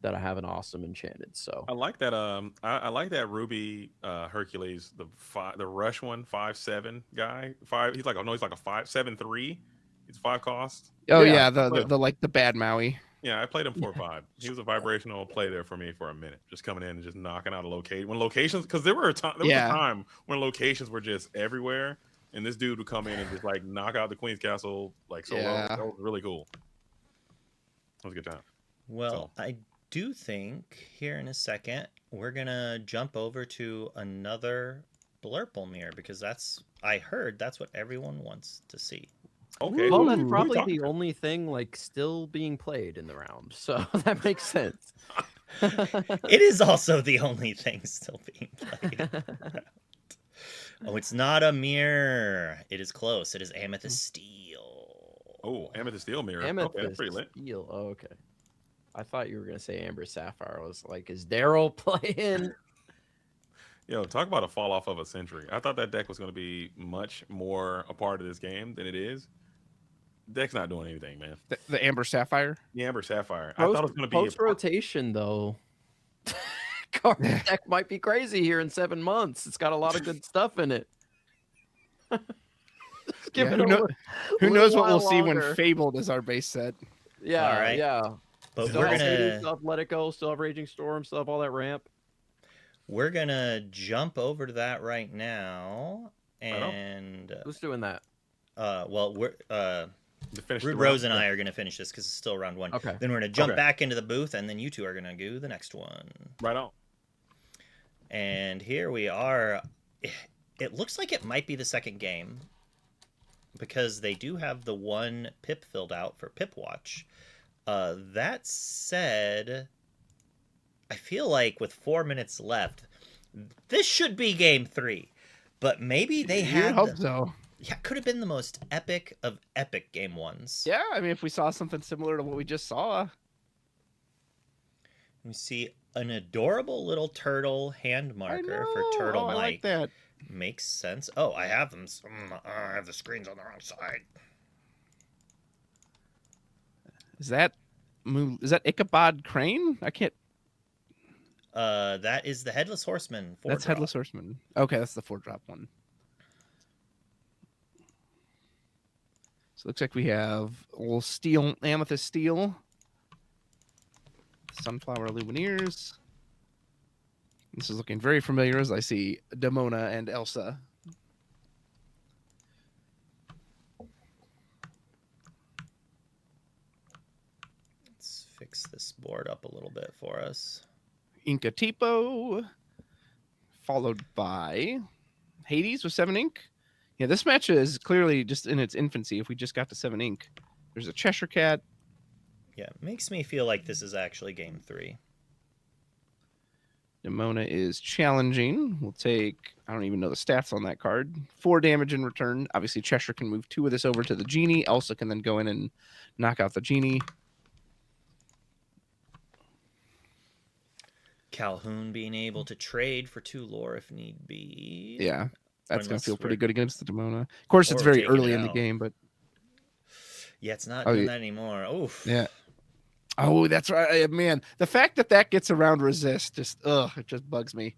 S1: that I have an awesome enchanted. So
S3: I like that. I like that Ruby Hercules, the rush one, 5/7 guy. He's like, oh no, he's like a 5/7/3. He's 5 cost.
S4: Oh
S1: Yeah,
S4: yeah, the like the bad Maui.
S3: Yeah, I played him 4/5. He was a vibrational play there for me for a minute, just coming in and just knocking out a location. When locations, because there was a time when locations were just everywhere, and this dude would come in and just like knock out the Queen's Castle like so low. That was really cool. That was a good time.
S2: Well, I do think here in a second we're gonna jump over to another Blurple because I heard that's what everyone wants to see.
S3: Okay.
S1: well, that's probably the only thing like still being played in the round, so that makes sense.
S2: It is also the only thing still being played. Oh, it's not a mirror. It is close. It is Amethyst Steel.
S3: Oh, Amethyst Steel mirror.
S1: Amethyst
S3: okay, that's pretty lit.
S1: Steel. Oh, okay. I thought you were gonna say Amber Sapphire. I was like, is Daryl playing?
S3: Yo, talk about a fall off of a century. I thought that deck was going to be much more a part of this game than it is. Deck's not doing anything, man.
S4: The Amber Sapphire.
S3: The Amber Sapphire. I thought it was going to be
S1: post rotation though. Card deck might be crazy here in 7 months. It's got a lot of good stuff in it.
S4: Who knows what we'll see when Fabled is our base set.
S1: Yeah,
S2: all right.
S1: yeah.
S2: But
S1: Still
S2: we're
S1: have Hades,
S2: gonna
S1: still have Let It Go, still have Raging Storm, still have all that ramp.
S2: We're gonna jump over to that right now, and
S1: who's doing that?
S2: Well, we're Rude Rose and I are gonna finish this because it's still round 1.
S1: Okay.
S2: Then we're gonna jump back into the booth, and then you two are gonna do the next one.
S3: right on.
S2: And here we are. It looks like it might be the second game because they do have the one pip filled out for Pip Watch. That said, I feel like with 4 minutes left, this should be game 3. But maybe they had.
S4: I hope so.
S2: Yeah, it could have been the most epic of epic game 1s.
S4: Yeah, I mean, if we saw something similar to what we just saw.
S2: We see an adorable little turtle hand marker for Turtle Mike.
S4: I like that.
S2: Makes sense. Oh, I have them. I have the screens on the wrong side.
S4: Is that Ichabod Crane? I can't.
S2: That is the Headless Horseman.
S4: That's Headless Horseman. Okay, that's the 4-drop one. So it looks like we have a little steel, Amethyst Steel, Sunflower Illumineers. This is looking very familiar as I see Demona and Elsa.
S2: Let's fix this board up a little bit for us.
S4: Inca Tipo, followed by Hades with 7 ink. Yeah, this match is clearly just in its infancy. If we just got to 7 ink, there's a Cheshire Cat.
S2: Yeah, it makes me feel like this is actually game 3.
S4: Demona is challenging. We'll take, I don't even know the stats on that card. 4 damage in return. Obviously, Cheshire can move 2 of this over to the Genie. Elsa can then go in and knock out the Genie.
S2: Calhoun being able to trade for 2 lore if need be.
S4: Yeah, that's going to feel
S2: Unless
S4: pretty
S2: we're-
S4: good against the Demona. Of course, it's
S2: Or
S4: very
S2: taking
S4: early
S2: it
S4: in the
S2: out.
S4: game, but
S2: Yeah, it's not
S4: Oh,
S2: doing
S4: yeah.
S2: that anymore. Oof.
S4: yeah. Oh, that's right, man. The fact that that gets around resist, it just bugs me.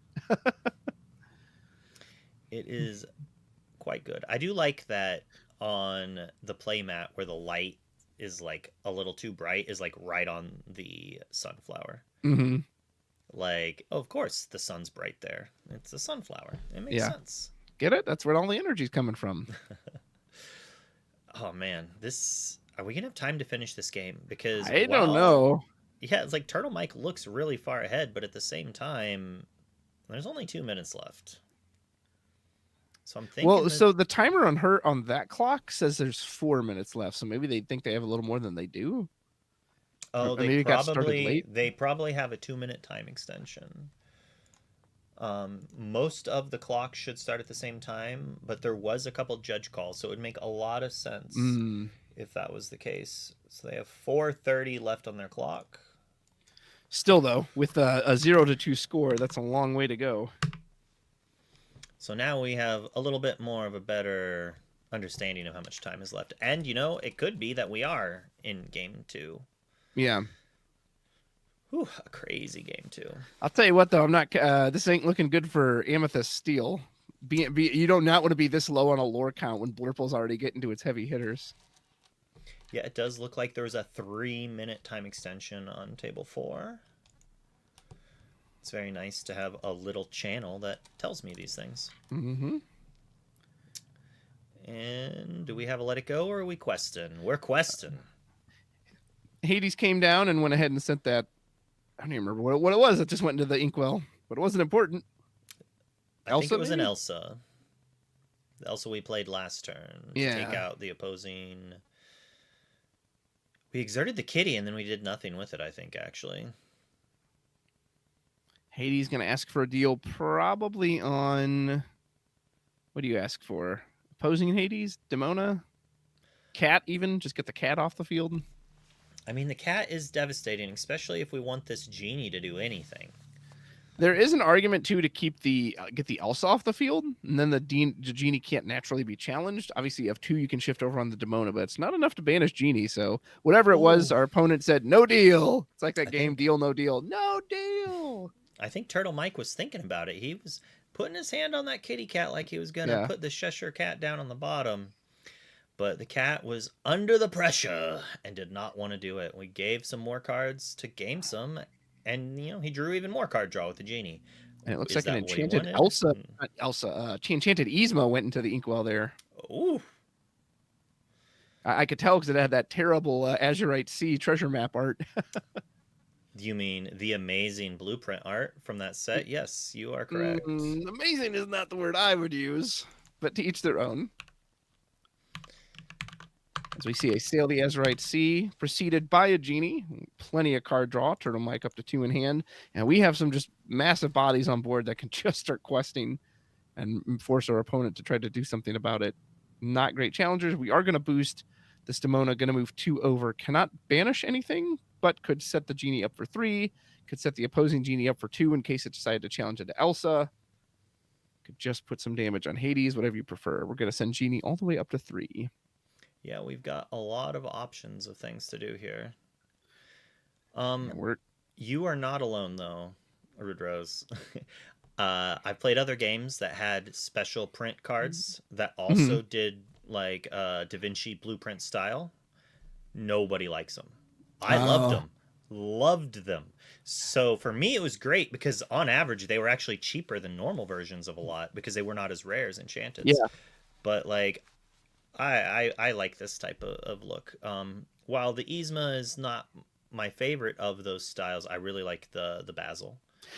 S2: It is quite good. I do like that on the playmat where the light is like a little too bright is like right on the sunflower.
S4: Mm-hmm.
S2: Like, oh, of course the sun's bright there. It's a sunflower. It makes
S4: Yeah.
S2: sense.
S4: Get it? That's where all the energy's coming from.
S2: Oh man, are we gonna have time to finish this game? Because
S4: I don't know.
S2: yeah, it's like Turtle Mike looks really far ahead, but at the same time, there's only 2 minutes left. So I'm thinking.
S4: Well, so the timer on that clock says there's 4 minutes left. So maybe they think they have a little more than they do.
S2: Oh,
S4: Or maybe it got started late.
S2: They probably have a 2-minute time extension. Most of the clocks should start at the same time, but there was a couple judge calls, so it would make a lot of sense if that was the case. So they have 4:30 left on their clock.
S4: Still, though, with a 0-2 score, that's a long way to go.
S2: So now we have a little bit more of a better understanding of how much time is left. And, you know, it could be that we are in game 2.
S4: Yeah.
S2: Whew, a crazy game 2.
S4: I'll tell you what, though, I'm not. This ain't looking good for Amethyst Steel. You don't not want to be this low on a lore count when Blurple's already getting to its heavy hitters.
S2: Yeah, it does look like there was a 3-minute time extension on table 4. It's very nice to have a little channel that tells me these things.
S4: Mm-hmm.
S2: And do we have a let it go, or are we questing? We're questing.
S4: Hades came down and went ahead and sent that. I don't even remember what it was. It just went into the inkwell, but it wasn't important.
S2: I think it was an Elsa. The Elsa we played last turn to take out the opposing. We exerted the kitty and then we did nothing with it, I think, actually.
S4: Hades going to ask for a deal probably on... What do you ask for? Opposing Hades? Demona? Cat even? Just get the cat off the field?
S2: I mean, the cat is devastating, especially if we want this genie to do anything.
S4: There is an argument too to keep get the Elsa off the field, and then the genie can't naturally be challenged. Obviously, you have 2 you can shift over on the Demona, but it's not enough to banish genie. So whatever it was, our opponent said no deal. It's like that game, deal no deal, no deal.
S2: I think Turtle Mike was thinking about it. He was putting his hand on that kitty cat like he was gonna put the Cheshire cat down on the bottom. But the cat was under the pressure and did not want to do it. We gave some more cards to game some, and you know he drew even more card draw with the genie.
S4: And it looks like an enchanted enchanted Yzma went into the inkwell there.
S2: Ooh.
S4: I could tell because it had that terrible Azurite Sea treasure map art.
S2: You mean the amazing blueprint art from that set? Yes, you are correct.
S4: Amazing is not the word I would use, but to each their own. As we see a Sail the Azurite Sea preceded by a genie, plenty of card draw, Turtle Mike up to 2 in hand, and we have some just massive bodies on board that can just start questing and force our opponent to try to do something about it. Not great challengers. We are going to boost this Demona, going to move 2 over. Cannot banish anything, but could set the genie up for 3. Could set the opposing genie up for 2 in case it decided to challenge it to Elsa. Could just put some damage on Hades, whatever you prefer. We're going to send genie all the way up to 3.
S2: Yeah, we've got a lot of options of things to do here. You are not alone, though, Rudrose. I've played other games that had special print cards that also did, like, Da Vinci blueprint style. Nobody likes them. I loved them. Loved them. So for me, it was great because on average, they were actually cheaper than normal versions of a lot because they were not as rare as Enchanteds.
S4: Yeah.
S2: But, like... I like this type of look. While the Yzma is not my favorite of those styles, I really like the Basil.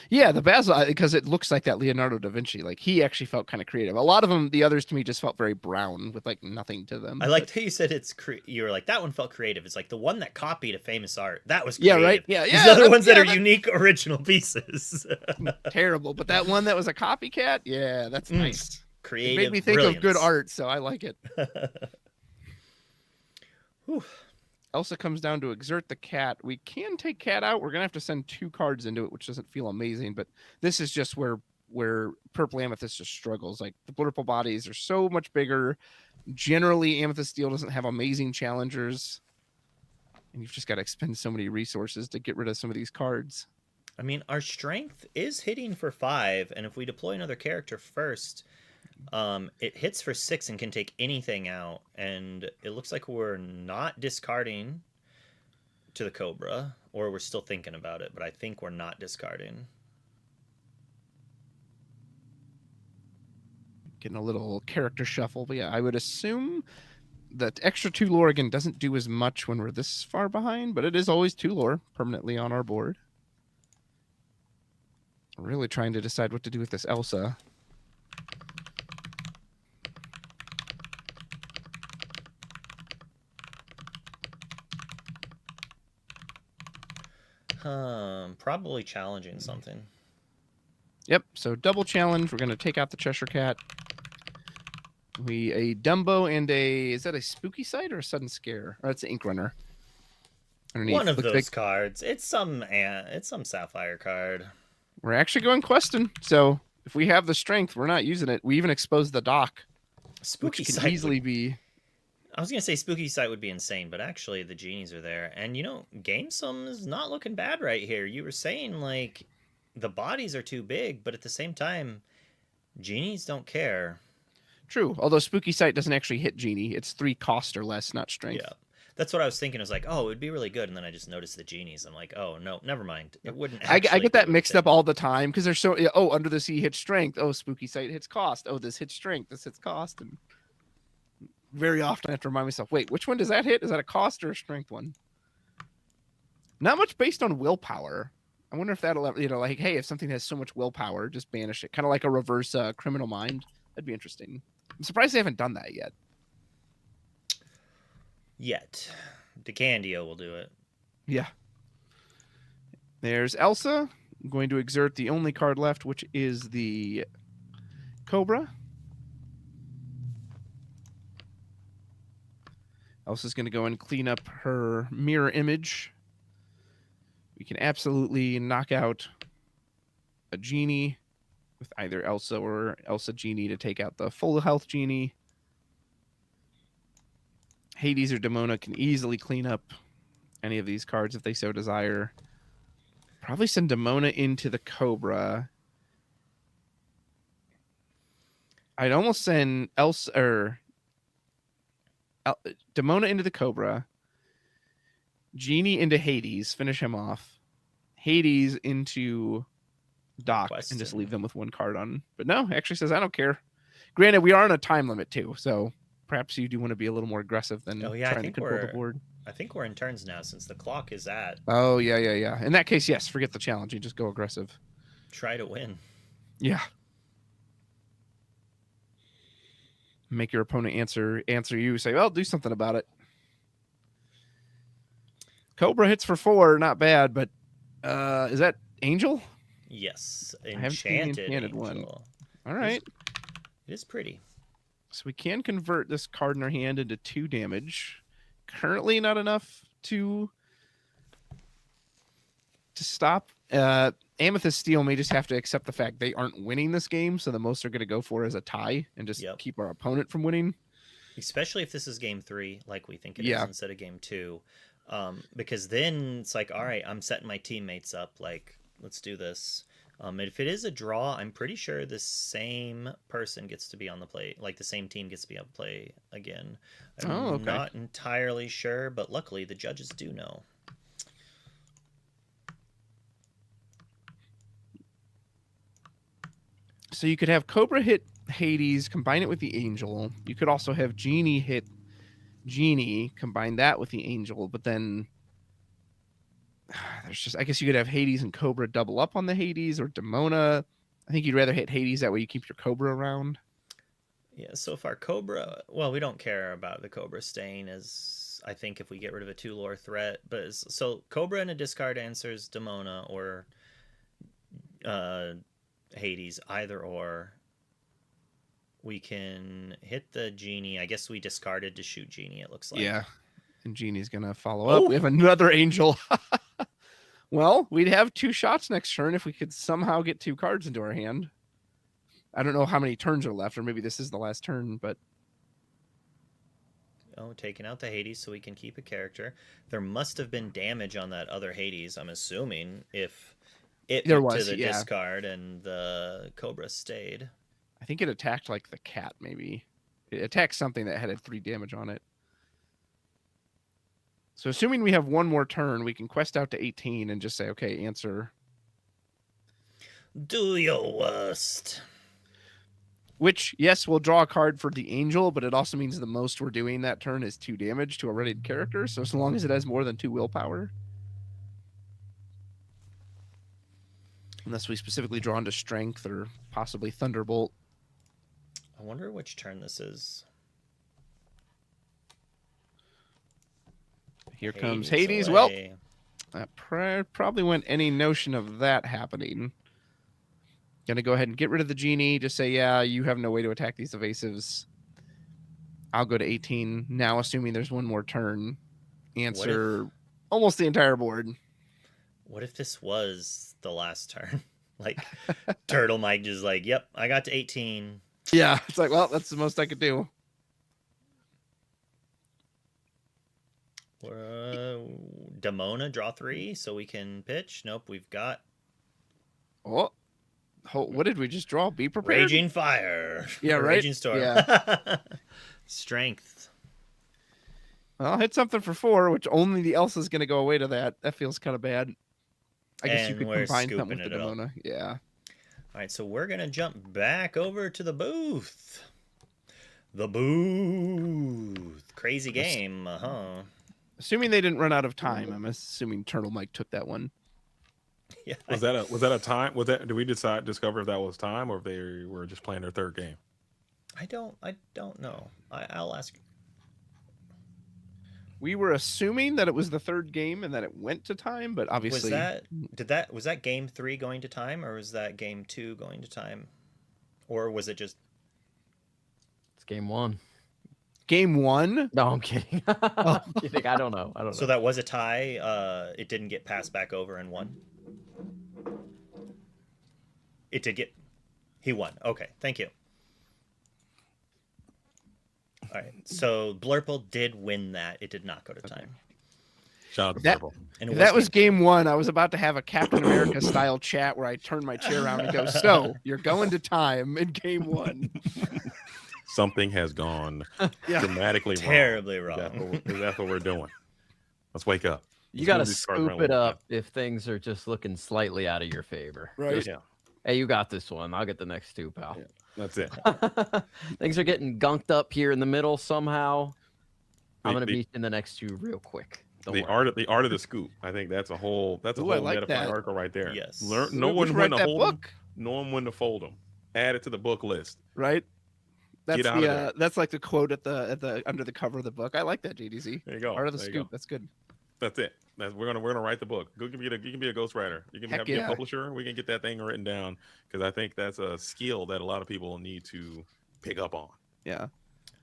S4: Yeah, the Basil, because it looks like that Leonardo da Vinci. Like, he actually felt kind of creative. A lot of them, the others to me, just felt very brown with, like, nothing to them.
S2: I liked how you said you were like, that one felt creative. It's like the one that copied a famous art. That was creative.
S4: Yeah, right? Yeah,
S2: These other ones that are unique, original pieces.
S4: Terrible. But that one that was a copycat, yeah, that's nice.
S2: Creative,
S4: it made me think of good art, so I like it. Elsa comes down to exert the cat. We can take cat out. We're gonna have to send 2 cards into it, which doesn't feel amazing, but this is just where Purple Amethyst just struggles. Like, the Blurple bodies are so much bigger. Generally, Amethyst Steel doesn't have amazing challengers, and you've just got to expend so many resources to get rid of some of these cards.
S2: I mean, our strength is hitting for 5, and if we deploy another character first, it hits for 6 and can take anything out, and it looks like we're not discarding to the Cobra, or we're still thinking about it, but I think we're not discarding.
S4: Getting a little character shuffle, but yeah, I would assume that extra 2 lore again doesn't do as much when we're this far behind, but it is always 2 lore permanently on our board. I'm really trying to decide what to do with this Elsa.
S2: Probably challenging something.
S4: Yep, so double challenge. We're going to take out the Cheshire Cat. A Dumbo and is that a Spooky Sight or a Sudden Scare? Or that's an Ink Runner. Underneath.
S2: One of
S4: Looks
S2: those
S4: like
S2: cards. It's some Sapphire card.
S4: we're actually going questing. So if we have the strength, we're not using it. We even exposed the dock,
S2: Spooky
S4: which can
S2: Sight
S4: easily be...
S2: I was gonna say Spooky Sight would be insane, but actually the genies are there, and Gamesome is not looking bad right here. You were saying like the bodies are too big, but at the same time, genies don't care.
S4: True, although Spooky Sight doesn't actually hit Genie. It's 3 cost or less, not strength.
S2: Yeah, that's what I was thinking. I was like, oh, it would be really good, and then I just noticed the genies. I'm like, oh no, never mind. It wouldn't.
S4: I get that mixed up all the time because they're so. Oh, Under the Sea hits strength. Oh, Spooky Sight hits cost. Oh, this hits strength. This hits cost. And very often I have to remind myself, wait, which one does that hit? Is that a cost or a strength one? Not much based on willpower. I wonder if that'll, like, hey, if something has so much willpower, just banish it. Kind of like a reverse Criminal Mind. That'd be interesting. I'm surprised they haven't done that yet.
S2: Decandio will do it.
S4: Yeah. There's Elsa. I'm going to exert the only card left, which is the Cobra. Elsa's going to go and clean up her mirror image. We can absolutely knock out a Genie with either Elsa or Elsa Genie to take out the full health Genie. Hades or Demona can easily clean up any of these cards if they so desire. Probably send Demona into the Cobra. I'd almost send Elsa or Demona into the Cobra. Genie into Hades, finish him off. Hades into Doc and just leave them with 1 card on. But no, actually says I don't care. Granted, we are on a time limit too, so perhaps you do want to be a little more aggressive than trying to control the board.
S2: I think we're in turns now since the clock is at.
S4: Oh, yeah. In that case, yes, forget the challenge. You just go aggressive.
S2: Try to win.
S4: Yeah. Make your opponent answer you. Say, well, do something about it. Cobra hits for 4. Not bad, but is that Angel?
S2: Yes.
S4: I haven't seen the enchanted one. All right.
S2: It is pretty.
S4: So we can convert this card in our hand into 2 damage. Currently not enough to stop. Amethyst Steel may just have to accept the fact they aren't winning this game, so the most they're going to go for is a tie and just keep our opponent from winning.
S2: Especially if this is game 3, like we think it is, instead of game 2. Because then it's like, all right, I'm setting my teammates up. Like, let's do this. And if it is a draw, I'm pretty sure the same person gets to be on the play. Like, the same team gets to be able to play again. I'm not entirely sure, but luckily the judges do know.
S4: So you could have Cobra hit Hades, combine it with the Angel. You could also have Genie hit Genie, combine that with the Angel, but then there's just, I guess you could have Hades and Cobra double up on the Hades, or Demona. I think you'd rather hit Hades, that way you keep your Cobra around.
S2: Yeah, so far Cobra, well, we don't care about the Cobra staying, as I think if we get rid of a 2 lore threat, but so Cobra in a discard answers Demona or Hades, either or. We can hit the Genie. I guess we discarded to shoot Genie, it looks like.
S4: Yeah, and Genie's going to follow up. We have another Angel. Well, we'd have 2 shots next turn if we could somehow get 2 cards into our hand. I don't know how many turns are left, or maybe this is the last turn, but...
S2: Oh, taking out the Hades so we can keep a character. There must have been damage on that other Hades, I'm assuming, if it went to the discard and the Cobra stayed.
S4: I think it attacked like the cat, maybe. It attacked something that had 3 damage on it. So assuming we have 1 more turn, we can quest out to 18 and just say, okay, answer.
S2: Do your worst.
S4: Which, yes, we'll draw a card for the angel, but it also means the most we're doing that turn is 2 damage to a readied character. So as long as it has more than 2 willpower. Unless we specifically draw into strength or possibly Thunderbolt.
S2: I wonder which turn this is.
S4: Here comes Hades. Well,
S2: away.
S4: that probably went any notion of that happening. Gonna go ahead and get rid of the genie. Just say, yeah, you have no way to attack these evasives. I'll go to 18 now, assuming there's one more turn. Answer almost the entire board.
S2: What if this was the last turn? Like, Turtle Mike just like, yep, I got to 18.
S4: Yeah, it's like, well, that's the most I could do.
S2: Demona, draw 3, so we can pitch. Nope, we've got
S4: Oh, what did we just draw? Be prepared.
S2: Raging Fire.
S4: Yeah,
S2: Or
S4: right?
S2: Raging Storm.
S4: Yeah.
S2: Strength.
S4: I'll hit something for 4, which only the Elsa's going to go away to that. That feels kind of bad. I guess you
S2: And
S4: could
S2: we're
S4: combine something
S2: scooping
S4: with the
S2: it up.
S4: Demona. Yeah.
S2: All right, so we're going to jump back over to the booth. The booth. Crazy game. Uh-huh.
S4: Assuming they didn't run out of time, I'm assuming Turtle Mike took that one.
S2: Yeah.
S3: Was that a time? Did we discover if that was time or if they were just playing their third game?
S2: I don't know. I'll ask.
S4: We were assuming that it was the third game and that it went to time, but obviously
S2: Was that game 3 going to time, or was that game 2 going to time? Or was it just
S1: It's game 1.
S4: game 1.
S1: No, I'm kidding. I'm kidding. I don't know.
S2: so that was a tie, it didn't get passed back over and won? It did get he won. Okay, thank you. All right. So Blurple did win that. It did not go to time.
S3: Shout out to
S4: That-
S3: Purple.
S2: And
S4: If that was game 1, I was about to have a Captain America style chat where I turn my chair around and go, so you're going to time in game 1.
S3: Something has gone
S4: Yeah.
S3: dramatically
S2: terribly
S3: wrong.
S2: wrong.
S3: That's what we're doing. Let's wake up.
S1: You got to
S3: Let's move these cards around
S1: scoop
S3: a
S1: it
S3: little
S1: up if things are just looking slightly out of your favor.
S4: Right.
S3: bit. Yeah,
S1: Hey, you got this one. I'll get the next 2, pal.
S3: Yeah. that's it.
S1: Things are getting gunked up here in the middle somehow. I'm
S3: The-
S1: gonna
S3: the-
S1: beat in the next 2 real quick. Don't
S3: The
S1: worry.
S3: art of the scoop. I think that's a whole
S4: Ooh, I
S3: whole
S4: like
S3: metaphor
S4: that.
S3: article right there.
S2: Yes.
S3: Learn,
S4: We
S3: know when
S4: should write
S3: to
S4: that
S3: hold them,
S4: book,
S3: know when to fold them. Add it to the book list.
S4: right? That's
S3: Get out of there.
S4: that's like the quote at the under the cover of the book. I like that, GDZ.
S3: There you go.
S4: Art of the
S3: There you
S4: scoop.
S3: go.
S4: That's good.
S3: That's it. We're gonna write the book. You can be a ghostwriter. You can
S4: Heck
S3: be
S4: yeah.
S3: a publisher. We can get that thing written down because I think that's a skill that a lot of people need to pick up on.
S4: Yeah.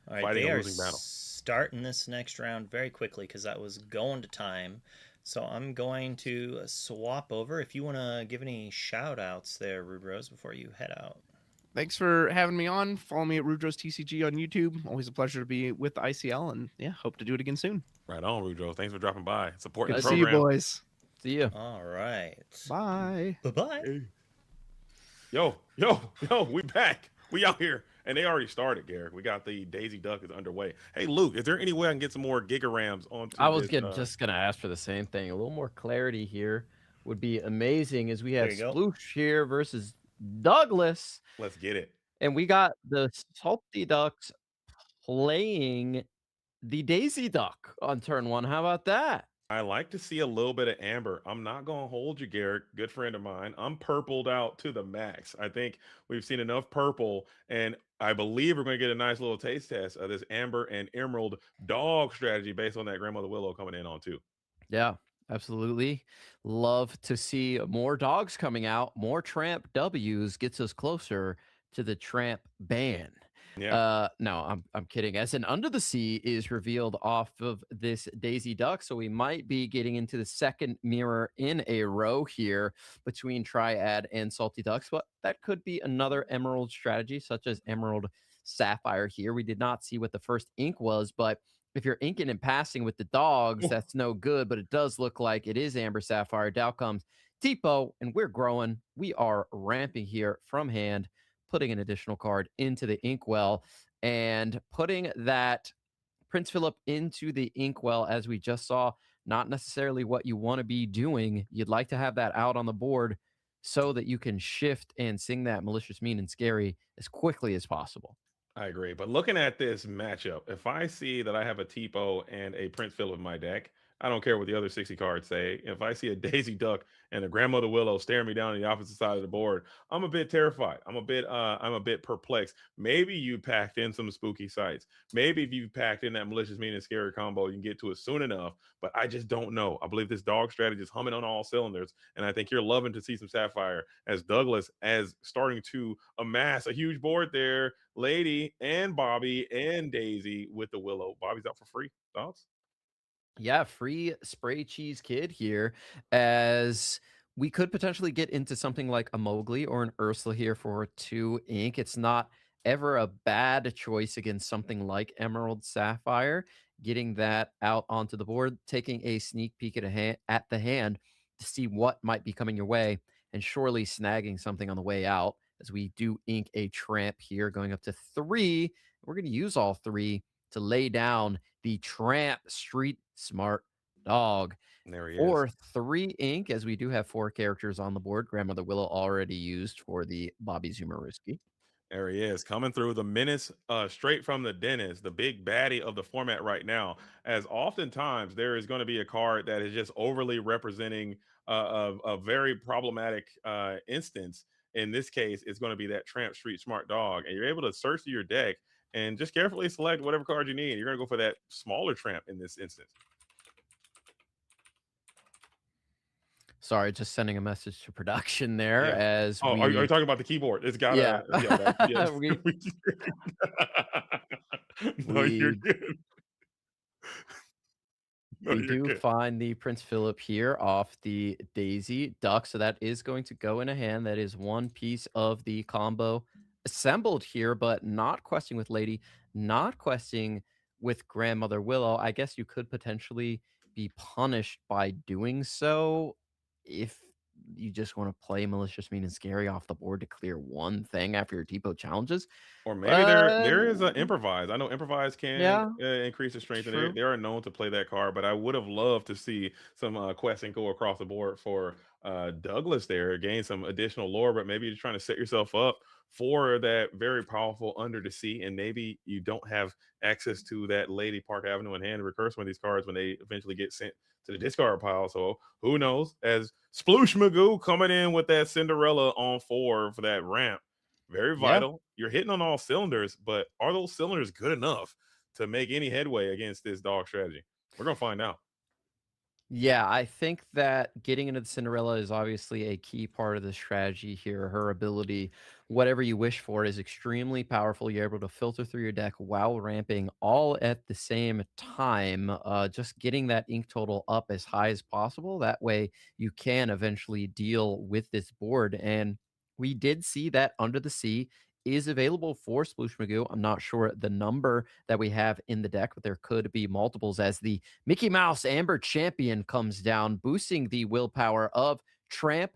S2: All right,
S3: Fighting
S2: they
S3: a
S2: are
S3: losing battle.
S2: starting this next round very quickly because that was going to time. So I'm going to swap over. If you want to give any shout outs there, Rubros, before you head out.
S4: Thanks for having me on. Follow me at Rudros TCG on YouTube. Always a pleasure to be with ICL, and yeah, hope to do it again soon.
S3: Right on, Rudro. Thanks for dropping by. Supporting
S4: Good
S3: the
S4: to see you,
S3: program.
S4: boys.
S1: See ya.
S2: All right.
S4: Bye.
S2: Bye-bye.
S3: Hey. Yo, we back. We out here. And they already started, Garrett. We got the Daisy Duck is underway. Hey, Luke, is there any way I can get some more gigarams onto
S1: I was
S3: this,
S1: just gonna ask for the same thing. A little more clarity here would be amazing, as we have
S2: There you go.
S1: Sploosh here versus Douglas,
S3: Let's get it.
S1: and we got the Salty Ducks playing the Daisy Duck on turn 1. How about that?
S3: I like to see a little bit of amber. I'm not going to hold you, Garrett. Good friend of mine. I'm purpled out to the max. I think we've seen enough purple, and I believe we're going to get a nice little taste test of this amber and emerald dog strategy based on that Grandmother Willow coming in on too.
S1: Yeah, absolutely. Love to see more dogs coming out. More Tramp W's gets us closer to the Tramp ban.
S3: Yeah.
S1: No, I'm kidding. As an Under the Sea is revealed off of this Daisy Duck, so we might be getting into the second mirror in a row here between Triad and Salty Ducks, but that could be another Emerald strategy, such as Emerald Sapphire here. We did not see what the first ink was, but if you're inking and passing with the dogs, that's no good, but it does look like it is Amber Sapphire. Down comes Tipo, and we're growing. We are ramping here from hand, putting an additional card into the inkwell and putting that Prince Philip into the inkwell, as we just saw. Not necessarily what you want to be doing. You'd like to have that out on the board so that you can shift and sing that malicious, mean, and scary as quickly as possible.
S3: I agree. But looking at this matchup, if I see that I have a Tipo and a Prince Philip in my deck, I don't care what the other 60 cards say. If I see a Daisy Duck and a Grandmother Willow staring me down on the opposite side of the board, I'm a bit terrified. I'm a bit perplexed. Maybe you packed in some spooky sights. Maybe if you packed in that malicious, mean, and scary combo, you can get to it soon enough. But I just don't know. I believe this dog strategy is humming on all cylinders, and I think you're loving to see some Sapphire as Douglas as starting to amass a huge board there. Lady and Bobby and Daisy with the Willow. Bobby's out for free. Thoughts?
S1: Yeah, free spray cheese kid here, as we could potentially get into something like a Mowgli or an Ursula here for 2 ink. It's not ever a bad choice against something like Emerald Sapphire. Getting that out onto the board, taking a sneak peek at the hand to see what might be coming your way, and surely snagging something on the way out, as we do ink a tramp here, going up to 3. We're going to use all 3 to lay down the Tramp Street Smart Dog
S3: There he is.
S1: for 3 ink, as we do have 4 characters on the board. Grandmother Willow already used for the Bobby Zoomerowski.
S3: There he is, coming through the menace straight from the dentist, the big baddie of the format right now. As oftentimes there is going to be a card that is just overly representing a very problematic instance. In this case, it's going to be that Tramp Street Smart Dog, and you're able to search through your deck and just carefully select whatever card you need. You're going to go for that smaller Tramp in this instance.
S1: Sorry, just sending a message to production there
S3: Yeah.
S1: as
S3: Oh, are you talking about the keyboard? It's
S1: yeah.
S3: gotta, yeah, yes.
S1: we
S3: No, you're
S1: we
S3: good. No,
S1: We
S3: you're
S1: do
S3: good.
S1: find the Prince Philip here off the Daisy Duck, so that is going to go in a hand. That is one piece of the combo assembled here, but not questing with Lady, not questing with Grandmother Willow. I guess you could potentially be punished by doing so if you just want to play Malicious, Mean, and Scary off the board to clear one thing after your depot challenges.
S3: Or maybe
S1: But
S3: there is an improvise. I know improvise can
S1: yeah,
S3: increase the strength, and
S1: true.
S3: they are known to play that card. But I would have loved to see some questing go across the board for Douglas there, gain some additional lore. But maybe you're trying to set yourself up for that very powerful Under the Sea, and maybe you don't have access to that Lady Park Avenue in hand to recurse one of these cards when they eventually get sent to the discard pile. So who knows? As Sploosh Magoo coming in with that Cinderella on 4 for that ramp. Very
S1: Yeah.
S3: vital. You're hitting on all cylinders, but are those cylinders good enough to make any headway against this dog strategy? We're gonna find out.
S1: Yeah, I think that getting into the Cinderella is obviously a key part of the strategy here. Her ability, whatever you wish for, is extremely powerful. You're able to filter through your deck while ramping all at the same time. Just getting that ink total up as high as possible. That way you can eventually deal with this board. And we did see that Under the Sea is available for Sploosh Magoo. I'm not sure the number that we have in the deck, but there could be multiples as the Mickey Mouse Amber Champion comes down, boosting the willpower of Tramp,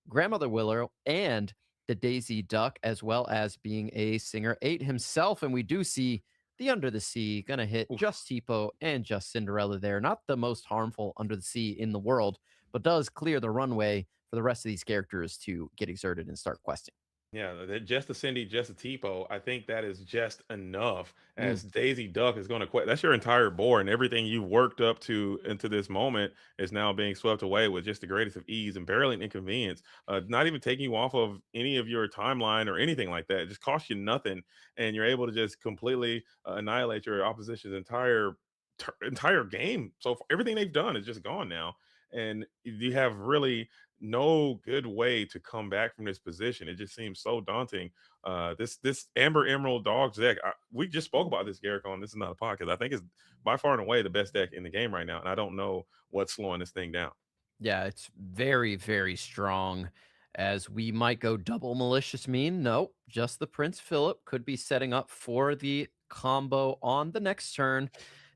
S1: Grandmother Willow, and the Daisy Duck, as well as being a Singer 8 himself. And we do see the Under the Sea gonna hit
S3: Oof.
S1: just Tipo and just Cinderella there. Not the most harmful Under the Sea in the world, but does clear the runway for the rest of these characters to get exerted and start questing.
S3: Yeah, just a Cindy, just a Tipo. I think that is just enough.
S1: Mm,
S3: As Daisy Duck is going to quit. That's your entire board, and everything you worked up to into this moment is now being swept away with just the greatest of ease and barely an inconvenience. Not even taking you off of any of your timeline or anything like that. It just costs you nothing, and you're able to just completely annihilate your opposition's entire game. So everything they've done is just gone now, and you have really no good way to come back from this position. It just seems so daunting. This Amber Emerald Dogs deck, we just spoke about this, Garrick, on This Is Not a Podcast. I think it's by far and away the best deck in the game right now, and I don't know what's slowing this thing down.
S1: yeah, it's very, very strong. As we might go double malicious mean. No, just the Prince Philip could be setting up for the combo on the next turn.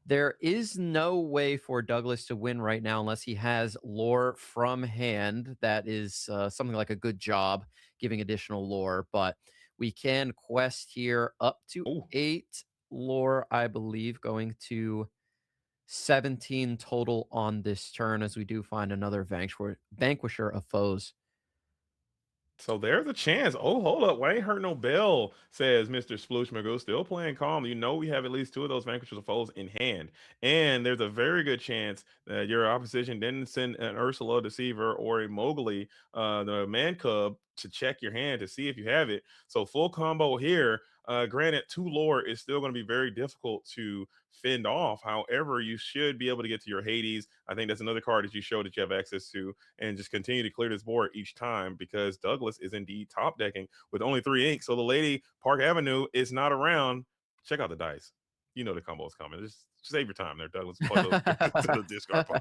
S1: There is no way for Douglas to win right now unless he has lore from hand. That is something like a good job giving additional lore, but we can quest here up to
S3: Oh,
S1: 8 lore, I believe, going to 17 total on this turn, as we do find another vanquisher of foes.
S3: So there's a chance. Oh, hold up. Why ain't hurt no bell, says Mr. Sploosh Magoo. Still playing calm. You know we have at least two of those vanquishers of foes in hand. And there's a very good chance that your opposition didn't send an Ursula Deceiver or a Mowgli, the man cub, to check your hand to see if you have it. So full combo here. Granted, two lore is still going to be very difficult to fend off. However, you should be able to get to your Hades. I think that's another card that you show that you have access to, and just continue to clear this board each time because Douglas is indeed top decking with only 3 ink. So the lady Park Avenue is not around. Check out the dice. You know the combo is coming. Just save your time there, Douglas. Plug those to the discard pile.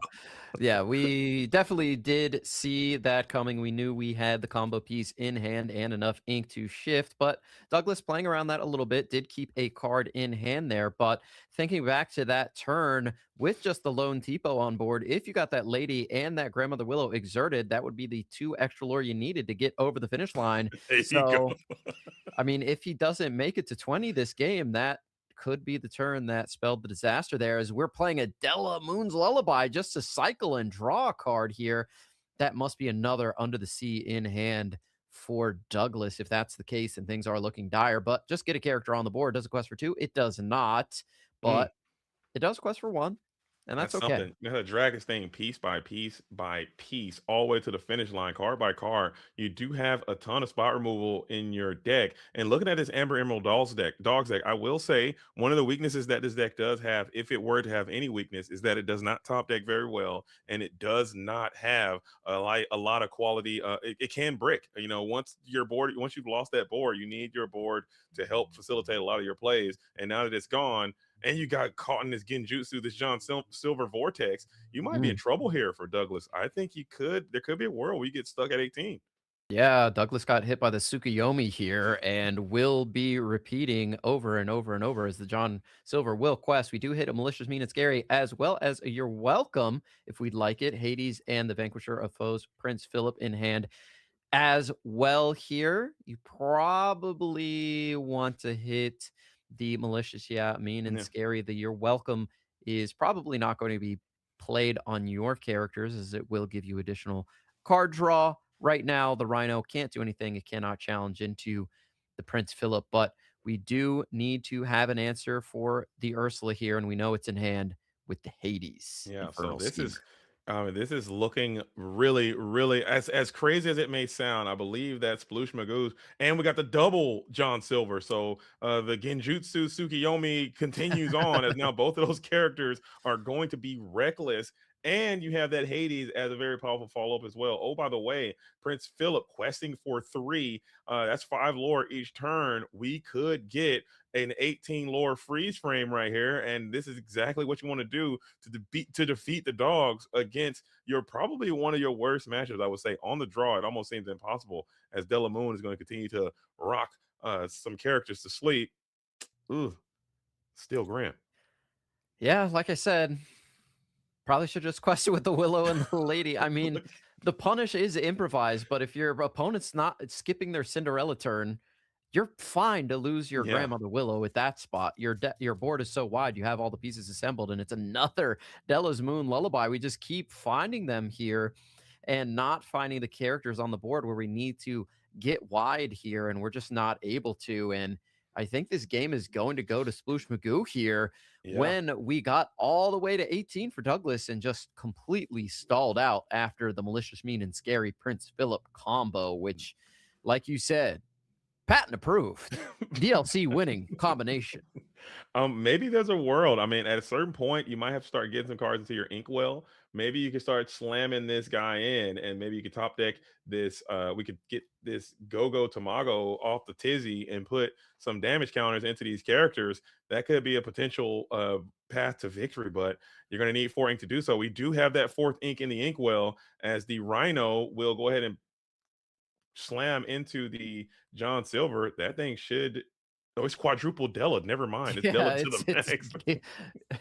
S1: Yeah, we definitely did see that coming. We knew we had the combo piece in hand and enough ink to shift, but Douglas playing around that a little bit did keep a card in hand there. But thinking back to that turn with just the lone Tipo on board, if you got that lady and that Grandmother Willow exerted, that would be the 2 extra lore you needed to get over the finish line.
S3: There you
S1: So,
S3: go.
S1: I mean, if he doesn't make it to 20 this game, that could be the turn that spelled the disaster there, as we're playing a Della Moon's Lullaby just to cycle and draw a card here. That must be another Under the Sea in hand for Douglas if that's the case and things are looking dire. But just get a character on the board. Does it quest for 2? It does not,
S3: Mm.
S1: but it does quest for 1, and that's okay.
S3: Something. You gotta drag this thing piece by piece, all the way to the finish line, card by card. You do have a ton of spot removal in your deck. And looking at this Amber Emerald Dogs deck, I will say one of the weaknesses that this deck does have, if it were to have any weakness, is that it does not top deck very well, and it does not have a lot of quality. It can brick. You know, once you've lost that board, you need your board to help facilitate a lot of your plays. And now that it's gone, and you got caught in this genjutsu, this John Silver vortex, you might be in trouble here for Douglas. I think there could be a world where you get stuck at 18.
S1: Yeah, Douglas got hit by the Tsukuyomi here and will be repeating over and over and over as the John Silver will quest. We do hit a Malicious, Mean, and Scary, as well as a You're Welcome, if we'd like it. Hades and the Vanquisher of Foes, Prince Philip in hand as well here. You probably want to hit the Malicious, Mean, and
S3: Yeah.
S1: Scary. The You're Welcome is probably not going to be played on your characters, as it will give you additional card draw. Right now, the Rhino can't do anything. It cannot challenge into the Prince Philip, but we do need to have an answer for the Ursula here, and we know it's in hand with the Hades
S3: Yeah, so
S1: Infernal Schemer.
S3: this is looking really, really as crazy as it may sound. I believe that's Sploosh Magoo, and we got the double John Silver. So the Genjutsu Tsukiyomi continues on as now both of those characters are going to be reckless. And you have that Hades as a very powerful follow-up as well. Oh, by the way, Prince Philip questing for 3. That's 5 lore each turn. We could get an 18 lore freeze frame right here, and this is exactly what you want to do to defeat the dogs against your probably one of your worst matchups. I would say on the draw, it almost seems impossible as Della Moon is going to continue to rock some characters to sleep. Ooh, still grim.
S1: Yeah, like I said, probably should just quest it with the Willow and the Lady. I mean, the punish is improvised, but if your opponent's not skipping their Cinderella turn, you're fine to lose your
S3: Yeah.
S1: Grandmother Willow at that spot. Your board is so wide, you have all the pieces assembled, and it's another Della's Moon Lullaby. We just keep finding them here and not finding the characters on the board where we need to get wide here, and we're just not able to. And I think this game is going to go to Sploosh Magoo here
S3: Yeah.
S1: when we got all the way to 18 for Douglas and just completely stalled out after the Malicious, Mean, and Scary Prince Philip combo, which, like you said, patent approved. DLC winning combination.
S3: Maybe there's a world. I mean, at a certain point, you might have to start getting some cards into your inkwell. Maybe you can start slamming this guy in, and maybe you could top deck this. We could get this Go-Go Tamago off the tizzy and put some damage counters into these characters. That could be a potential path to victory, but you're going to need 4 ink to do so. We do have that 4th ink in the inkwell, as the Rhino will go ahead and slam into the John Silver. That thing should. Oh, it's quadruple Della. Never mind. It's Della to the max.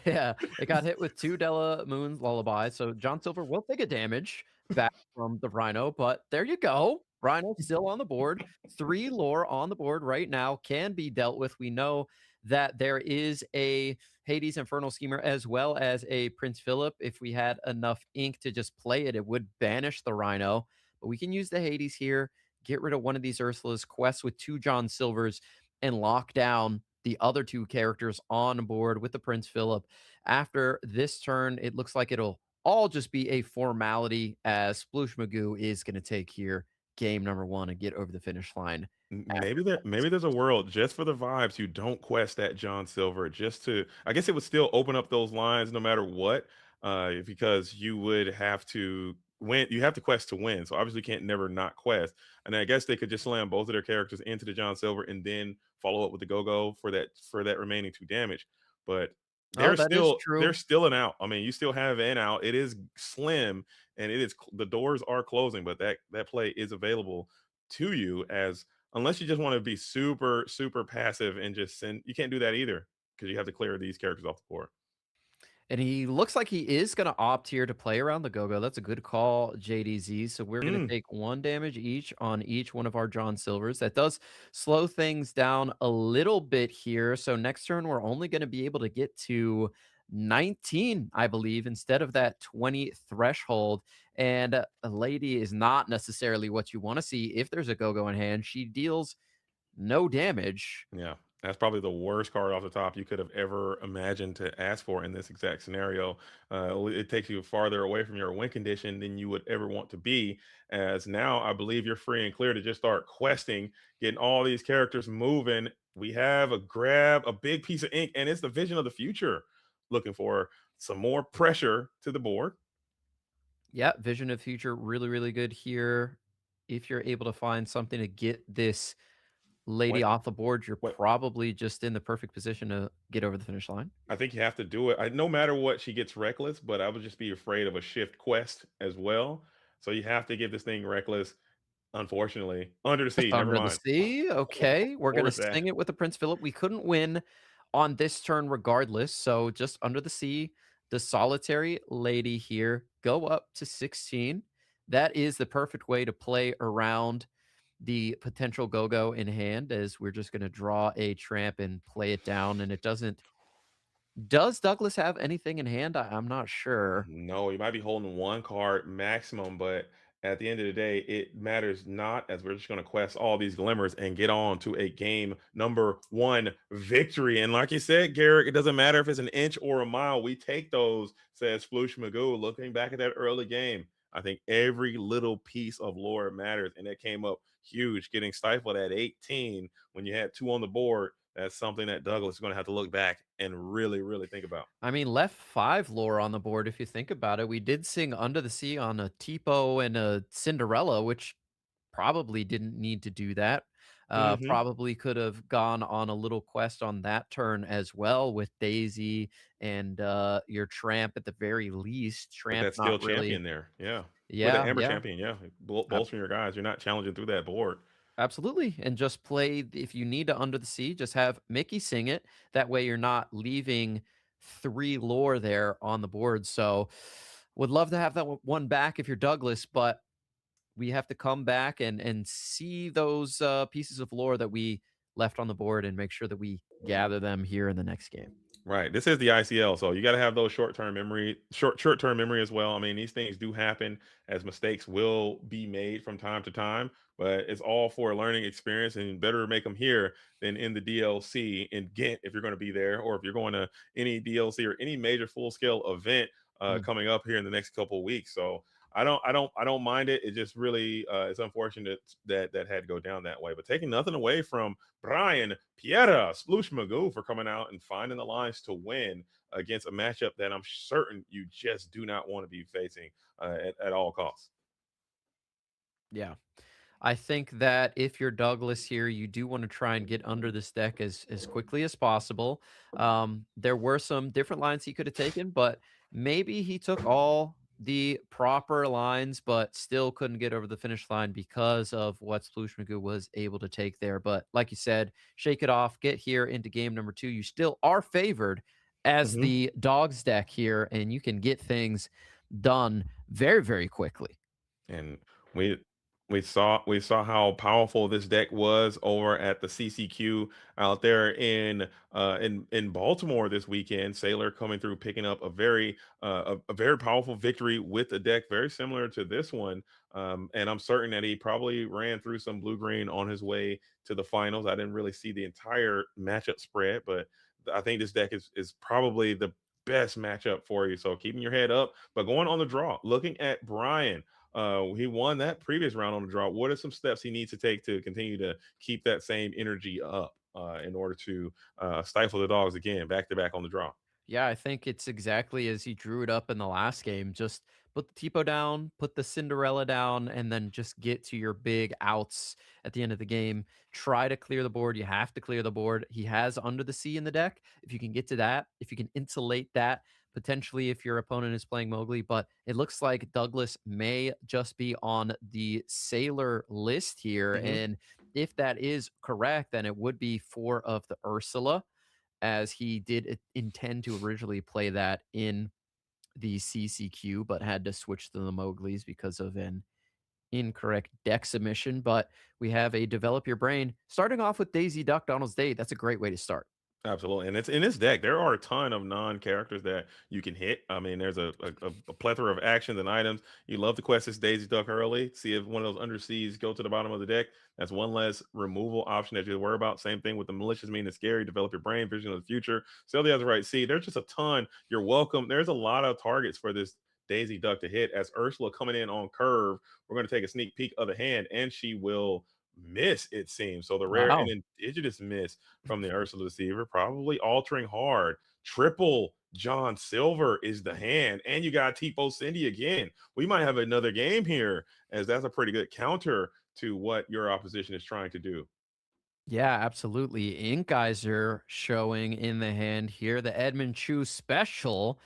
S1: Yeah, it got hit with 2 Della Moon's Lullaby. So John Silver will take a damage back from the Rhino, but there you go. Rhino still on the board. 3 lore on the board right now can be dealt with. We know that there is a Hades Infernal Schemer as well as a Prince Philip. If we had enough ink to just play it, it would banish the Rhino. But we can use the Hades here, get rid of one of these Ursulas, quest with 2 John Silvers, and lock down the other 2 characters on board with the Prince Philip. After this turn, it looks like it'll all just be a formality as Sploosh Magoo is going to take here game number 1 and get over the finish line.
S3: Maybe there's a world just for the vibes you don't quest that John Silver just to I guess it would still open up those lines no matter what because you would have to win you have to quest to win so obviously you can't never not quest and I guess they could just slam both of their characters into the John Silver and then follow up with the go-go for that remaining 2 damage but
S1: Oh, that is true.
S3: there's still an out. I mean, you still have an out. It is slim and it is the doors are closing, but that play is available to you as unless you just want to be super passive and just send you can't do that either because you have to clear these characters off the board.
S1: And he looks like he is going to opt here to play around the go-go. That's a good call, JDZ. So we're going to take 1 damage each on each one of our John Silvers. That does slow things down a little bit here. So next turn, we're only going to be able to get to 19, I believe, instead of that 20 threshold. And a lady is not necessarily what you want to see if there's a go-go in hand. She deals no damage.
S3: Yeah. That's probably the worst card off the top you could have ever imagined to ask for in this exact scenario. It takes you farther away from your win condition than you would ever want to be. As now, I believe you're free and clear to just start questing, getting all these characters moving. We have a big piece of ink, and it's the vision of the future. Looking for some more pressure to the board.
S1: Yeah, vision of future, really, really good here. If you're able to find something to get this lady
S3: Wait,
S1: off the board, you're
S3: wait.
S1: probably just in the perfect position to get over the finish line.
S3: I think you have to do it. No matter what, she gets reckless, but I would just be afraid of a shift quest as well. So you have to give this thing reckless. Unfortunately, under the sea. Never
S1: Under the
S3: mind.
S1: Sea. Okay, we're
S3: Or
S1: gonna
S3: is that?
S1: sing it with the Prince Philip. We couldn't win on this turn regardless. So just Under the Sea, the solitary lady here, go up to 16. That is the perfect way to play around the potential go-go in hand, as we're just gonna draw a tramp and play it down, and it doesn't. Does Douglas have anything in hand? I'm not sure.
S3: No, you might be holding one card maximum, but at the end of the day, it matters not as we're just going to quest all these glimmers and get on to a game number 1 victory. And like you said, Garrett, it doesn't matter if it's an inch or a mile. We take those, says Sploosh Magoo. Looking back at that early game, I think every little piece of lore matters. And that came up huge, getting stifled at 18 when you had 2 on the board. That's something that Douglas is going to have to look back and really think about.
S1: I mean, left 5 lore on the board if you think about it. We did sing Under the Sea on a Tipo and a Cinderella, which probably didn't need to do that.
S3: Hmm.
S1: Probably could have gone on a little quest on that turn as well with Daisy and your Tramp at the very least.
S3: With
S1: Tramp
S3: that steel
S1: not really.
S3: champion there, yeah. With the
S1: Yeah,
S3: Amber
S1: yeah.
S3: champion, yeah. Bolstering your guys, you're not challenging through that board.
S1: Absolutely. And just play if you need to Under the Sea, just have Mickey sing it. That way you're not leaving 3 lore there on the board. So would love to have that one back if you're Douglas, but we have to come back and see those pieces of lore that we left on the board and make sure that we gather them here in the next game.
S3: Right. This is the ICL, so you got to have those short-term memory as well. I mean, these things do happen as mistakes will be made from time to time, but it's all for a learning experience, and better make them here than in the DLC in Ghent if you're going to be there, or if you're going to any DLC or any major full-scale event
S1: Mm.
S3: coming up here in the next couple of weeks. So I don't mind it. It just really it's unfortunate that that had to go down that way. But taking nothing away from Brian Piera Sploosh Magoo for coming out and finding the lines to win against a matchup that I'm certain you just do not want to be facing at all costs.
S1: Yeah. I think that if you're Douglas here, you do want to try and get under this deck as quickly as possible. There were some different lines he could have taken, but maybe he took all the proper lines, but still couldn't get over the finish line because of what Sploosh Magoo was able to take there. But like you said, shake it off, get here into game number 2. You still are favored as
S3: Mhm.
S1: the dogs deck here, and you can get things done very, very quickly.
S3: And we We saw how powerful this deck was over at the CCQ out there in Baltimore this weekend. Sailor coming through, picking up a very powerful victory with a deck very similar to this one. And I'm certain that he probably ran through some blue green on his way to the finals. I didn't really see the entire matchup spread, but I think this deck is probably the best matchup for you. So keeping your head up, but going on the draw, looking at Brian. He won that previous round on the draw. What are some steps he needs to take to continue to keep that same energy up in order to stifle the dogs again, back to back on the draw?
S1: Yeah, I think it's exactly as he drew it up in the last game. Just put the Tipo down, put the Cinderella down, and then just get to your big outs at the end of the game. Try to clear the board. You have to clear the board. He has Under the Sea in the deck. If you can get to that, if you can insulate that, potentially if your opponent is playing Mowgli, but it looks like Douglas may just be on the Sailor list here.
S3: Hmm.
S1: And if that is correct, then it would be 4 of the Ursula, as he did intend to originally play that in the CCQ, but had to switch to the Mowgli's because of an incorrect deck submission. But we have a develop your brain starting off with Daisy Duck Donald's Day. That's a great way to start.
S3: Absolutely, and it's in this deck. There are a ton of non-characters that you can hit. I mean, there's a plethora of actions and items. You love to quest this Daisy Duck early. See if one of those underseas go to the bottom of the deck. That's one less removal option that you have to worry about. Same thing with the malicious, mean and scary. Develop your brain, vision of the future. Sell the other right. See, there's just a ton. You're welcome. There's a lot of targets for this Daisy Duck to hit. As Ursula coming in on curve, we're going to take a sneak peek of the hand, and she will miss, it seems. So the rare
S1: Wow.
S3: and indigenous miss from the Ursula receiver, probably altering hard. Triple John Silver is the hand, and you got Tipo Cindy again. We might have another game here, as that's a pretty good counter to what your opposition is trying to do.
S1: Yeah, absolutely. Ink Geyser showing in the hand here. The Edmund Chu special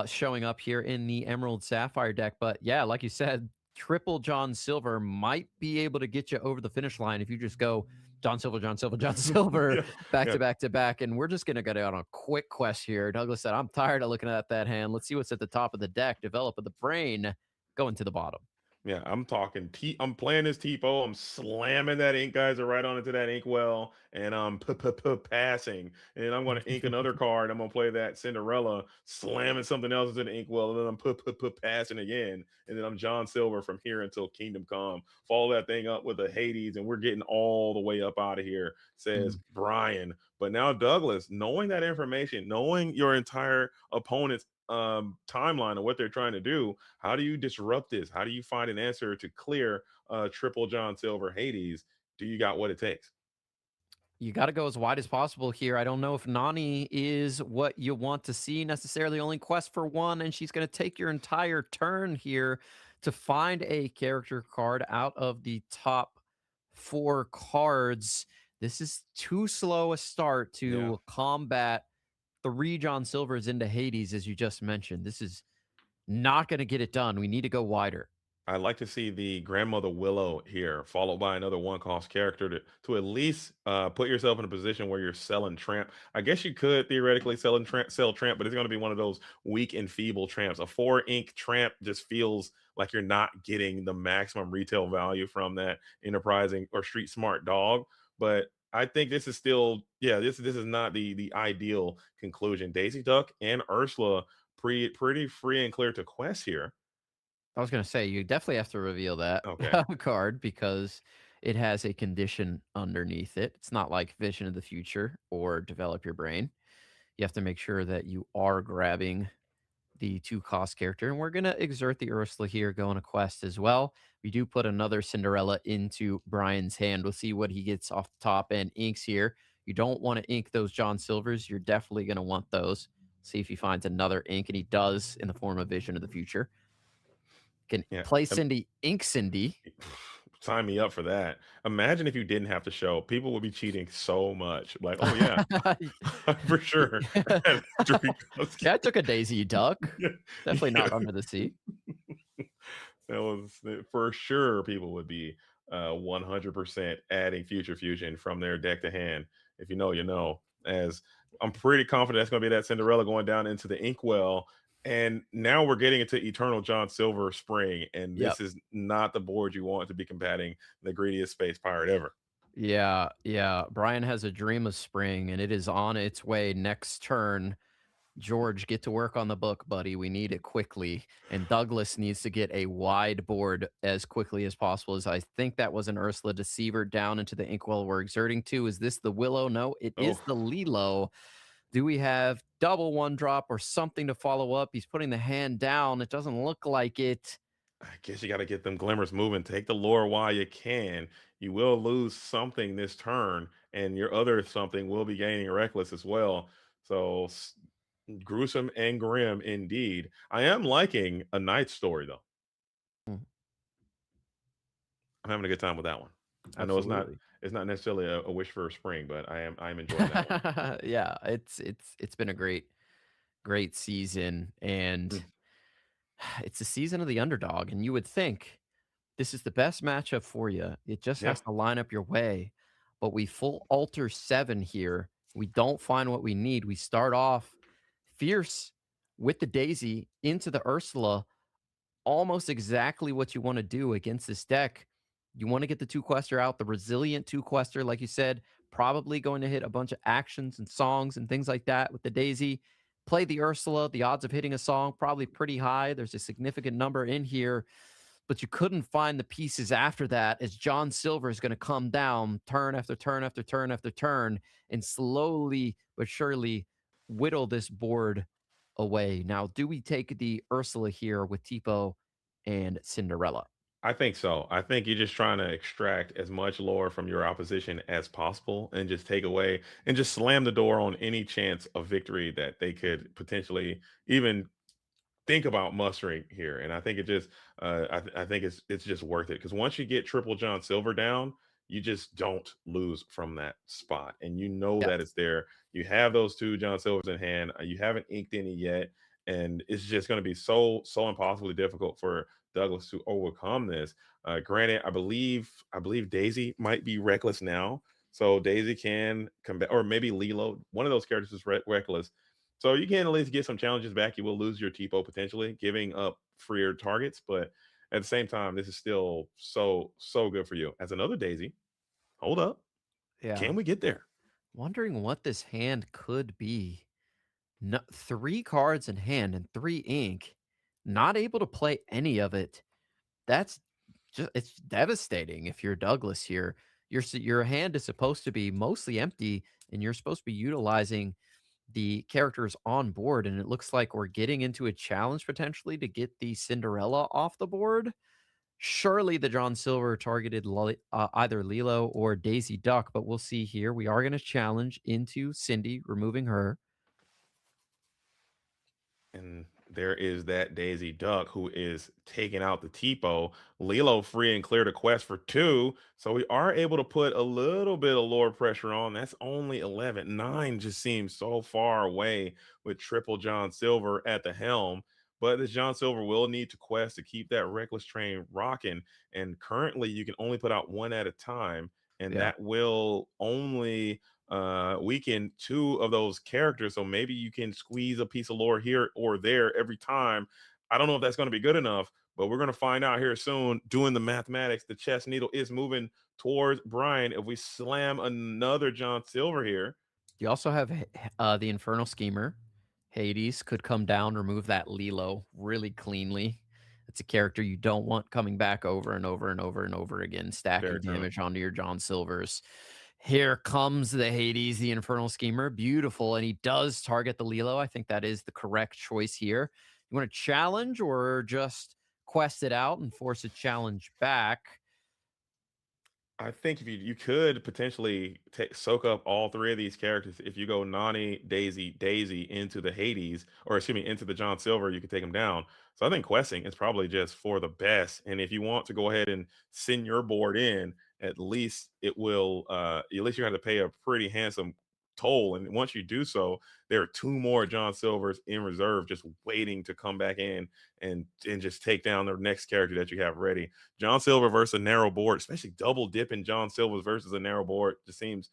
S1: showing up here in the Emerald Sapphire deck. But yeah, like you said, triple John Silver might be able to get you over the finish line if you just go John Silver, John Silver, John Silver,
S3: Yeah,
S1: back
S3: yeah.
S1: to back to back. And we're just going to go on a quick quest here. Douglas said, I'm tired of looking at that hand. Let's see what's at the top of the deck. Develop of the brain, going to the bottom.
S3: Yeah, I'm talking I'm playing this Tipo. I'm slamming that ink geyser right on into that ink well, and I'm passing. And I'm going to ink another card. I'm going to play that Cinderella, slamming something else into the ink well, and then I'm passing again. And then I'm John Silver from here until Kingdom Come. Follow that thing up with a Hades, and we're getting all the way up out of here, says
S1: Mm.
S3: Brian. But now Douglas, knowing that information, knowing your entire opponent's timeline of what they're trying to do, how do you disrupt this? How do you find an answer to clear triple John Silver Hades? Do you got what it takes?
S1: You got to go as wide as possible here. I don't know if Nani is what you want to see necessarily. Only quest for one, and she's going to take your entire turn here to find a character card out of the top 4 cards. This is too slow a start
S3: Yeah.
S1: to combat 3 John Silvers into Hades, as you just mentioned. This is not going to get it done. We need to go wider.
S3: I like to see the grandmother Willow here, followed by another one cost character to at least put yourself in a position where you're selling Tramp. I guess you could theoretically sell Tramp, but it's going to be one of those weak and feeble Tramps. A 4 ink Tramp just feels like you're not getting the maximum retail value from that enterprising or street smart dog. But I think this is still, yeah, this is not the ideal conclusion. Daisy Duck and Ursula pretty free and clear to quest here.
S1: I was going to say, you definitely have to reveal that
S3: Okay.
S1: card because it has a condition underneath it. It's not like Vision of the Future or Develop Your Brain. You have to make sure that you are grabbing the 2 cost character. And we're going to exert the Ursula here, go on a quest as well. We do put another Cinderella into Brian's hand. We'll see what he gets off the top and inks here. You don't want to ink those John Silvers. You're definitely going to want those. See if he finds another ink, and he does in the form of Vision of the Future. Can
S3: Yeah.
S1: play Cindy, ink Cindy.
S3: Sign me up for that. Imagine if you didn't have to show. People would be cheating so much. Like, oh yeah, for sure.
S1: Yeah, I took a Daisy Duck.
S3: Yeah.
S1: Definitely not
S3: Yeah.
S1: Under the Sea.
S3: That was for sure. People would be 100% adding Future Fusion from their deck to hand. If you know, you know. As I'm pretty confident that's going to be that Cinderella going down into the inkwell. And now we're getting into Eternal John Silver Spring, and
S1: Yep.
S3: this is not the board you want to be combating the greediest space pirate ever.
S1: Yeah, yeah. Brian has a dream of spring, and it is on its way next turn. George, get to work on the book, buddy. We need it quickly. And Douglas needs to get a wide board as quickly as possible. As I think that was an Ursula Deceiver down into the inkwell we're exerting to. Is this the Willow? No, it is
S3: Oh,
S1: the Lilo. Do we have double one drop or something to follow up? He's putting the hand down. It doesn't look like it.
S3: I guess you got to get them glimmers moving. Take the lore while you can. You will lose something this turn, and your other something will be gaining reckless as well. So gruesome and grim indeed. I am liking A Night Story though.
S1: Mm,
S3: I'm having a good time with that one. I know
S1: absolutely.
S3: it's not necessarily a wish for a spring, but I'm enjoying that one.
S1: Yeah, it's been a great season, and
S3: Mm,
S1: it's a season of the underdog, and you would think this is the best matchup for you. It just
S3: yeah,
S1: has to line up your way. But we full alter 7 here. We don't find what we need. We start off fierce with the Daisy into the Ursula, almost exactly what you want to do against this deck. You want to get the two quester out, the resilient two quester, like you said, probably going to hit a bunch of actions and songs and things like that with the Daisy. Play the Ursula. The odds of hitting a song probably pretty high. There's a significant number in here, but you couldn't find the pieces after that as John Silver is going to come down turn after turn after turn after turn and slowly but surely whittle this board away. Now, do we take the Ursula here with Tipo and Cinderella?
S3: I think so. I think you're just trying to extract as much lore from your opposition as possible and just take away and just slam the door on any chance of victory that they could potentially even think about mustering here. And I think it just, I think it's just worth it because once you get triple John Silver down, you just don't lose from that spot, and you know
S1: Yes.
S3: that it's there. You have those two John Silvers in hand. You haven't inked any yet, and it's just going to be so impossibly difficult for Douglas to overcome this. Granted, I believe Daisy might be reckless now, so Daisy can come back, or maybe Lilo. One of those characters is reckless, so you can at least get some challenges back. You will lose your TPO potentially, giving up freer targets, but at the same time, this is still so good for you. As another Daisy, hold up,
S1: Yeah.
S3: can we get there?
S1: Wondering what this hand could be. No, 3 cards in hand and 3 ink. Not able to play any of it. That's just it's devastating if you're Douglas here. Your hand is supposed to be mostly empty, and you're supposed to be utilizing the characters on board, and it looks like we're getting into a challenge potentially to get the Cinderella off the board. Surely the John Silver targeted either Lilo or Daisy Duck, but we'll see here. We are going to challenge into Cindy, removing her.
S3: And there is that Daisy Duck who is taking out the Tipo. Lilo free and clear the quest for 2. So we are able to put a little bit of lore pressure on. That's only 11. 9 just seems so far away with triple John Silver at the helm. But this John Silver will need to quest to keep that reckless train rocking. And currently you can only put out 1 at a time. And
S1: Yeah.
S3: that will only weaken 2 of those characters. So maybe you can squeeze a piece of lore here or there every time. I don't know if that's going to be good enough, but we're going to find out here soon. Doing the mathematics, the chess needle is moving towards Brian. If we slam another John Silver here,
S1: You also have the Infernal Schemer. Hades could come down, remove that Lilo really cleanly. It's a character you don't want coming back over and over and over and over again,
S3: very
S1: stacking
S3: true.
S1: damage onto your John Silvers. Here comes the Hades, the Infernal Schemer. Beautiful. And he does target the Lilo. I think that is the correct choice here. You want to challenge or just quest it out and force a challenge back?
S3: I think if you could potentially soak up all 3 of these characters. If you go Nani, Daisy into the Hades, or excuse me, into the John Silver, you could take them down. So I think questing is probably just for the best. And if you want to go ahead and send your board in, at least it will. At least you have to pay a pretty handsome toll. And once you do so, there are 2 more John Silvers in reserve, just waiting to come back in and just take down the next character that you have ready. John Silver versus a narrow board, especially double dipping John Silver versus a narrow board, just seems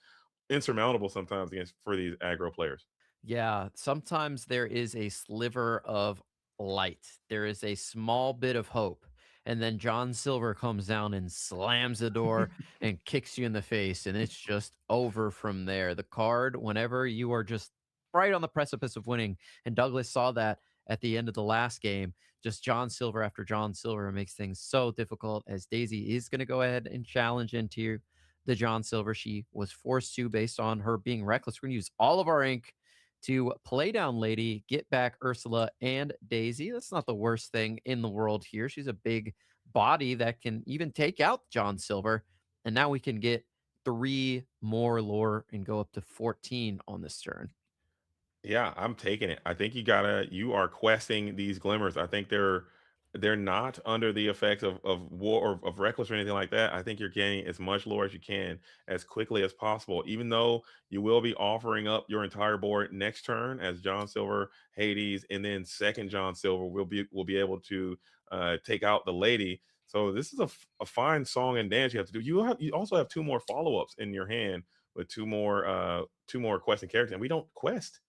S3: insurmountable sometimes against for these aggro players.
S1: Yeah, sometimes there is a sliver of light. There is a small bit of hope. And then John Silver comes down and slams the door and kicks you in the face. And it's just over from there. The card, whenever you are just right on the precipice of winning, and Douglas saw that at the end of the last game, just John Silver after John Silver makes things so difficult as Daisy is going to go ahead and challenge into the John Silver. She was forced to based on her being reckless. We're going to use all of our ink to play down Lady, get back Ursula and Daisy. That's not the worst thing in the world here. She's a big body that can even take out John Silver. And now we can get 3 more lore and go up to 14 on this turn.
S3: Yeah, I'm taking it. I think you are questing these glimmers. I think they're not under the effects of war or of reckless or anything like that. I think you're getting as much lore as you can as quickly as possible, even though you will be offering up your entire board next turn as John Silver, Hades, and then second John Silver will be able to take out the lady. So this is a fine song and dance you have to do. You also have two more follow-ups in your hand with two more questing characters, and we don't quest.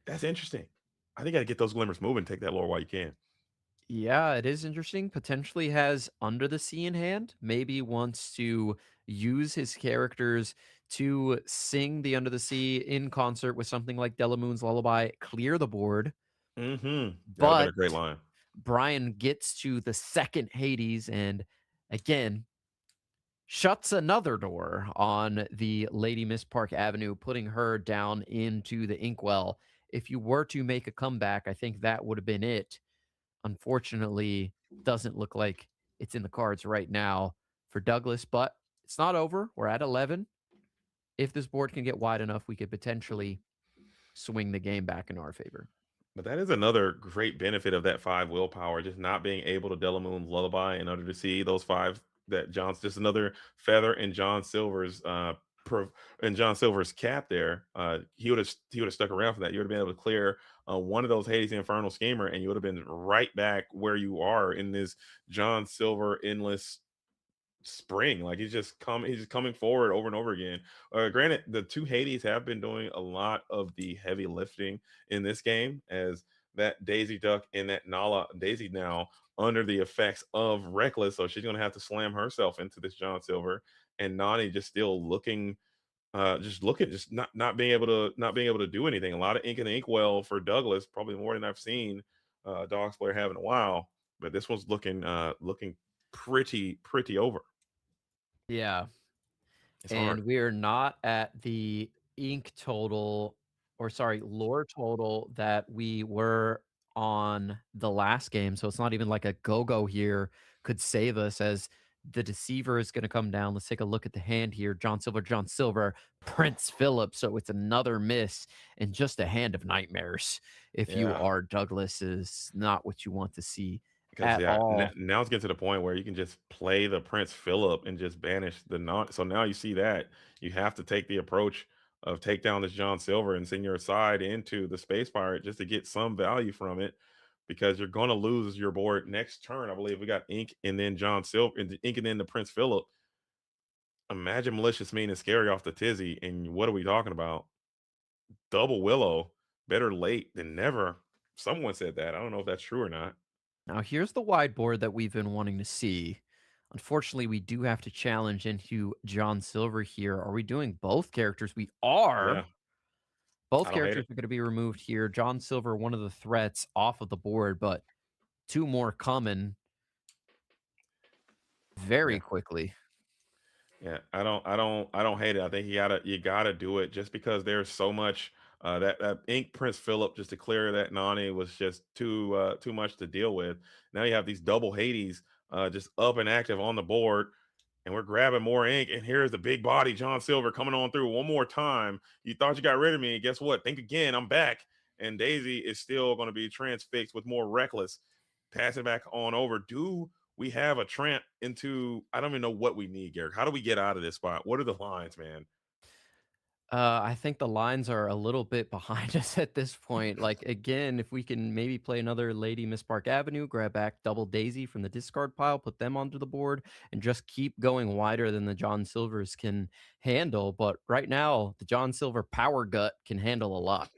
S3: That's interesting. I think I gotta get those glimmers moving. Take that lore while you can.
S1: Yeah, it is interesting. Potentially has Under the Sea in hand. Maybe wants to use his characters to sing the Under the Sea in concert with something like Delamoon's Lullaby, clear the board.
S3: Mm-hmm. That'd have been
S1: But
S3: a great line.
S1: Brian gets to the second Hades and again shuts another door on the Lady Miss Park Avenue, putting her down into the inkwell. If you were to make a comeback, I think that would have been it. Unfortunately, doesn't look like it's in the cards right now for Douglas, but it's not over. We're at 11. If this board can get wide enough, we could potentially swing the game back in our favor.
S3: But that is another great benefit of that five willpower, just not being able to Delamoon Lullaby and Under the Sea. Those five that John's just another feather in John Silver's cap there. He would have stuck around for that. You would have been able to clear one of those Hades Infernal Schemer, and you would have been right back where you are in this John Silver endless spring. Like he's just coming forward over and over again. Granted, the two Hades have been doing a lot of the heavy lifting in this game, as that Daisy Duck and that Nala Daisy now under the effects of Reckless, so she's gonna have to slam herself into this John Silver, and Nani just still looking. Just not being able to do anything. A lot of ink in the inkwell for Douglas, probably more than I've seen Dogs player have in a while. But this one's looking pretty over.
S1: Yeah.
S3: It's hard.
S1: And we are not at the ink total, or sorry, lore total that we were on the last game. So it's not even like a go-go here could save us as the deceiver is going to come down. Let's take a look at the hand here. John Silver, Prince Philip. So it's another miss and just a hand of nightmares. If you
S3: Yeah.
S1: are Douglas, is not what you want to see
S3: Because
S1: at
S3: yeah,
S1: all.
S3: now it's getting to the point where you can just play the Prince Philip and just banish the non. So now you see that you have to take the approach of take down this John Silver and send your side into the Space Pirate just to get some value from it, because you're going to lose your board next turn. I believe we got Ink and then John Silver, and Ink and then the Prince Philip. Imagine malicious, mean, and scary off the tizzy, and what are we talking about? Double Willow, better late than never. Someone said that. I don't know if that's true or not.
S1: Now, here's the wide board that we've been wanting to see. Unfortunately, we do have to challenge into John Silver here. Are we doing both characters? We
S3: Yeah,
S1: are. Both
S3: I don't hate
S1: characters
S3: it.
S1: are going to be removed here. John Silver, one of the threats off of the board, but two more coming
S3: Yeah.
S1: very quickly.
S3: Yeah, I don't hate it. I think you gotta do it just because there's so much that Ink Prince Philip just to clear that Nani was just too much to deal with. Now you have these double Hades just up and active on the board, and we're grabbing more ink. And here's the big body John Silver coming on through one more time. You thought you got rid of me. Guess what? Think again. I'm back. And Daisy is still going to be transfixed with more reckless. Pass it back on over. Do we have a tramp into? I don't even know what we need, Garrett. How do we get out of this spot? What are the lines, man?
S1: I think the lines are a little bit behind us at this point. Like, again, if we can maybe play another Lady Miss Park Avenue, grab back Double Daisy from the discard pile, put them onto the board, and just keep going wider than the John Silvers can handle. But right now, the John Silver Power Gut can handle a lot.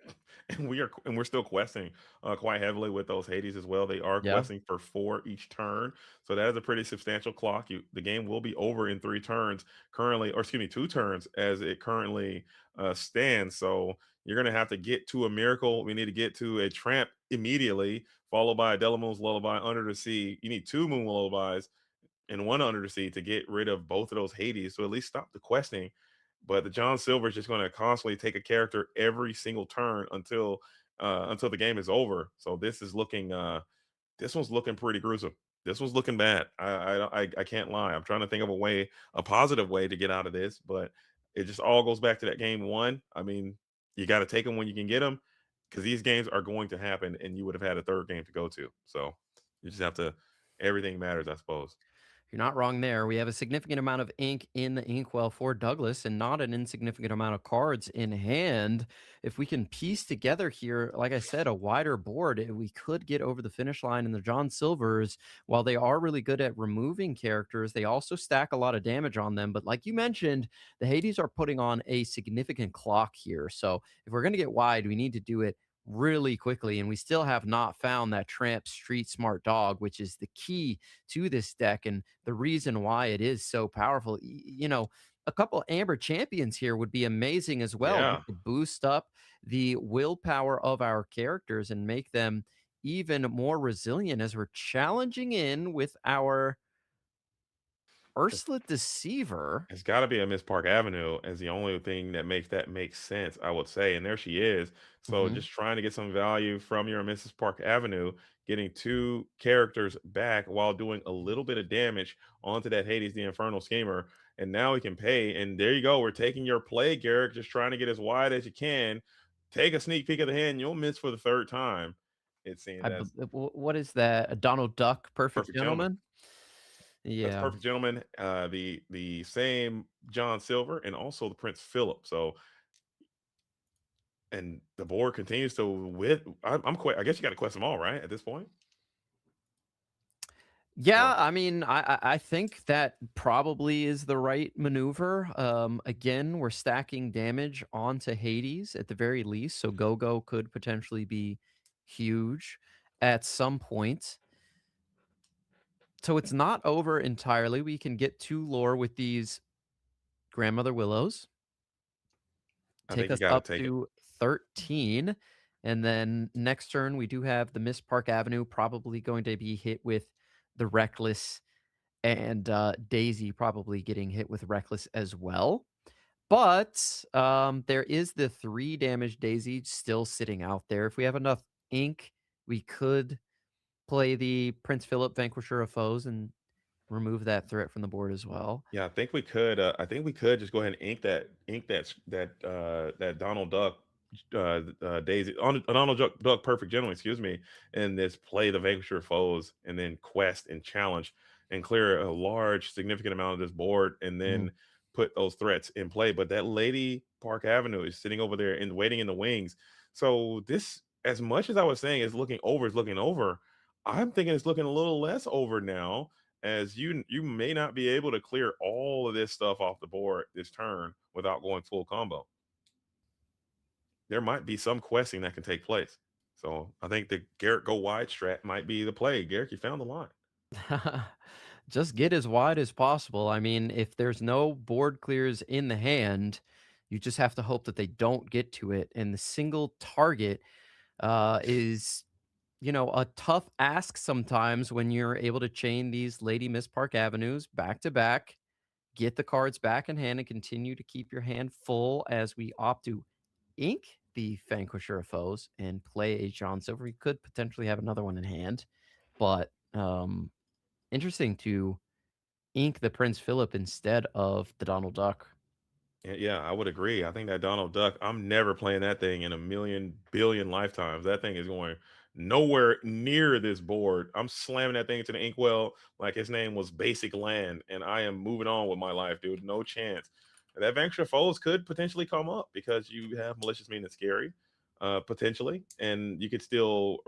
S3: and we're still questing quite heavily with those Hades as well. They are
S1: Yeah.
S3: questing for 4 each turn, so that is a pretty substantial clock. The game will be over in 3 turns currently, or excuse me, 2 turns as it currently stands. So you're gonna have to get to a miracle. We need to get to a tramp immediately, followed by a Delamoon's Lullaby under the sea. You need 2 Moon Lullabies and 1 under the sea to get rid of both of those Hades. So at least stop the questing. But the John Silver is just going to constantly take a character every single turn until the game is over. So this one's looking pretty gruesome. This one's looking bad. I can't lie. I'm trying to think of a positive way to get out of this, but it just all goes back to that game one. I mean, you got to take them when you can get them, because these games are going to happen, and you would have had a third game to go to. So you just have to. Everything matters, I suppose.
S1: You're not wrong there. We have a significant amount of ink in the inkwell for Douglas and not an insignificant amount of cards in hand. If we can piece together here, like I said, a wider board, we could get over the finish line. And the John Silvers, while they are really good at removing characters, they also stack a lot of damage on them. But like you mentioned, the Hades are putting on a significant clock here. So if we're going to get wide, we need to do it really quickly. And we still have not found that Tramp Street Smart Dog, which is the key to this deck and the reason why it is so powerful. A couple Amber Champions here would be amazing as well,
S3: Yeah,
S1: just to boost up the willpower of our characters and make them even more resilient as we're challenging in with our Ursula Deceiver.
S3: it's got to be a Miss Park Avenue as the only thing that makes sense, I would say. And there she is. So
S1: Mhm.
S3: just trying to get some value from your Mrs. Park Avenue, getting 2 characters back while doing a little bit of damage onto that Hades the Infernal Schemer. And now we can pay. And there you go. We're taking your play, Garrick, just trying to get as wide as you can. Take a sneak peek of the hand. You'll miss for the third time. It seems that's
S1: What is that? A Donald Duck, Perfect
S3: perfect gentleman.
S1: Gentleman?
S3: That's
S1: Yeah.
S3: perfect gentleman. The same John Silver and also the Prince Philip. So and the board continues to with I'm quite I guess you got to quest them all, right? At this point?
S1: Yeah,
S3: Or
S1: I mean, I think that probably is the right maneuver. Again, we're stacking damage onto Hades at the very least, so Go-Go could potentially be huge at some point. So it's not over entirely. We can get 2 lore with these Grandmother Willows,
S3: I
S1: take
S3: think you
S1: us
S3: got to
S1: up
S3: take it.
S1: to 13, and then next turn, we do have the Miss Park Avenue probably going to be hit with the Reckless and Daisy probably getting hit with Reckless as well. But there is the 3 damage Daisy still sitting out there. If we have enough ink, we could play the Prince Philip Vanquisher of Foes and remove that threat from the board as well.
S3: Yeah, I think we could. I think we could just go ahead and ink that Donald Duck, Daisy, Donald Duck, Perfect Gentleman, excuse me, and this play the Vanquisher foes, and then quest and challenge and clear a large, significant amount of this board, and
S1: Mm.
S3: then put those threats in play. But that Lady Park Avenue is sitting over there and waiting in the wings. So this, as much as I was saying, is looking over. I'm thinking it's looking a little less over now, as you may not be able to clear all of this stuff off the board this turn without going full combo. There might be some questing that can take place. So I think the Garrett go wide strat might be the play. Garrett, you found the line.
S1: Just get as wide as possible. I mean, if there's no board clears in the hand, you just have to hope that they don't get to it. And the single target is, a tough ask sometimes when you're able to chain these Lady Miss Park Avenues back to back, get the cards back in hand, and continue to keep your hand full as we opt to ink the Vanquisher of Foes and play a John Silver. We could potentially have another one in hand, but interesting to ink the Prince Philip instead of the Donald Duck.
S3: Yeah, I would agree. I think that Donald Duck, I'm never playing that thing in a million billion lifetimes. That thing is going nowhere near this board. I'm slamming that thing into the inkwell like his name was Basic Land, and I am moving on with my life, dude. No chance. That Vanquisher foes could potentially come up because you have malicious mean that's scary, potentially, and you could still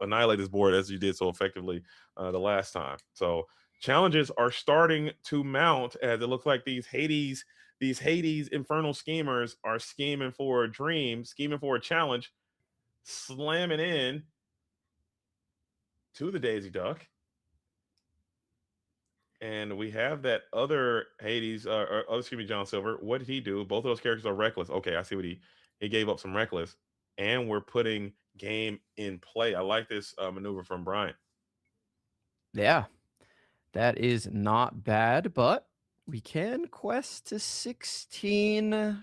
S3: annihilate this board as you did so effectively the last time. So challenges are starting to mount as it looks like these Hades infernal schemers are scheming for a dream, scheming for a challenge. slamming in to the Daisy Duck. And we have that other Hades, excuse me, John Silver. What did he do? Both of those characters are reckless. Okay, I see what he gave up some reckless, and we're putting game in play. I like this maneuver from Brian.
S1: Yeah, that is not bad, but we can quest to 16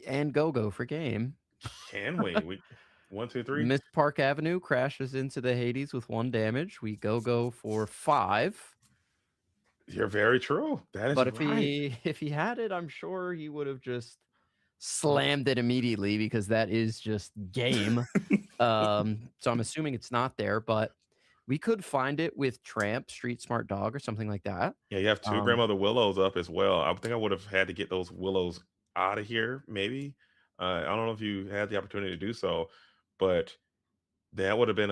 S1: and go for game.
S3: Can we? We 1, 2, 3.
S1: Miss Park Avenue crashes into the Hades with 1 damage. We go for 5.
S3: You're very true. That is
S1: But if
S3: right.
S1: he had it, I'm sure he would have just slammed it immediately because that is just game. So I'm assuming it's not there, but we could find it with Tramp, Street Smart Dog, or something like that.
S3: Yeah, you have 2 Grandmother Willows up as well. I think I would have had to get those Willows out of here, maybe. I don't know if you had the opportunity to do so, but that would have been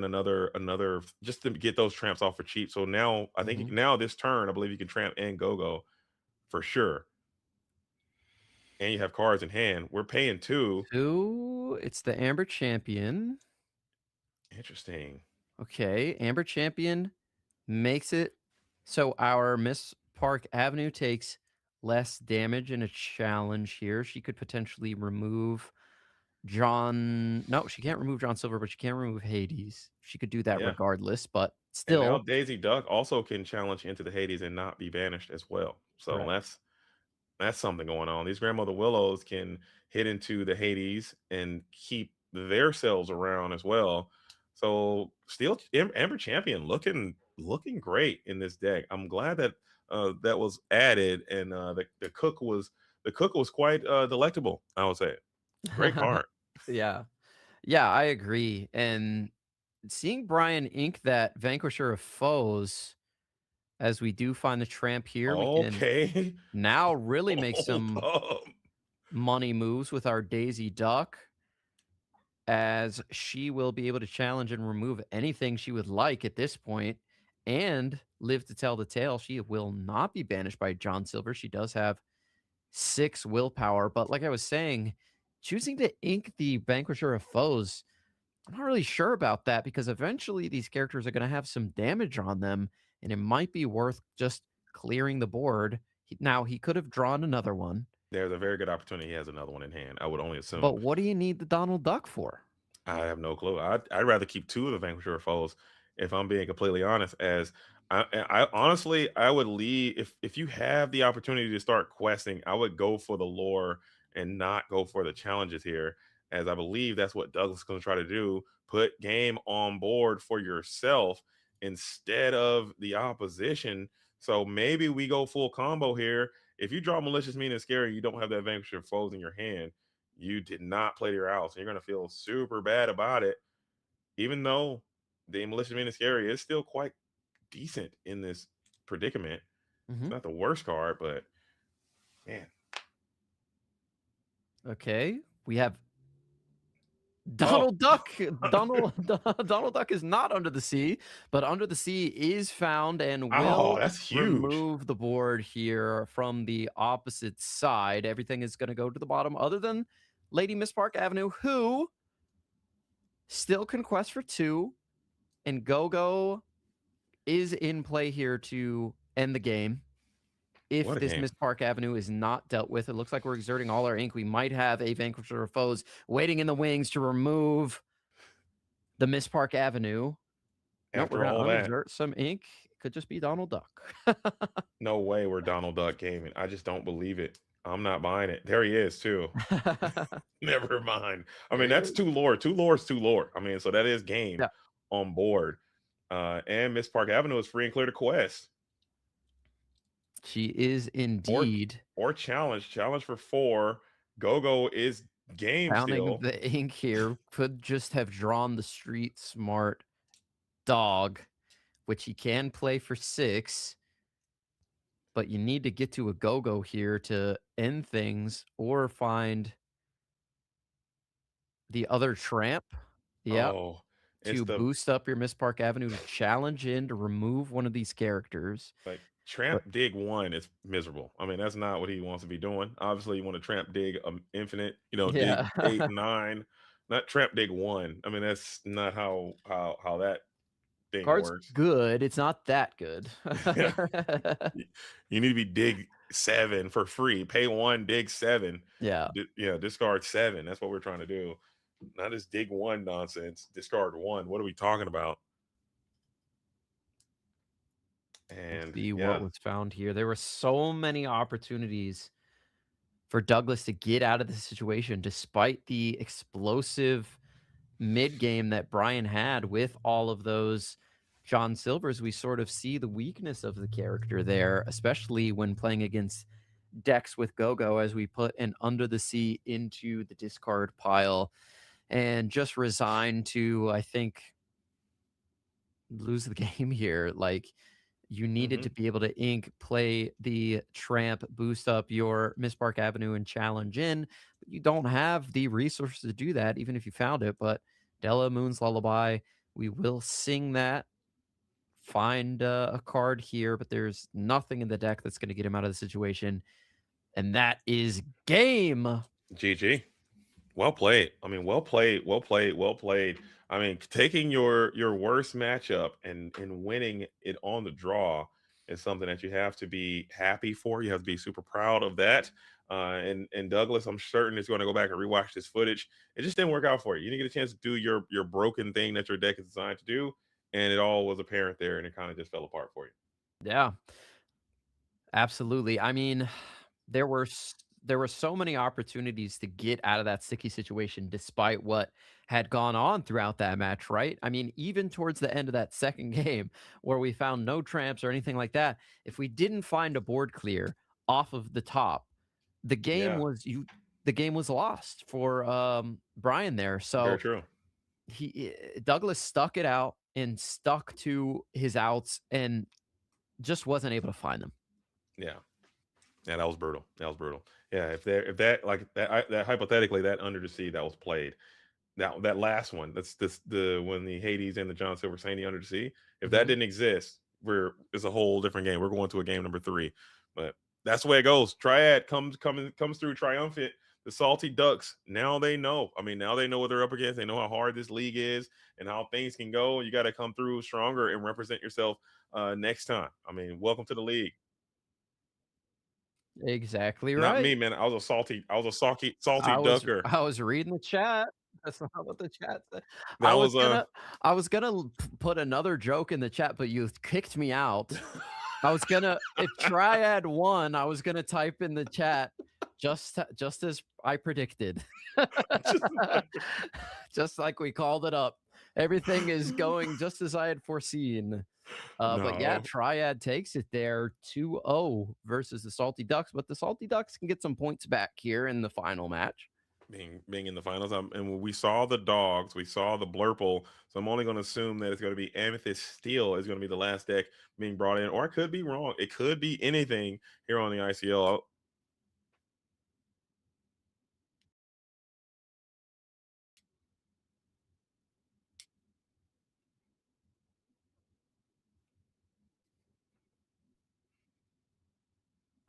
S3: another just to get those tramps off for cheap. So now I think now this turn, I believe you can tramp and go for sure. And you have cards in hand. We're paying 2.
S1: 2. It's the Amber Champion.
S3: Interesting.
S1: Okay, Amber Champion makes it so our Miss Park Avenue takes less damage in a challenge here. She could potentially remove John. No, she can't remove John Silver, but she can remove Hades. She could do that
S3: Yeah.
S1: regardless, but
S3: And now
S1: still.
S3: Daisy Duck also can challenge into the Hades and not be banished as well. So
S1: Correct.
S3: that's something going on. These Grandmother Willows can hit into the Hades and keep their selves around as well. So still Amber Champion looking great in this deck. I'm glad that that was added, and the cook was quite delectable, I would say. Great card.
S1: Yeah. Yeah, I agree. And seeing Brian ink that Vanquisher of Foes, as we do find the Tramp here, we can
S3: Okay.
S1: now really make
S3: Hold
S1: some
S3: up.
S1: money moves with our Daisy Duck, as she will be able to challenge and remove anything she would like at this point and live to tell the tale. She will not be banished by John Silver. She does have 6 willpower, but like I was saying, choosing to ink the Vanquisher of Foes, I'm not really sure about that because eventually these characters are going to have some damage on them, and it might be worth just clearing the board. Now, he could have drawn another one.
S3: There's a very good opportunity he has another one in hand. I would only assume.
S1: But what do you need the Donald Duck for?
S3: I have no clue. I'd rather keep 2 of the Vanquisher of Foes, if I'm being completely honest. As I honestly, I would leave if you have the opportunity to start questing, I would go for the lore and not go for the challenges here, as I believe that's what Douglas is going to try to do. Put game on board for yourself instead of the opposition. So maybe we go full combo here. If you draw Malicious, Mean, and Scary, you don't have that Vanquisher of Foes in your hand, you did not play to your house. You're going to feel super bad about it, even though the Malicious, Mean, and Scary is still quite decent in this predicament. It's not the worst card, but man.
S1: Okay, we have Donald Duck. Donald Duck is not under the sea, but under the sea is found and will
S3: That's huge.
S1: remove the board here from the opposite side. Everything is going to go to the bottom other than Lady Miss Park Avenue, who still can quest for 2, and Go is in play here to end the game. If this
S3: game.
S1: Miss Park Avenue is not dealt with, it looks like we're exerting all our ink. We might have a Vanquisher of Foes waiting in the wings to remove the Miss Park Avenue. Nope, we're
S3: After all
S1: going to
S3: that,
S1: exert some ink. Could just be Donald Duck.
S3: no way we're Donald Duck gaming. I just don't believe it. I'm not buying it. There he is too. Never mind. I mean, that's 2 lore. 2 lore is 2 lore. I mean, so that is game on board. And Miss Park Avenue is free and clear to quest.
S1: She is indeed.
S3: Or challenge for 4. Go is game
S1: Counting
S3: still.
S1: the ink here, could just have drawn the Street Smart Dog, which he can play for 6. But you need to get to a Go here to end things or find the other Tramp. Yep.
S3: Oh,
S1: to boost up your Miss Park Avenue to challenge in to remove one of these characters.
S3: Like Tramp dig 1 is miserable. I mean, that's not what he wants to be doing. Obviously, you want to tramp dig infinite, dig
S1: Yeah.
S3: 8, 9, not tramp dig 1. I mean, that's not how that thing
S1: Card's
S3: works.
S1: good. It's not that good.
S3: Yeah. You need to be dig 7 for free. Pay 1, dig 7.
S1: Yeah.
S3: Discard 7. That's what we're trying to do. Not this dig 1 nonsense. Discard 1. What are we talking about?
S1: Let's
S3: And
S1: see what
S3: yeah,
S1: was found here. There were so many opportunities for Douglas to get out of the situation despite the explosive mid game that Brian had with all of those John Silvers. We sort of see the weakness of the character there, especially when playing against decks with Go-Go, as we put an Under the Sea into the discard pile and just resign to, I think, lose the game here. Like, you needed to be able to ink, play the tramp, boost up your Miss Park Avenue and challenge in. But you don't have the resources to do that, even if you found it. But Della Moon's Lullaby, we will sing that. Find a card here, but there's nothing in the deck that's going to get him out of the situation. And that is game.
S3: GG. Well played. I mean, well played, well played, well played. I mean, taking your worst matchup and winning it on the draw is something that you have to be happy for. You have to be super proud of that. And Douglas, I'm certain is going to go back and rewatch this footage. It just didn't work out for you. You didn't get a chance to do your broken thing that your deck is designed to do, and it all was apparent there, and it kind of just fell apart for you.
S1: Yeah, absolutely. I mean, there were so many opportunities to get out of that sticky situation despite what had gone on throughout that match, right? I mean, even towards the end of that second game where we found no tramps or anything like that, if we didn't find a board clear off of the top, the game
S3: Yeah,
S1: was lost for Brian there.
S3: very
S1: So
S3: true.
S1: Douglas stuck it out and stuck to his outs and just wasn't able to find them.
S3: Yeah. Yeah, that was brutal. That was brutal. Yeah, if that like that hypothetically that Under the Sea that was played, that last one, that's the when the Hades and the John Silver saying the Under the Sea. If that didn't exist, it's a whole different game. We're going to a game number 3, but that's the way it goes. Triad comes through triumphant. The Salty Ducks, now they know. I mean, now they know what they're up against. They know how hard this league is and how things can go. You got to come through stronger and represent yourself next time. I mean, welcome to the league.
S1: Exactly
S3: Not me,
S1: right.
S3: man. I was a salty ducker.
S1: I was reading the chat. That's not what the chat said.
S3: That was
S1: I was gonna put another joke in the chat, but you kicked me out. I was gonna if Triad won, I was gonna type in the chat just as I predicted. Just like we called it up. Everything is going just as I had foreseen. But yeah,
S3: no
S1: Triad takes it there 2-0 versus the Salty Ducks, but the Salty Ducks can get some points back here in the final match.
S3: being in the finals. And when we saw the dogs, we saw the blurple. So I'm only going to assume that it's going to be Amethyst Steel is going to be the last deck being brought in, or I could be wrong. It could be anything here on the ICL.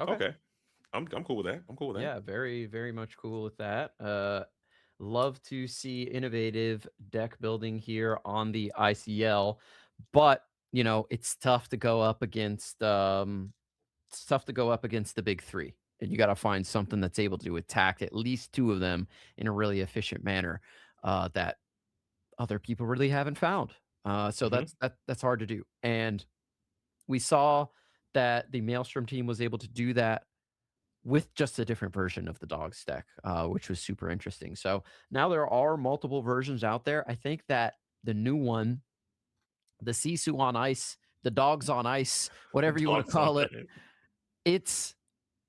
S1: Okay.
S3: Okay. I'm cool with that. I'm cool with that.
S1: Yeah, very, very much cool with that. Love to see innovative deck building here on the ICL, but it's tough to go up against the big three. And you got to find something that's able to attack at least two of them in a really efficient manner that other people really haven't found. So that's hard to do. And we saw that the Maelstrom team was able to do that with just a different version of the Dogs deck, which was super interesting. So now there are multiple versions out there. I think that the new one, the Sisu on Ice, the Dogs on Ice, whatever you want to call it, it's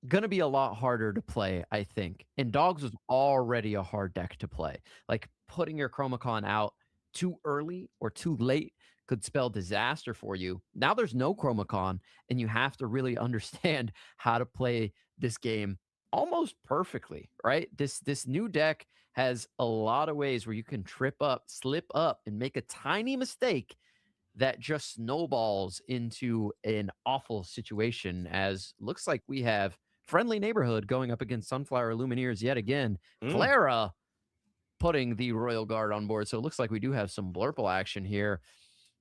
S1: going to be a lot harder to play, I think. And Dogs was already a hard deck to play. Like putting your Chromacon out too early or too late could spell disaster for you. Now there's no Chromacon, and you have to really understand how to play this game almost perfectly, right? This new deck has a lot of ways where you can trip up, slip up, and make a tiny mistake that just snowballs into an awful situation, as looks like we have Friendly Neighborhood going up against Sunflower Illumineers yet again.
S3: Mm.
S1: Clara putting the Royal Guard on board. So it looks like we do have some Blurple action here.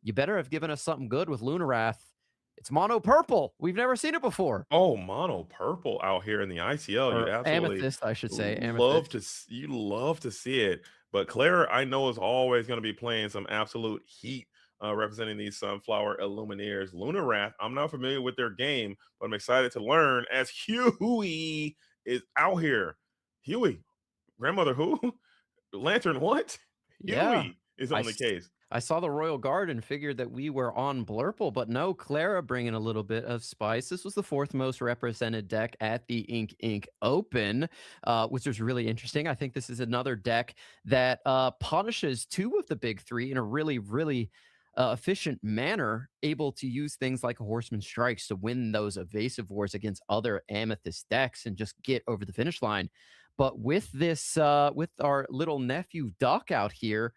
S1: You better have given us something good with Lunarath. It's mono purple. We've never seen it before.
S3: Oh, mono purple out here in the ICL. You
S1: Or
S3: absolutely
S1: amethyst, I should say.
S3: love
S1: Amethyst.
S3: to you love to see it. But Claire, I know, is always going to be playing some absolute heat, representing these Sunflower Illumineers. Lunarath, I'm not familiar with their game, but I'm excited to learn as Huey is out here. Huey, grandmother who? Lantern what?
S1: Yeah.
S3: Huey is
S1: I,
S3: on the case.
S1: I saw the Royal Guard and figured that we were on Blurple, but no, Clara bringing a little bit of spice. This was the fourth most represented deck at the Ink Inc. Open, which was really interesting. I think this is another deck that punishes two of the big three in a really efficient manner, able to use things like a Horseman Strikes to win those evasive wars against other Amethyst decks and just get over the finish line. But with this, with our little nephew Duck out here,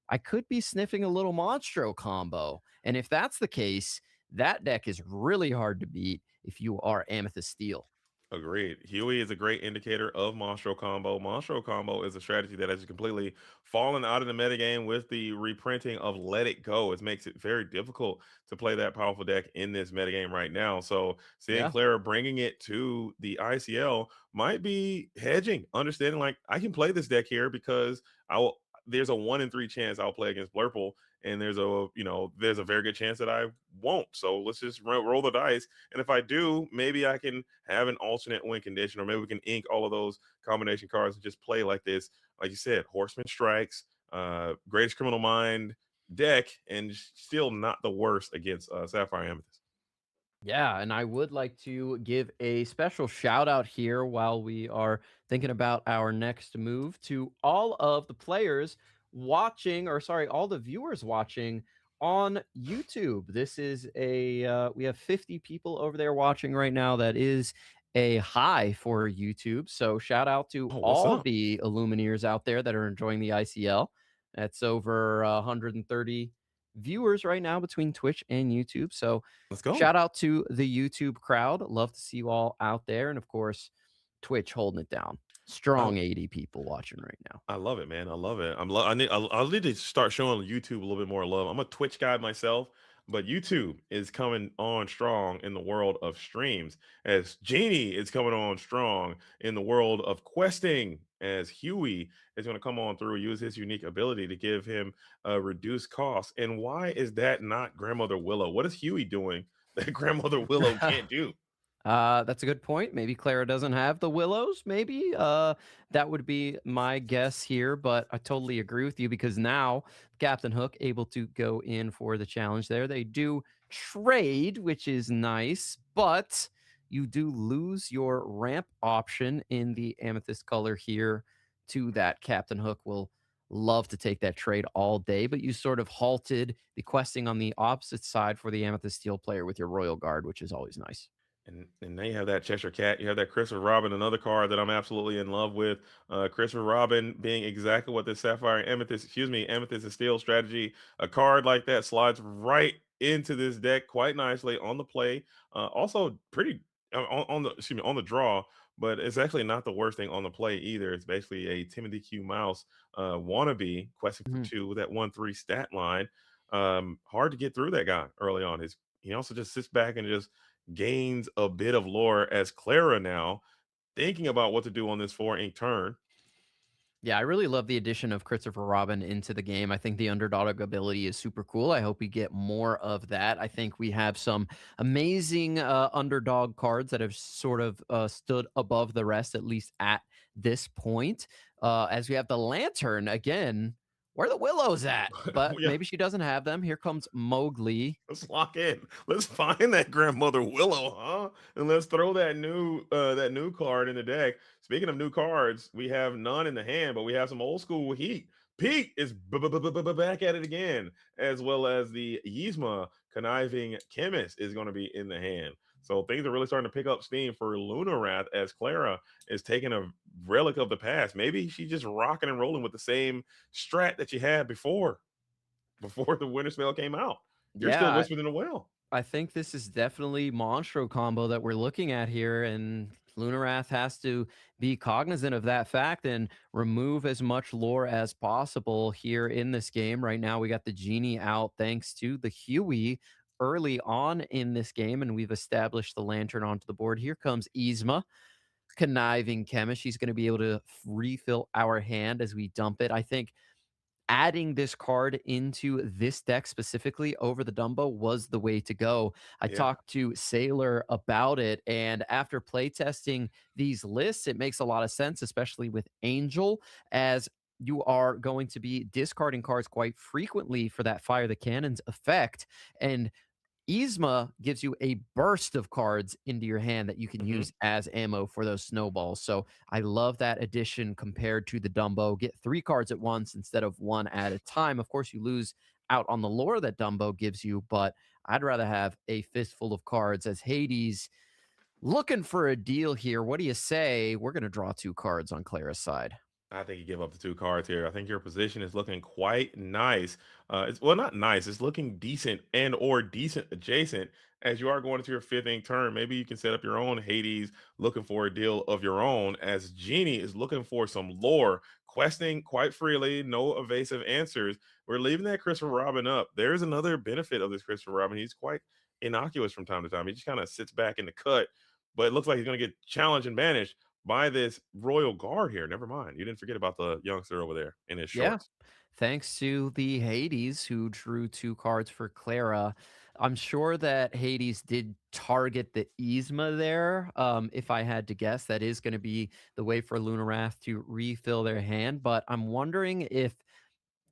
S1: I could be sniffing a little Monstro combo. And if that's the case, that deck is really hard to beat if you are Amethyst Steel.
S3: Agreed. Huey is a great indicator of Monstro Combo. Monstro Combo is a strategy that has completely fallen out of the metagame with the reprinting of Let It Go. It makes it very difficult to play that powerful deck in this metagame right now. So seeing Clara bringing it to the ICL might be hedging, understanding like I can play this deck here because there's a 1 in 3 chance I'll play against Blurple, and there's a very good chance that I won't. So let's just roll the dice. And if I do, maybe I can have an alternate win condition, or maybe we can ink all of those combination cards and just play like this. Like you said, Horseman Strikes, Greatest Criminal Mind deck, and still not the worst against Sapphire Amethyst.
S1: Yeah, and I would like to give a special shout out here while we are thinking about our next move to all of the players watching, or sorry, all the viewers watching on YouTube. This is we have 50 people over there watching right now. That is a high for YouTube. So shout out to all the Illumineers out there that are enjoying the ICL. That's over 130 viewers right now between Twitch and YouTube. So
S3: let's go.
S1: Shout out to the YouTube crowd. Love to see you all out there. And of course, Twitch holding it down. Strong 80 people watching right now.
S3: I love it, man. I love it. I need to start showing YouTube a little bit more love. I'm a Twitch guy myself, but YouTube is coming on strong in the world of streams, as Genie is coming on strong in the world of questing, as Huey is going to come on through, use his unique ability to give him a reduced cost. And why is that not Grandmother Willow? What is Huey doing that Grandmother Willow can't do?
S1: That's a good point. Maybe Clara doesn't have the willows. Maybe that would be my guess here, but I totally agree with you because now Captain Hook able to go in for the challenge there. They do trade, which is nice, but you do lose your ramp option in the amethyst color here to that. Captain Hook will love to take that trade all day, but you sort of halted the questing on the opposite side for the amethyst steel player with your Royal Guard, which is always nice.
S3: And now you have that Cheshire Cat. You have that Christopher Robin, another card that I'm absolutely in love with. Christopher Robin being exactly what the Sapphire Amethyst, Amethyst and Steel strategy. A card like that slides right into this deck quite nicely on the play. Also pretty on the draw, but it's actually not the worst thing on the play either. It's basically a Timothy Q Mouse wannabe questing for 2 with that 1/3 stat line. Hard to get through that guy early on. He also just sits back and just gains a bit of lore as Clara now thinking about what to do on this 4 ink turn.
S1: Yeah, I really love the addition of Christopher Robin into the game. I think the underdog ability is super cool. I hope we get more of that. I think we have some amazing underdog cards that have sort of stood above the rest, at least at this point. As we have the Lantern again. Where are the willows at? But maybe she doesn't have them. Here comes Mowgli.
S3: Let's lock in. Let's find that Grandmother Willow, huh? And let's throw that new card in the deck. Speaking of new cards, we have none in the hand, but we have some old school heat. Pete is back at it again, as well as the Yzma Conniving Chemist is going to be in the hand. So things are really starting to pick up steam for Lunarath as Clara is taking a relic of the past. Maybe she's just rocking and rolling with the same strat that she had before the winter spell came out. You're still
S1: Yeah,
S3: whispered in a well.
S1: I think this is definitely Monstro combo that we're looking at here, and Lunarath has to be cognizant of that fact and remove as much lore as possible here in this game. Right now, we got the genie out thanks to the Huey early on in this game, and we've established the lantern onto the board. Here comes Yzma, conniving chemist. She's going to be able to refill our hand as we dump it. I think adding this card into this deck specifically over the Dumbo was the way to go. I
S3: Yeah.
S1: talked to Sailor about it, and after playtesting these lists, it makes a lot of sense, especially with Angel, as you are going to be discarding cards quite frequently for that Fire the Cannons effect. And Yzma gives you a burst of cards into your hand that you can
S3: Hmm.
S1: use as ammo for those snowballs. So I love that addition compared to the Dumbo. Get 3 cards at once instead of 1 at a time. Of course, you lose out on the lore that Dumbo gives you, but I'd rather have a fistful of cards as Hades looking for a deal here. What do you say? We're going to draw 2 cards on Clara's side.
S3: I think you give up the 2 cards here. I think your position is looking quite nice. It's well, not nice. It's looking decent and or decent adjacent as you are going into your fifth ink turn. Maybe you can set up your own Hades, looking for a deal of your own. As Genie is looking for some lore, questing quite freely, no evasive answers. We're leaving that Christopher Robin up. There's another benefit of this Christopher Robin. He's quite innocuous from time to time. He just kind of sits back in the cut, but it looks like he's going to get challenged and banished by this royal guard here. Never mind. You didn't forget about the youngster over there in his
S1: Yeah.
S3: shorts.
S1: Thanks to the Hades who drew 2 cards for Clara. I'm sure that Hades did target the Yzma there. If I had to guess, that is going to be the way for Lunarath to refill their hand. But I'm wondering if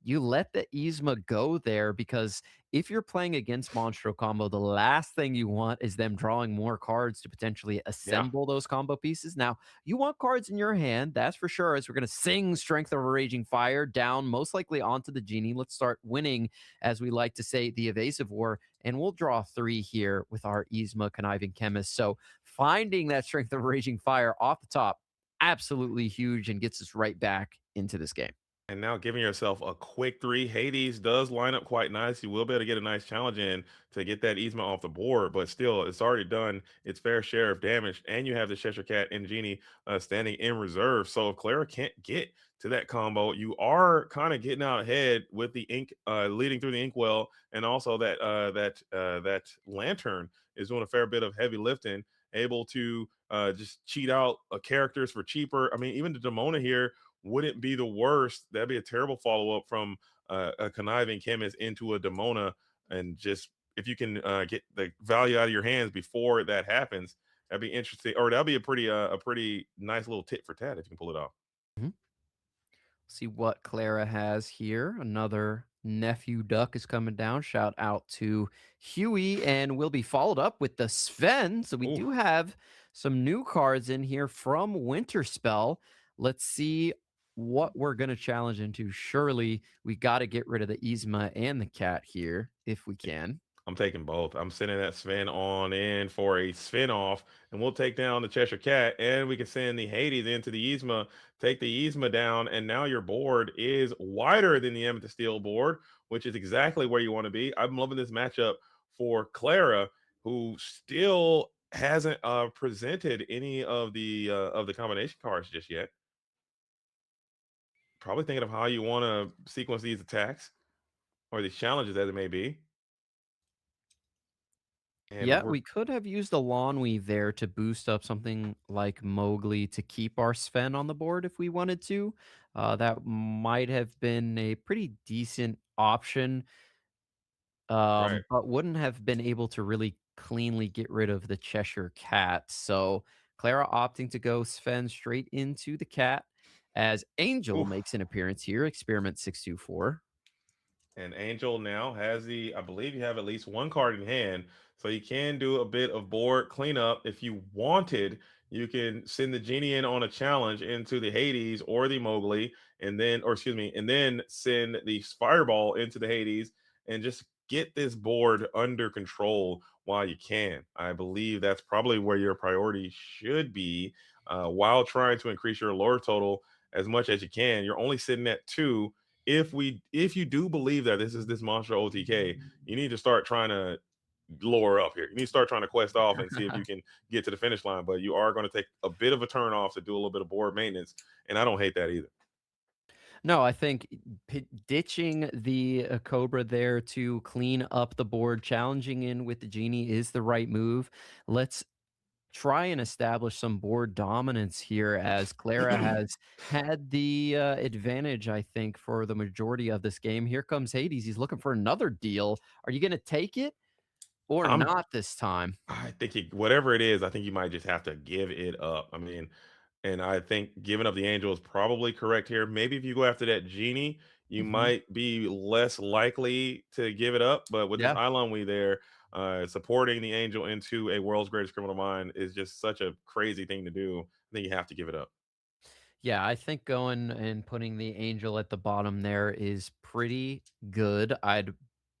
S1: you let the Yzma go there, because if you're playing against Monstro combo, the last thing you want is them drawing more cards to potentially
S3: Yeah.
S1: assemble those combo pieces. Now, you want cards in your hand, that's for sure, as we're going to sing Strength of a Raging Fire down, most likely onto the Genie. Let's start winning, as we like to say, the Evasive War, and we'll draw 3 here with our Yzma Conniving Chemist. So finding that Strength of a Raging Fire off the top, absolutely huge, and gets us right back into this game.
S3: And now giving yourself a quick 3. Hades does line up quite nice. You will be able to get a nice challenge in to get that Yzma off the board, but still, it's already done its fair share of damage. And you have the Cheshire Cat and Genie standing in reserve. So if Clara can't get to that combo, you are kind of getting out ahead with the ink leading through the inkwell, and also that lantern is doing a fair bit of heavy lifting, able to just cheat out characters for cheaper. I mean, even the Demona here wouldn't be the worst. That'd be a terrible follow up from a conniving chemist into a Demona, and just if you can get the value out of your hands before that happens, that'd be interesting. Or that'd be a pretty nice little tit for tat if you can pull it off.
S1: Mhm. See what Clara has here. Another nephew duck is coming down. Shout out to Huey, and we'll be followed up with the Sven. So we
S3: Ooh.
S1: do have some new cards in here from Winter Spell. Let's see what we're going to challenge into. Surely we got to get rid of the Yzma and the cat here if we can.
S3: I'm taking both. I'm sending that Sven on in for a Sven off, and we'll take down the Cheshire Cat, and we can send the Hades into the Yzma, take the Yzma down, and now your board is wider than the Amethyst Steel board, which is exactly where you want to be. I'm loving this matchup for Clara, who still hasn't presented any of the combination cards just yet. Probably thinking of how you want to sequence these attacks or these challenges as it may be. And
S1: Yeah,
S3: we're
S1: we could have used a lawn weave there to boost up something like Mowgli to keep our Sven on the board if we wanted to. That might have been a pretty decent option,
S3: right.
S1: but wouldn't have been able to really cleanly get rid of the Cheshire Cat. So Clara opting to go Sven straight into the cat, as Angel
S3: Oof.
S1: makes an appearance here, Experiment 624.
S3: And Angel now has I believe you have at least 1 card in hand. So you can do a bit of board cleanup if you wanted. You can send the Genie in on a challenge into the Hades or the Mowgli, and then, or excuse me, and then send the Fireball into the Hades and just get this board under control while you can. I believe that's probably where your priority should be while trying to increase your lore total as much as you can. You're only sitting at 2, if you do believe that this is this monster OTK, you need to start trying to lower up here. You need to start trying to quest off and see if you can get to the finish line. But you are going to take a bit of a turn off to do a little bit of board maintenance, and I don't hate that either.
S1: No, I think ditching the Cobra there to clean up the board, challenging in with the Genie is the right move. Let's try and establish some board dominance here as Clara has had the advantage, I think, for the majority of this game. Here comes Hades. He's looking for another deal. Are you going to take it or
S3: I'm
S1: not this time?
S3: I think whatever it is, I think you might just have to give it up. I mean, and I think giving up the angel is probably correct here. Maybe if you go after that genie, you
S1: Mhm.
S3: might be less likely to give it up. But with this
S1: Yeah.
S3: Island we there, supporting the angel into a world's greatest criminal mind is just such a crazy thing to do. I think you have to give it up.
S1: Yeah, I think going and putting the angel at the bottom there is pretty good. I'd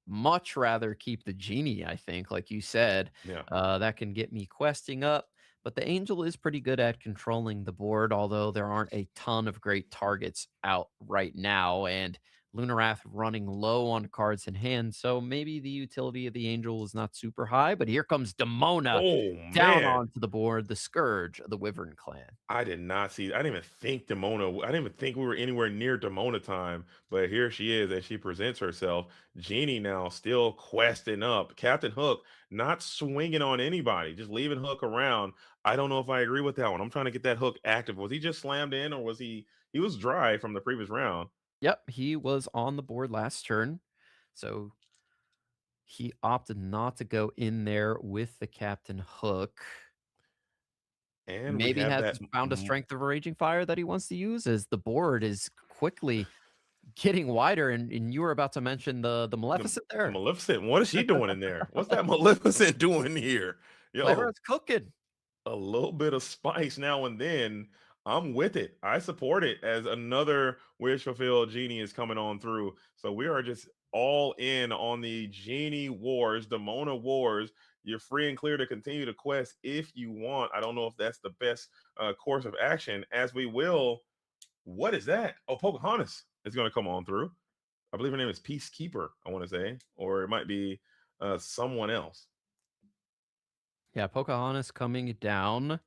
S1: much rather keep the genie, I think, like you said.
S3: Yeah.
S1: That can get me questing up. But the angel is pretty good at controlling the board, although there aren't a ton of great targets out right now. And Lunarath running low on cards in hand. So maybe the utility of the angel is not super high. But here comes Demona
S3: Oh
S1: down
S3: man.
S1: onto the board, the scourge of the Wyvern clan.
S3: I did not see. I didn't even think Demona. I didn't even think we were anywhere near Demona time. But here she is as she presents herself. Genie now still questing up. Captain Hook not swinging on anybody, just leaving Hook around. I don't know if I agree with that one. I'm trying to get that Hook active. Was he just slammed in, or was he? He was dry from the previous round.
S1: Yep, he was on the board last turn, so he opted not to go in there with the Captain Hook.
S3: And we
S1: Maybe
S3: have
S1: has
S3: that.
S1: found a strength of a Raging Fire that he wants to use as the board is quickly getting wider, and you were about to mention the Maleficent
S3: The
S1: there.
S3: Maleficent. What is she doing in there? What's that Maleficent doing here? Yo,
S1: Clara's cooking.
S3: a little bit of spice now and then. I'm with it. I support it as another wish fulfilled genie is coming on through. So we are just all in on the genie wars, the Mona wars. You're free and clear to continue to quest if you want. I don't know if that's the best course of action, as we will. What is that? Oh, Pocahontas is going to come on through. I believe her name is Peacekeeper, I want to say, or it might be someone else.
S1: Yeah, Pocahontas coming down.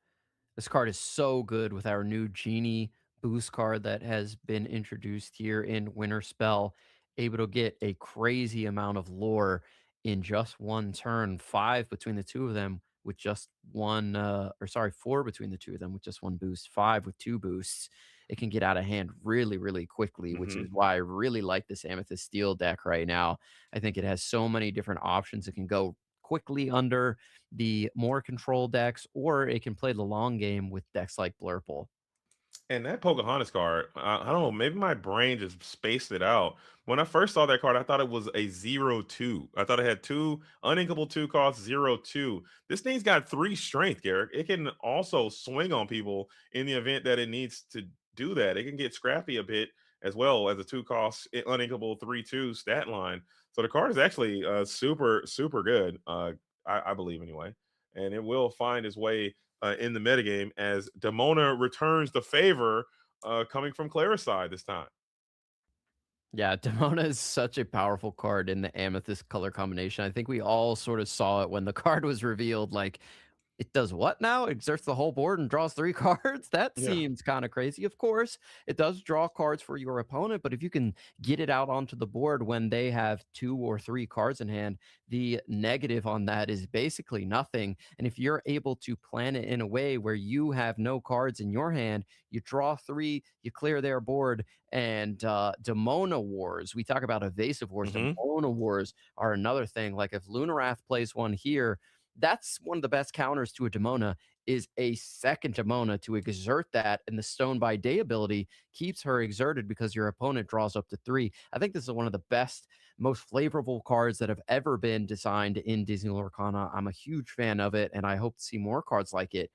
S1: This card is so good with our new Genie boost card that has been introduced here in Winter Spell. Able to get a crazy amount of lore in just one turn, 5 between the two of them with just one, or sorry, 4 between the two of them with just one boost, 5 with 2 boosts. It can get out of hand really, really quickly, which is
S3: Hmm.
S1: why I really like this Amethyst Steel deck right now. I think it has so many different options. It can go quickly under the more control decks, or it can play the long game with decks like Blurple.
S3: And that Pocahontas card, I don't know, maybe my brain just spaced it out. When I first saw that card, I thought it was a 0/2. I thought it had two uninkable 2 costs, 0/2. This thing's got 3 strength, Garrick. It can also swing on people in the event that it needs to do that. It can get scrappy a bit as well as a 2 cost uninkable 3/2 stat line. So the card is actually super, super good. I believe anyway. And it will find its way in the metagame as Demona returns the favor coming from Clara's side this time.
S1: Yeah, Demona is such a powerful card in the Amethyst color combination. I think we all sort of saw it when the card was revealed. Like, it does what now? Exerts the whole board and draws 3 cards? That
S3: Yeah.
S1: seems kind of crazy. Of course, it does draw cards for your opponent, but if you can get it out onto the board when they have 2 or 3 cards in hand, the negative on that is basically nothing. And if you're able to plan it in a way where you have no cards in your hand, you draw 3, you clear their board, and Demona Wars, we talk about evasive wars,
S3: Hmm.
S1: Demona Wars are another thing. Like if Lunarath plays one here, that's one of the best counters to a Demona is a second Demona to exert that, and the Stone by Day ability keeps her exerted because your opponent draws up to 3. I think this is one of the best, most flavorful cards that have ever been designed in Disney Lorcana. I'm a huge fan of it, and I hope to see more cards like it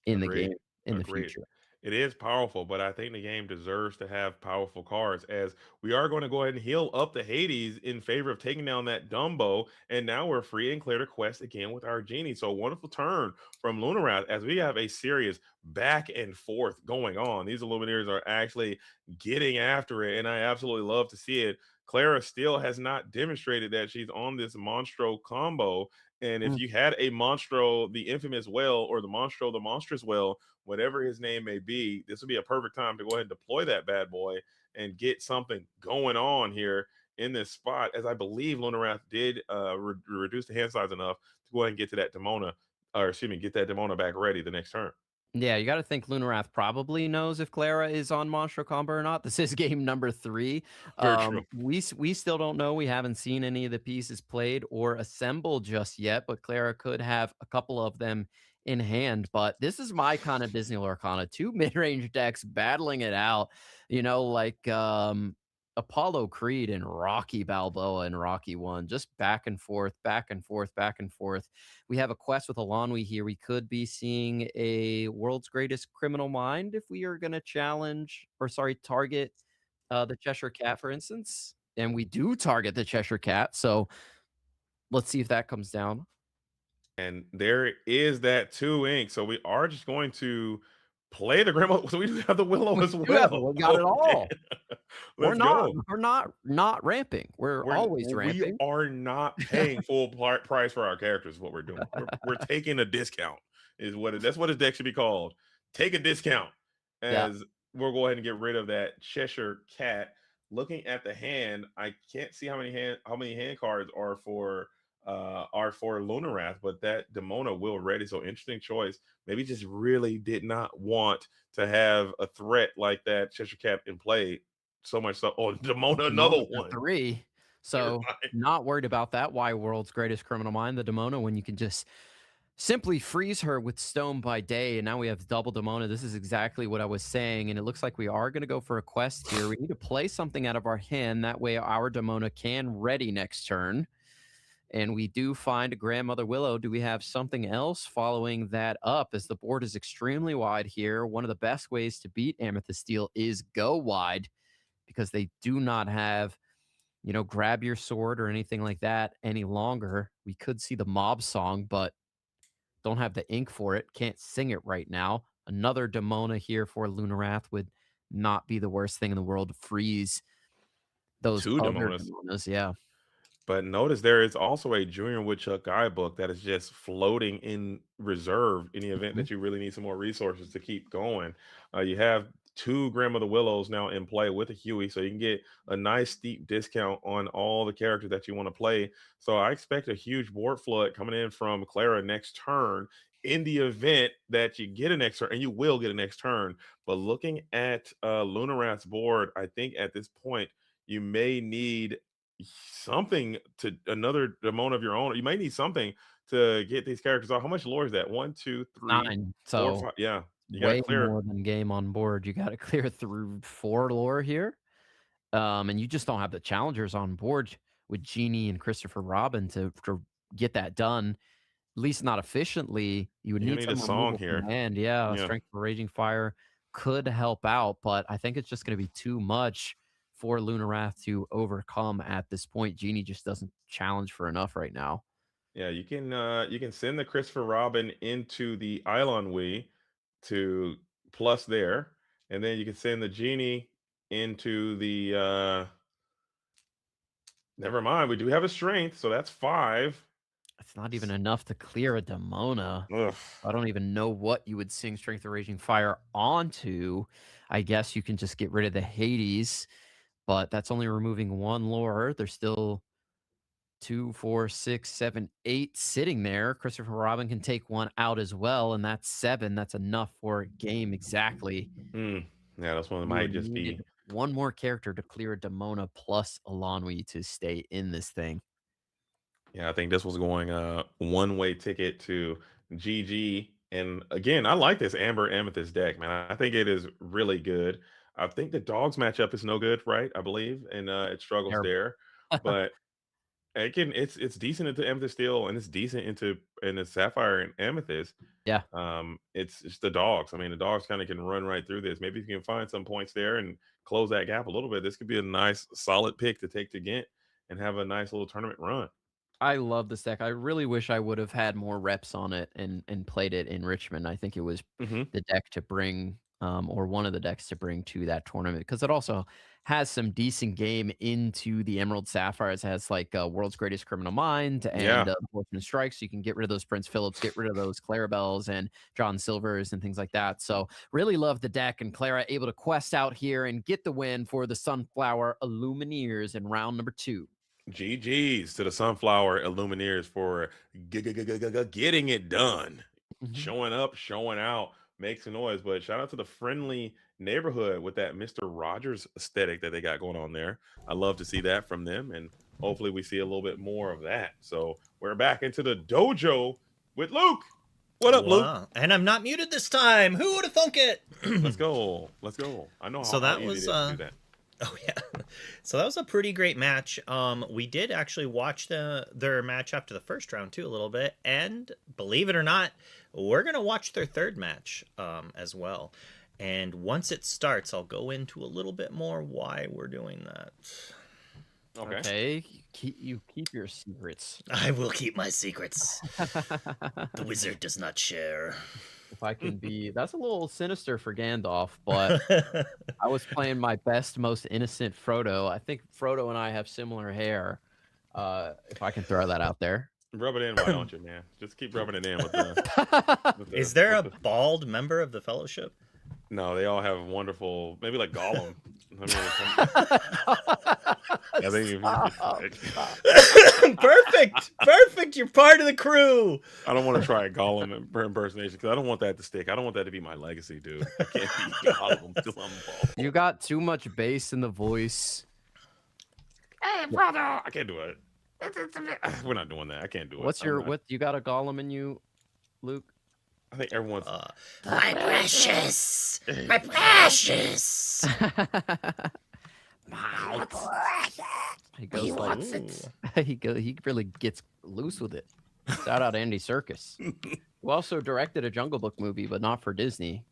S1: in the
S3: Agreed.
S1: game in the
S3: Agreed.
S1: future.
S3: It is powerful, but I think the game deserves to have powerful cards as we are going to go ahead and heal up the Hades in favor of taking down that Dumbo. And now we're free and clear to quest again with our genie. So wonderful turn from Lunarath as we have a serious back and forth going on. These Illumineers are actually getting after it, and I absolutely love to see it. Clara still has not demonstrated that she's on this Monstro combo. And if
S1: Mm.
S3: you had a Monstro, the infamous well, or the Monstro, the monstrous well, whatever his name may be, this would be a perfect time to go ahead and deploy that bad boy and get something going on here in this spot, as I believe Lunarath did reduce the hand size enough to go ahead and get to that Demona, or excuse me, get that Demona back ready the next turn.
S1: Yeah, you got to think Lunarath probably knows if Clara is on Monstro Combo or not. This is game number 3.
S3: Very true.
S1: We still don't know. We haven't seen any of the pieces played or assembled just yet, but Clara could have a couple of them in hand. But this is my kind of Disney Arcana. 2 mid-range decks battling it out, like Apollo Creed and Rocky Balboa and Rocky 1, just back and forth, back and forth, back and forth. We have a quest with Elanwi here. We could be seeing a world's greatest criminal mind if we are going to target the Cheshire Cat, for instance. And we do target the Cheshire Cat. So let's see if that comes down.
S3: And there is that 2 ink. So we are just going to play the grandma. So we do have the Willow as well.
S1: We got it all.
S3: Let's go.
S1: We're not ramping. We're always ramping.
S3: We are not paying full price for our characters. Is what we're doing. We're taking a discount. That's what his deck should be called. Take a discount. As we'll go ahead and get rid of that Cheshire Cat. Looking at the hand, I can't see how many hand cards are for Lunarath, but that Demona will ready. So interesting choice. Maybe just really did not want to have a threat like that Cheshire Cat in play. So much so. Oh, Demona, another one.
S1: 3. So not worried about that. Why world's greatest criminal mind, the Demona, when you can just simply freeze her with Stone by Day, and now we have double Demona. This is exactly what I was saying, and it looks like we are going to go for a quest here. We need to play something out of our hand. That way our Demona can ready next turn. And we do find a Grandmother Willow. Do we have something else following that up, as the board is extremely wide here? One of the best ways to beat Amethyst Steel is go wide, because they do not have, grab your sword or anything like that any longer. We could see the mob song, but don't have the ink for it. Can't sing it right now. Another Demona here for Lunarath would not be the worst thing in the world to freeze those
S3: 2
S1: other
S3: Demonas.
S1: Yeah.
S3: But notice there is also a Junior Woodchuck guidebook that is just floating in reserve in the event that you really need some more resources to keep going. You have 2 Grandmother Willows now in play with a Huey, so you can get a nice steep discount on all the characters that you want to play. So I expect a huge board flood coming in from Clara next turn in the event that you get a next turn, and you will get a next turn. But looking at Lunarath's board, I think at this point you may need something to another Demona of your own. You might need something to get these characters out. How much lore is that? 1, 2, 3,
S1: 9. So
S3: 4, 5. Yeah, you
S1: way
S3: got clear
S1: more than game on board. You got to clear through 4 lore here. And you just don't have the challengers on board with Genie and Christopher Robin to get that done. At least not efficiently. You would need
S3: a song here.
S1: And Strength of Raging Fire could help out, but I think it's just going to be too much for Lunarath to overcome at this point. Genie just doesn't challenge for enough right now.
S3: Yeah, you can send the Christopher Robin into the Illumineer to plus there, and then you can send the Genie into the never mind. We do have a strength, so that's 5.
S1: It's not even enough to clear a Demona.
S3: Ugh.
S1: I don't even know what you would sing Strength of Raging Fire onto. I guess you can just get rid of the Hades, but that's only removing 1 lore. There's still 2, 4, 6, 7, 8 sitting there. Christopher Robin can take 1 out as well, and that's 7. That's enough for a game exactly.
S3: Yeah, that's one that might just be
S1: 1 more character to clear Demona plus Elanwi to stay in this thing.
S3: Yeah, I think this was going one-way ticket to GG. And again, I like this Amber Amethyst deck, man. I think it is really good. I think the dogs matchup is no good, right? I believe, and it struggles
S1: Terrible.
S3: there. But It's decent into amethyst steel, and it's decent into sapphire and amethyst.
S1: Yeah.
S3: It's the dogs. I mean, the dogs kind of can run right through this. Maybe if you can find some points there and close that gap a little bit, this could be a nice solid pick to take to Ghent and have a nice little tournament run.
S1: I love this deck. I really wish I would have had more reps on it and played it in Richmond. I think it was
S3: Hmm.
S1: the deck to bring, or one of the decks to bring to that tournament, because it also has some decent game into the Emerald Sapphires. It has like World's Greatest Criminal Mind
S3: Yeah.
S1: and Fortune Strikes. So you can get rid of those Prince Phillips, get rid of those Clarabelles and John Silvers and things like that. So really love the deck, and Clara able to quest out here and get the win for the Sunflower Illumineers in round number 2.
S3: GG's to the Sunflower Illumineers for getting it done. Showing up, showing out, makes a noise. But shout out to the friendly neighborhood with that Mr. Rogers aesthetic that they got going on there. I love to see that from them. And hopefully we see a little bit more of that. So we're back into the dojo with Luke. What up, Luke?
S2: And I'm not muted this time. Who would have thunk it?
S3: Let's go. Let's go. I know
S2: So that
S3: how easy
S2: was,
S3: it is to do that.
S2: Oh yeah, so that was a pretty great match. We did actually watch their match after the first round too a little bit, and believe it or not, we're gonna watch their third match as well. And once it starts, I'll go into a little bit more why we're doing that.
S1: Okay. You keep your secrets.
S2: I will keep my secrets. The wizard does not share.
S1: If I can be, that's a little sinister for Gandalf, but I was playing my best, most innocent Frodo. I think Frodo and I have similar hair. If I can throw that out there.
S3: Rub it in, why don't you, man? Just keep rubbing it in with the.
S2: Is there a bald member of the Fellowship?
S3: No, they all have wonderful, maybe like Gollum. I think
S2: Perfect. You're part of the crew.
S3: I don't want to try a Gollum impersonation because I don't want that to stick. I don't want that to be my legacy, dude. I can't be Gollum till I'm bald.
S1: You got too much bass in the voice.
S3: Hey, brother! I can't do it. We're not doing that. I can't do it.
S1: What you got a Gollum in you, Luke?
S3: I think everyone's
S2: My precious. My precious.
S1: My precious. He goes he really gets loose with it. Shout out Andy Serkis, who also directed a Jungle Book movie, but not for Disney.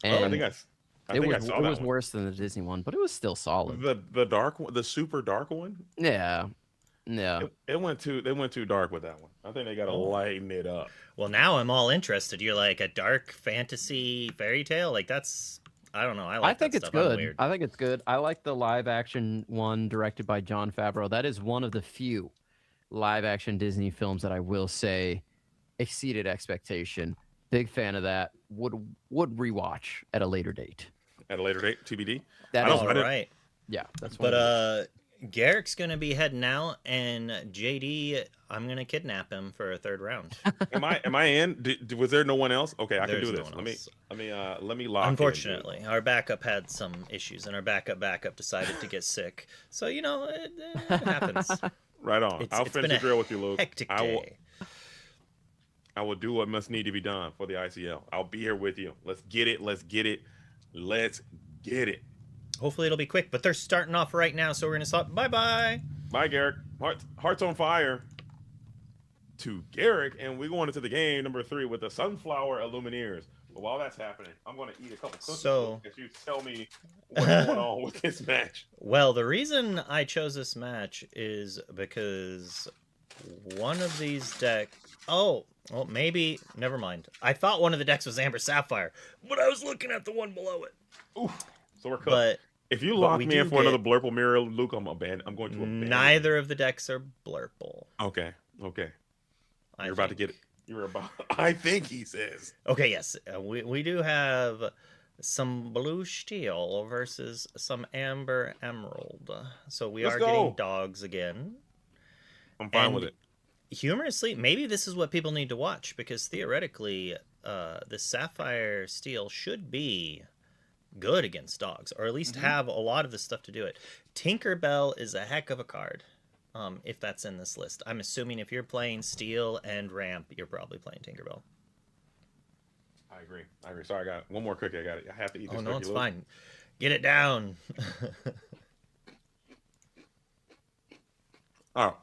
S1: And
S3: I think I saw
S1: it
S3: that
S1: was
S3: one.
S1: worse than the Disney one, but it was still solid.
S3: The dark one, the super dark one.
S1: Yeah.
S3: They went too dark with that one. I think they got to lighten it up.
S2: Well, now I'm all interested. You're like a dark fantasy fairy tale. Like that's, I don't know. I
S1: think
S2: that
S1: it's
S2: stuff. I'm
S1: good.
S2: weird.
S1: I think it's good. I like the live action one directed by Jon Favreau. That is one of the few live action Disney films that I will say exceeded expectation. Big fan of that. Would rewatch at a later date.
S3: At a later date, TBD.
S1: That
S2: All right.
S1: Yeah, that's
S2: But Garrick's gonna be heading out, and JD, I'm gonna kidnap him for a third round.
S3: Am I in? Was there no one else? Okay, I can
S2: There's
S3: do
S2: no
S3: this.
S2: one else.
S3: Let me lock.
S2: Unfortunately, our backup had some issues, and our backup decided to get sick. So it happens.
S3: Right on. I'll
S2: it's
S3: finish
S2: been
S3: the drill with you, Luke.
S2: Hectic day.
S3: I will do what must need to be done for the ICL. I'll be here with you. Let's get it. Let's get it. Let's get it.
S2: Hopefully it'll be quick, but they're starting off right now, so we're gonna stop. Bye.
S3: Bye, Garrick. Hearts on fire to Garrick, and we're going into the game number 3 with the Sunflower Illumineers. But while that's happening, I'm going to eat a couple cookies.
S2: So,
S3: if you tell me what's going on with this match.
S2: Well, the reason I chose this match is because one of these decks. Oh, well, maybe. Never mind. I thought one of the decks was Amber Sapphire, but I was looking at the one below it.
S3: Oof. So we're cooked.
S2: But
S3: if you lock me in for another Blurple Mirror, Luke, I'm going to abandon.
S2: Neither of the decks are Blurple.
S3: Okay. You're about to get it. You're about. I think he says.
S2: Okay. Yes, we do have some blue steel versus some amber emerald. So Let's go. Getting dogs again.
S3: I'm fine with it.
S2: Humorously, maybe this is what people need to watch, because theoretically, the sapphire steel should be good against dogs, or at least have a lot of the stuff to do it. Tinkerbell is a heck of a card, if that's in this list. I'm assuming if you're playing steel and ramp, you're probably playing Tinkerbell.
S3: I agree. Sorry, I got one more cookie. I have to eat this.
S2: Oh no, it's fine. Get it down.
S3: Oh,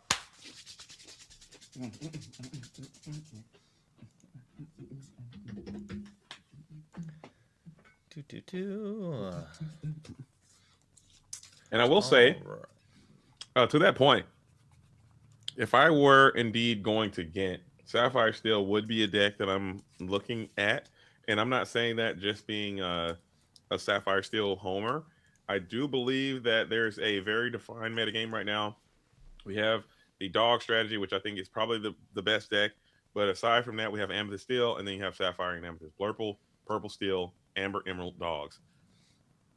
S3: And I will say, to that point, if I were indeed going to Ghent, Sapphire Steel would be a deck that I'm looking at. And I'm not saying that just being a Sapphire Steel homer. I do believe that there's a very defined metagame right now. We have the dog strategy, which I think is probably the best deck. But aside from that, we have Amethyst Steel, and then you have Sapphire and Amethyst Blurple, Purple Steel, Amber Emerald Dogs.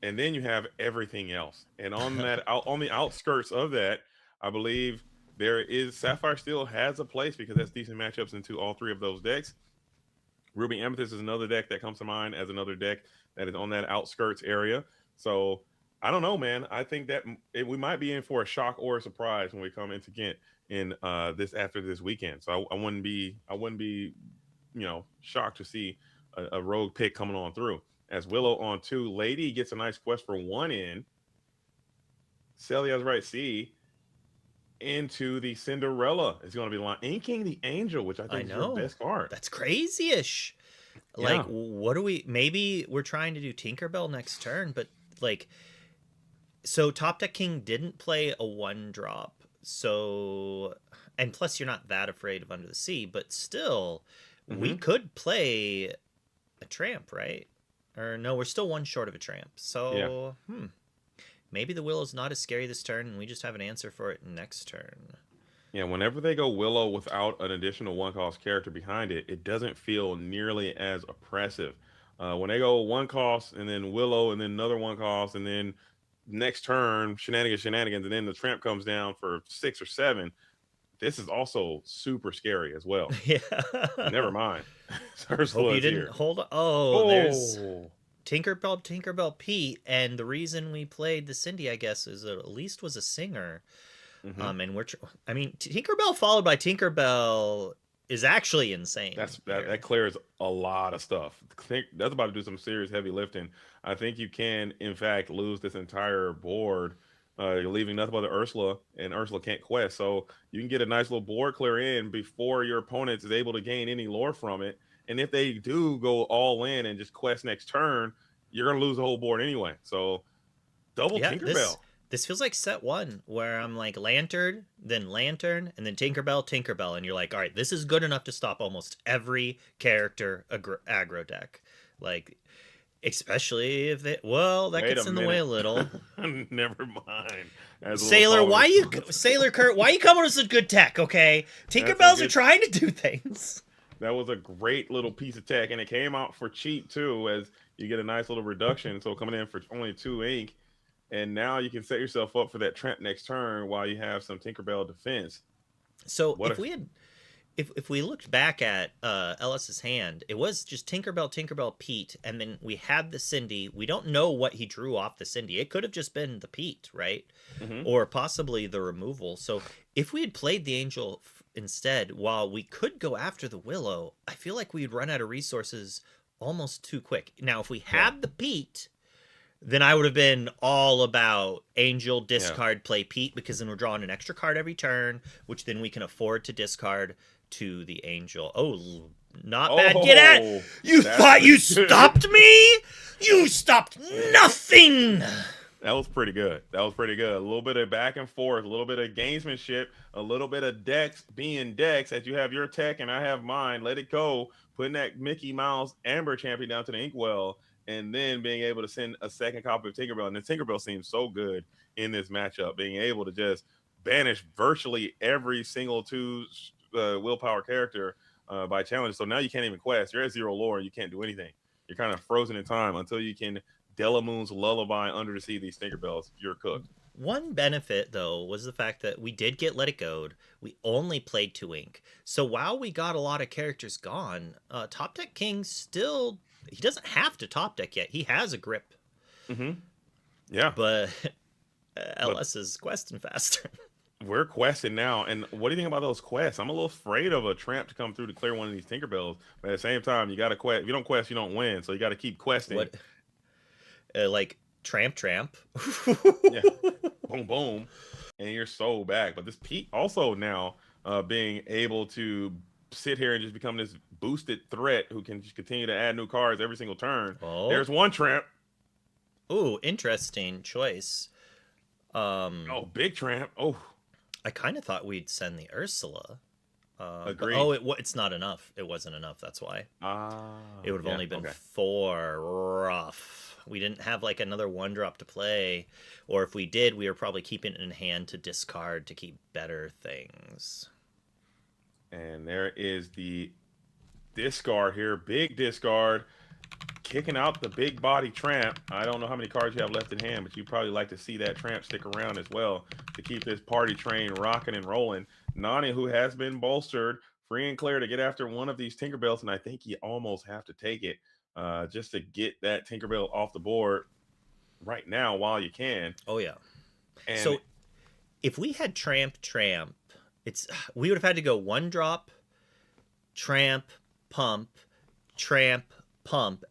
S3: And then you have everything else. And on that, on the outskirts of that, I believe there is Sapphire Steel has a place because that's decent matchups into all three of those decks. Ruby Amethyst is another deck that comes to mind as another deck that is on that outskirts area. So I don't know, man. I think that we might be in for a shock or a surprise when we come into Ghent in after this weekend. So I wouldn't be shocked to see a rogue pick coming on through. As Willow on 2, Lady gets a nice quest for 1 in. Celia's right C into the Cinderella is going to be inking the Angel, which I think is your best card.
S2: That's crazy-ish.
S3: Yeah.
S2: Like, what do we? Maybe we're trying to do Tinkerbell next turn, but like, so Top Deck King didn't play a 1-drop, so, and plus you're not that afraid of Under the Sea, but still, we could play a Tramp, right? Or no, we're still 1 short of a Tramp. So, maybe the Willow's not as scary this turn, and we just have an answer for it next turn.
S3: Yeah, whenever they go Willow without an additional 1-cost character behind it, it doesn't feel nearly as oppressive. When they go 1-cost and then Willow and then another 1-cost and then next turn shenanigans, and then the Tramp comes down for 6 or 7. This is also super scary as well.
S2: Yeah.
S3: Never mind.
S2: Hope you didn't hold on. Oh, there's Tinkerbell Pete, and the reason we played the Cindy, I guess, is that at least was a singer. And Tinkerbell followed by Tinkerbell is actually insane.
S3: That clears a lot of stuff. That's about to do some serious heavy lifting. I think you can, in fact, lose this entire board. You're leaving nothing but the Ursula, and Ursula can't quest. So you can get a nice little board clear in before your opponent is able to gain any lore from it. And if they do go all in and just quest next turn, you're going to lose the whole board anyway. So double Tinkerbell.
S2: This feels like set 1, where I'm like Lantern, and then Tinkerbell. And you're like, all right, this is good enough to stop almost every character aggro deck. Like, especially if that gets in the way a little.
S3: Never mind.
S2: Sailor Kurt, why you coming with such good tech? Okay, Tinkerbells are trying to do things.
S3: That was a great little piece of tech, and it came out for cheap too, as you get a nice little reduction. So coming in for only 2 ink, and now you can set yourself up for that Tramp next turn while you have some Tinkerbell defense.
S2: So if we looked back at Ellis's hand, it was just Tinkerbell, Pete, and then we had the Cindy. We don't know what he drew off the Cindy. It could have just been the Pete, right? Or possibly the removal. So if we had played the Angel instead, while we could go after the Willow, I feel like we'd run out of resources almost too quick. Now, if we had the Pete, then I would have been all about Angel, discard, play Pete, because then we're drawing an extra card every turn, which then we can afford to discard to the Angel. Oh, not bad. Get at you! Thought you stopped me? You stopped nothing!
S3: That was pretty good. A little bit of back and forth, a little bit of gamesmanship, a little bit of decks being decks, as you have your tech and I have mine. Let it go. Putting that Mickey Mouse Amber champion down to the Inkwell, and then being able to send a second copy of Tinkerbell. And then Tinkerbell seems so good in this matchup, being able to just banish virtually every single 2 willpower character by challenge. So now you can't even quest. You're at 0 lore and you can't do anything. You're kind of frozen in time until you can Delamoon's Lullaby Under the Sea these Tinkerbells. You're cooked.
S2: One benefit, though, was the fact that we did get Let It Go. We only played 2 ink. So while we got a lot of characters gone, Top Deck King still... He doesn't have to top deck yet. He has a grip.
S3: Yeah.
S2: But LS is questing faster.
S3: We're questing now. And what do you think about those quests? I'm a little afraid of a Tramp to come through to clear one of these Tinkerbells. But at the same time, you got to quest. If you don't quest, you don't win. So you got to keep questing.
S2: What? Like Tramp.
S3: Yeah. Boom, boom. And you're so back. But this Pete also now being able to sit here and just become this boosted threat who can just continue to add new cards every single turn.
S2: Oh.
S3: There's one tramp.
S2: Ooh, interesting choice.
S3: Oh, big tramp. Oh,
S2: I kind of thought we'd send the Ursula.
S3: agreed.
S2: Oh, it's not enough. It wasn't enough. That's why. It would have only been 4. Rough. We didn't have like another 1-drop to play, or if we did, we were probably keeping it in hand to discard to keep better things.
S3: And there is the discard here. Big discard. Kicking out the big body tramp. I don't know how many cards you have left in hand, but you probably like to see that tramp stick around as well to keep this party train rocking and rolling. Nani, who has been bolstered, free and clear to get after one of these Tinkerbells, and I think you almost have to take it just to get that Tinkerbell off the board right now while you can.
S2: Oh yeah.
S3: And
S2: so if we had tramp, we would have had to go 1-drop, tramp, pump,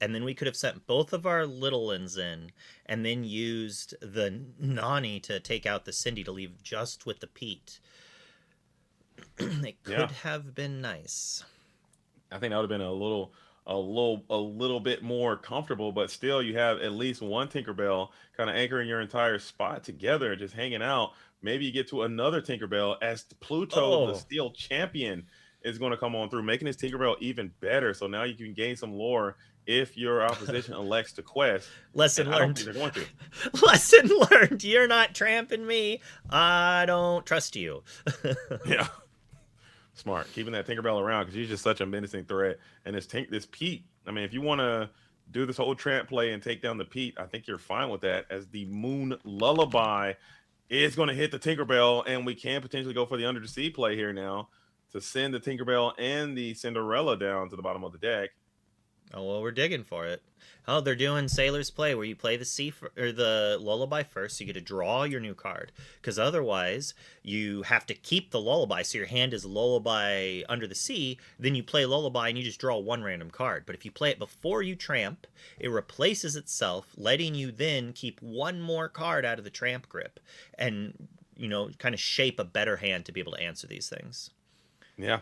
S2: and then we could have sent both of our little ones in and then used the Nani to take out the Cindy to leave just with the Pete. It could have been nice.
S3: I think that would have been a little bit more comfortable, but still you have at least one Tinkerbell kind of anchoring your entire spot together, just hanging out. Maybe you get to another Tinkerbell as Pluto, the Steel Champion, is going to come on through, making his Tinkerbell even better. So now you can gain some lore if your opposition elects to quest.
S2: Lesson learned.
S3: I don't think they're going to.
S2: Lesson learned. You're not tramping me. I don't trust you.
S3: Yeah. Smart. Keeping that Tinkerbell around because she's just such a menacing threat. And this Pete, I mean, if you want to do this whole tramp play and take down the Pete, I think you're fine with that, as the Moon Lullaby is going to hit the Tinkerbell, and we can potentially go for the Under the Sea play here now to send the Tinkerbell and the Cinderella down to the bottom of the deck.
S2: Oh, well, we're digging for it. Oh, they're doing Sailor's Play, where you play the Lullaby first, so you get to draw your new card. Because otherwise, you have to keep the Lullaby, so your hand is Lullaby Under the Sea. Then you play Lullaby, and you just draw one random card. But if you play it before you tramp, it replaces itself, letting you then keep one more card out of the tramp grip, and kind of shape a better hand to be able to answer these things.
S3: Yeah,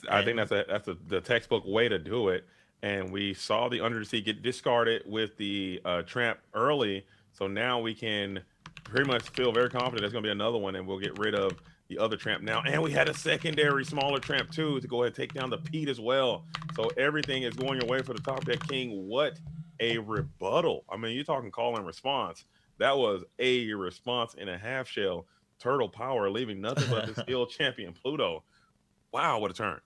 S3: I think that's the textbook way to do it. And we saw the Under the Sea get discarded with the tramp early, so now we can pretty much feel very confident there's going to be another one, and we'll get rid of the other tramp now. And we had a secondary smaller tramp too to go ahead and take down the Pete as well. So everything is going your way for the top deck king. What a rebuttal! I mean, you're talking call and response. That was a response in a half shell. Turtle power, leaving nothing but the Steel Champion Pluto. Wow, what a turn.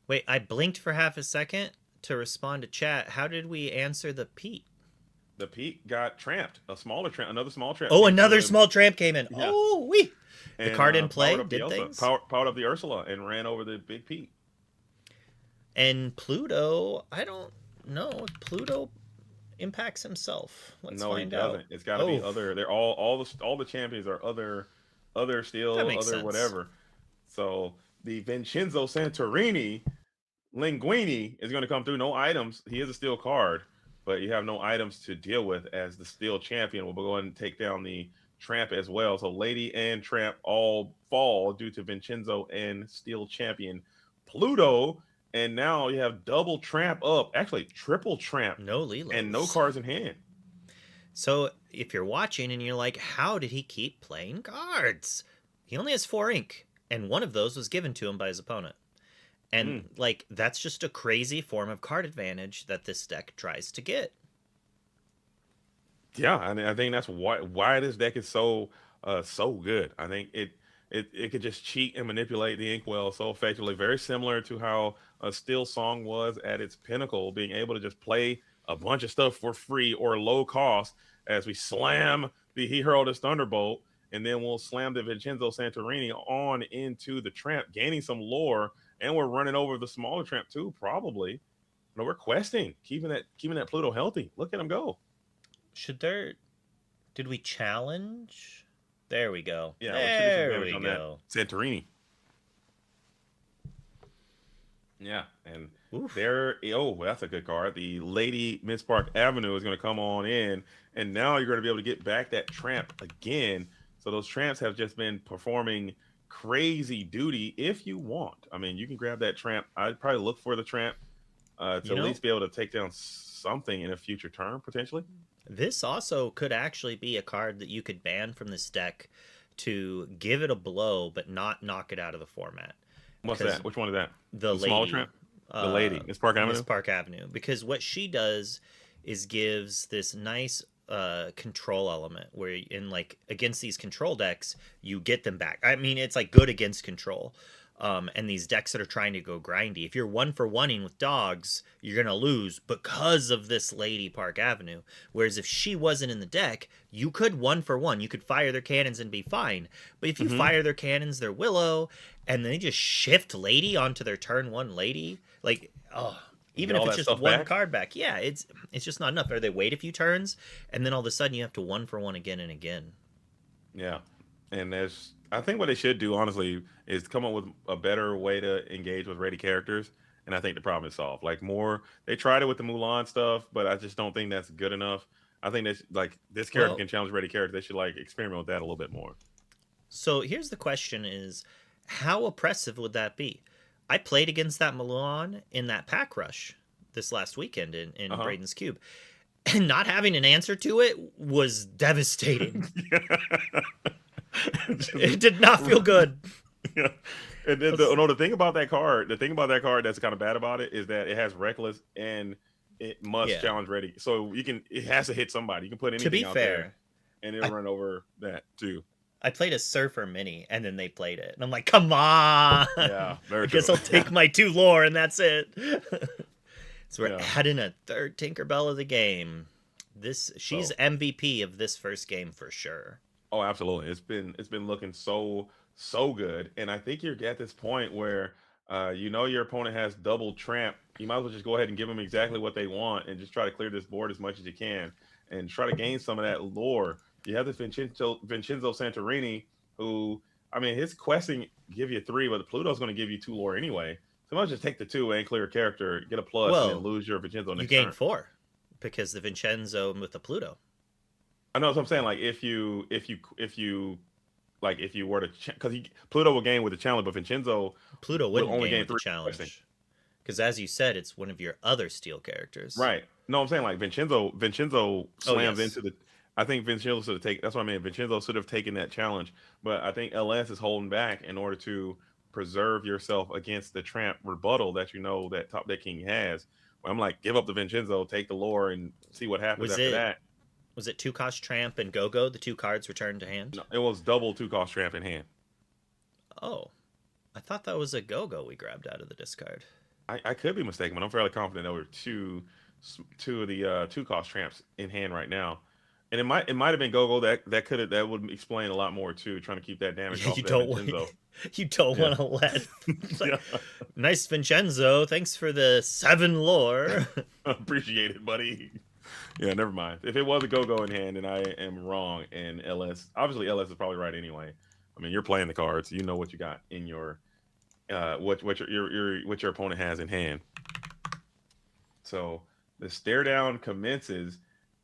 S2: Wait, I blinked for half a second to respond to chat. How did we answer the Pete?
S3: The Pete got tramped. Another small tramp.
S2: Oh, another small tramp came in. Yeah. Oh, wee. The card in play did things.
S3: Powered up the Ursula and ran over the big Pete.
S2: And Pluto, I don't know if Pluto impacts himself. Let's find out.
S3: No, he doesn't. It's got to be other. They're all the champions are other steel, other sense. Whatever. So the Vincenzo Santorini Linguini is going to come through. No items. He is a steel card, but you have no items to deal with as the Steel Champion. We'll go ahead and take down the Tramp as well. So Lady and Tramp all fall due to Vincenzo and Steel Champion Pluto. And now you have double Tramp up. Actually, triple Tramp.
S2: No Leelos.
S3: And no cards in hand.
S2: So if you're watching and you're like, how did he keep playing cards? He only has 4 ink. And one of those was given to him by his opponent. And, that's just a crazy form of card advantage that this deck tries to get.
S3: Yeah, I think that's why this deck is so good. I think it could just cheat and manipulate the Inkwell so effectively. Very similar to how Steel Song was at its pinnacle, being able to just play a bunch of stuff for free or low cost as we slam the He Hurled His Thunderbolt, and then we'll slam the Vincenzo Santorini on into the Tramp, gaining some lore. And we're running over the smaller Tramp too, probably. No, we're questing, keeping that Pluto healthy. Look at him go.
S2: Did we challenge? There we go.
S3: Yeah,
S2: there we go.
S3: Santorini. Yeah, and
S2: Oof.
S3: that's a good card. The Lady Miss Park Avenue is going to come on in, and now you're going to be able to get back that Tramp again. So those Tramps have just been performing crazy duty if you want. I mean, you can grab that tramp. I'd probably look for the tramp to
S2: You
S3: at
S2: know,
S3: least be able to take down something in a future turn potentially.
S2: this also could actually be a card that you could ban from this deck to give it a blow, but not knock it out of the format.
S3: What's
S2: Because
S3: that? Which one is that?
S2: the
S3: The smaller
S2: lady,
S3: tramp? The lady. It's Park Avenue.
S2: Miss Park Avenue, because what she does is gives this nice control element where in like against these control decks you get them back. I mean, it's like good against control. And these decks that are trying to go grindy, if you're 1-for-1ing with dogs, you're gonna lose because of this lady Park Avenue. Whereas if she wasn't in the deck, you could 1-for-1. You could fire their cannons and be fine. But if you fire their cannons, their Willow, and then they just shift lady onto their turn 1 lady, like even if it's just one card back, yeah, it's just not enough. Or they wait a few turns, and then all of a sudden you have to 1-for-1 again and again.
S3: Yeah, and I think what they should do honestly is come up with a better way to engage with ready characters, and I think the problem is solved. Like more, they tried it with the Mulan stuff, but I just don't think that's good enough. I think that's like this character can challenge ready characters. They should like experiment with that a little bit more.
S2: So here's the question: is how oppressive would that be? I played against that Mulan in that pack rush this last weekend in Braden's Cube, and not having an answer to it was devastating. It did not feel good.
S3: Yeah. And then the thing about that card, that's kind of bad about it is that it has reckless and it must challenge ready. So it has to hit somebody. You can put anything out there and it'll run over that too.
S2: I played a Surfer Mini, and then they played it. And I'm like, come on!
S3: Yeah,
S2: I guess I'll take my 2 lore, and that's it. So we're adding a 3rd Tinkerbell of the game. She's MVP of this first game for sure.
S3: Oh, absolutely. It's been looking so good. And I think you're at this point where your opponent has double tramp. You might as well just go ahead and give them exactly what they want and just try to clear this board as much as you can and try to gain some of that lore. You have this Vincenzo Santorini, who, I mean, his questing give you 3, but the Pluto's going to give you 2 lore anyway. So you might just take the 2 and clear a character, get a plus, and then lose your Vincenzo next turn.
S2: You gain 4 because the Vincenzo with the Pluto.
S3: I know what I'm saying. Like if you were to, because Pluto will gain with the challenge, but Vincenzo
S2: wouldn't only gain with the challenge. Because as you said, it's one of your other steel characters.
S3: Right. No, I'm saying like Vincenzo slams into the. I think Vincenzo should have taken. That's what I mean. Vincenzo should have taken that challenge, but I think LS is holding back in order to preserve yourself against the tramp rebuttal that that Top Deck King has. Where I'm like, give up the Vincenzo, take the lore, and see what happens after that.
S2: Was it 2-cost tramp and go-go? The 2 cards returned to hand.
S3: No, it was double 2-cost tramp in hand.
S2: Oh, I thought that was a go-go we grabbed out of the discard.
S3: I could be mistaken, but I'm fairly confident there were two of the 2-cost tramps in hand right now. And it might have been go-go that would explain a lot more too, trying to keep that damage off Vincenzo.
S2: You don't want to let nice Vincenzo, thanks for the 7 lore.
S3: Appreciate it, buddy. Yeah, never mind. If it was a go-go in hand, then I am wrong. And LS is probably right anyway. I mean, you're playing the cards. You know what you got in your what your opponent has in hand. So the stare down commences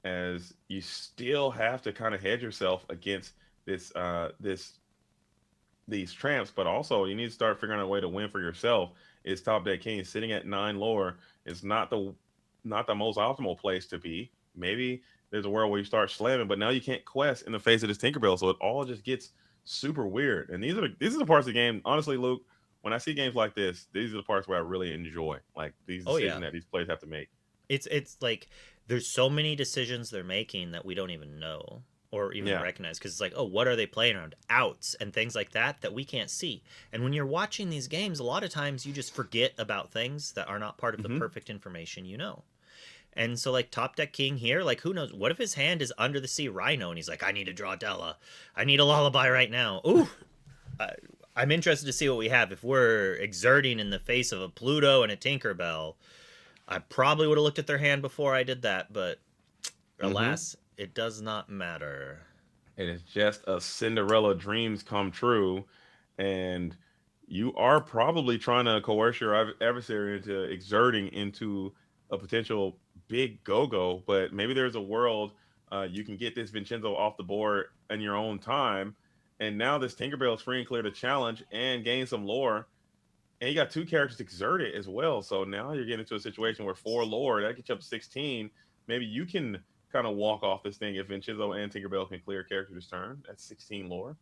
S3: as you still have to kind of hedge yourself against these tramps, but also you need to start figuring out a way to win for yourself. Is Top Deck King sitting at 9 lore is not the most optimal place to be. Maybe there's a world where you start slamming, but now you can't quest in the face of this Tinkerbell, so it all just gets super weird. And these are the parts of the game. Honestly, Luke, when I see games like this, these are the parts where I really enjoy, like these decisions that these players have to make.
S2: It's like there's so many decisions they're making that we don't even know or even recognize, because it's like, oh, what are they playing around? Outs and things like that we can't see. And when you're watching these games, a lot of times you just forget about things that are not part of the perfect information you know. And so, like, Top Deck King here, like, who knows? What if his hand is Under the Sea Rhino and he's like, I need to draw Della. I need a lullaby right now. Ooh. I'm interested to see what we have. If we're exerting in the face of a Pluto and a Tinkerbell, I probably would have looked at their hand before I did that, but alas, it does not matter.
S3: It is just a Cinderella dreams come true, and you are probably trying to coerce your adversary into exerting into a potential big go-go, but maybe there's a world you can get this Vincenzo off the board in your own time, And now this Tinkerbell is free and clear to challenge and gain some lore. And you got 2 characters exert it as well. So now you're getting into a situation where 4 lore, that gets you up to 16. Maybe you can kind of walk off this thing if Vincenzo and Tinkerbell can clear a character this turn. That's 16 lore.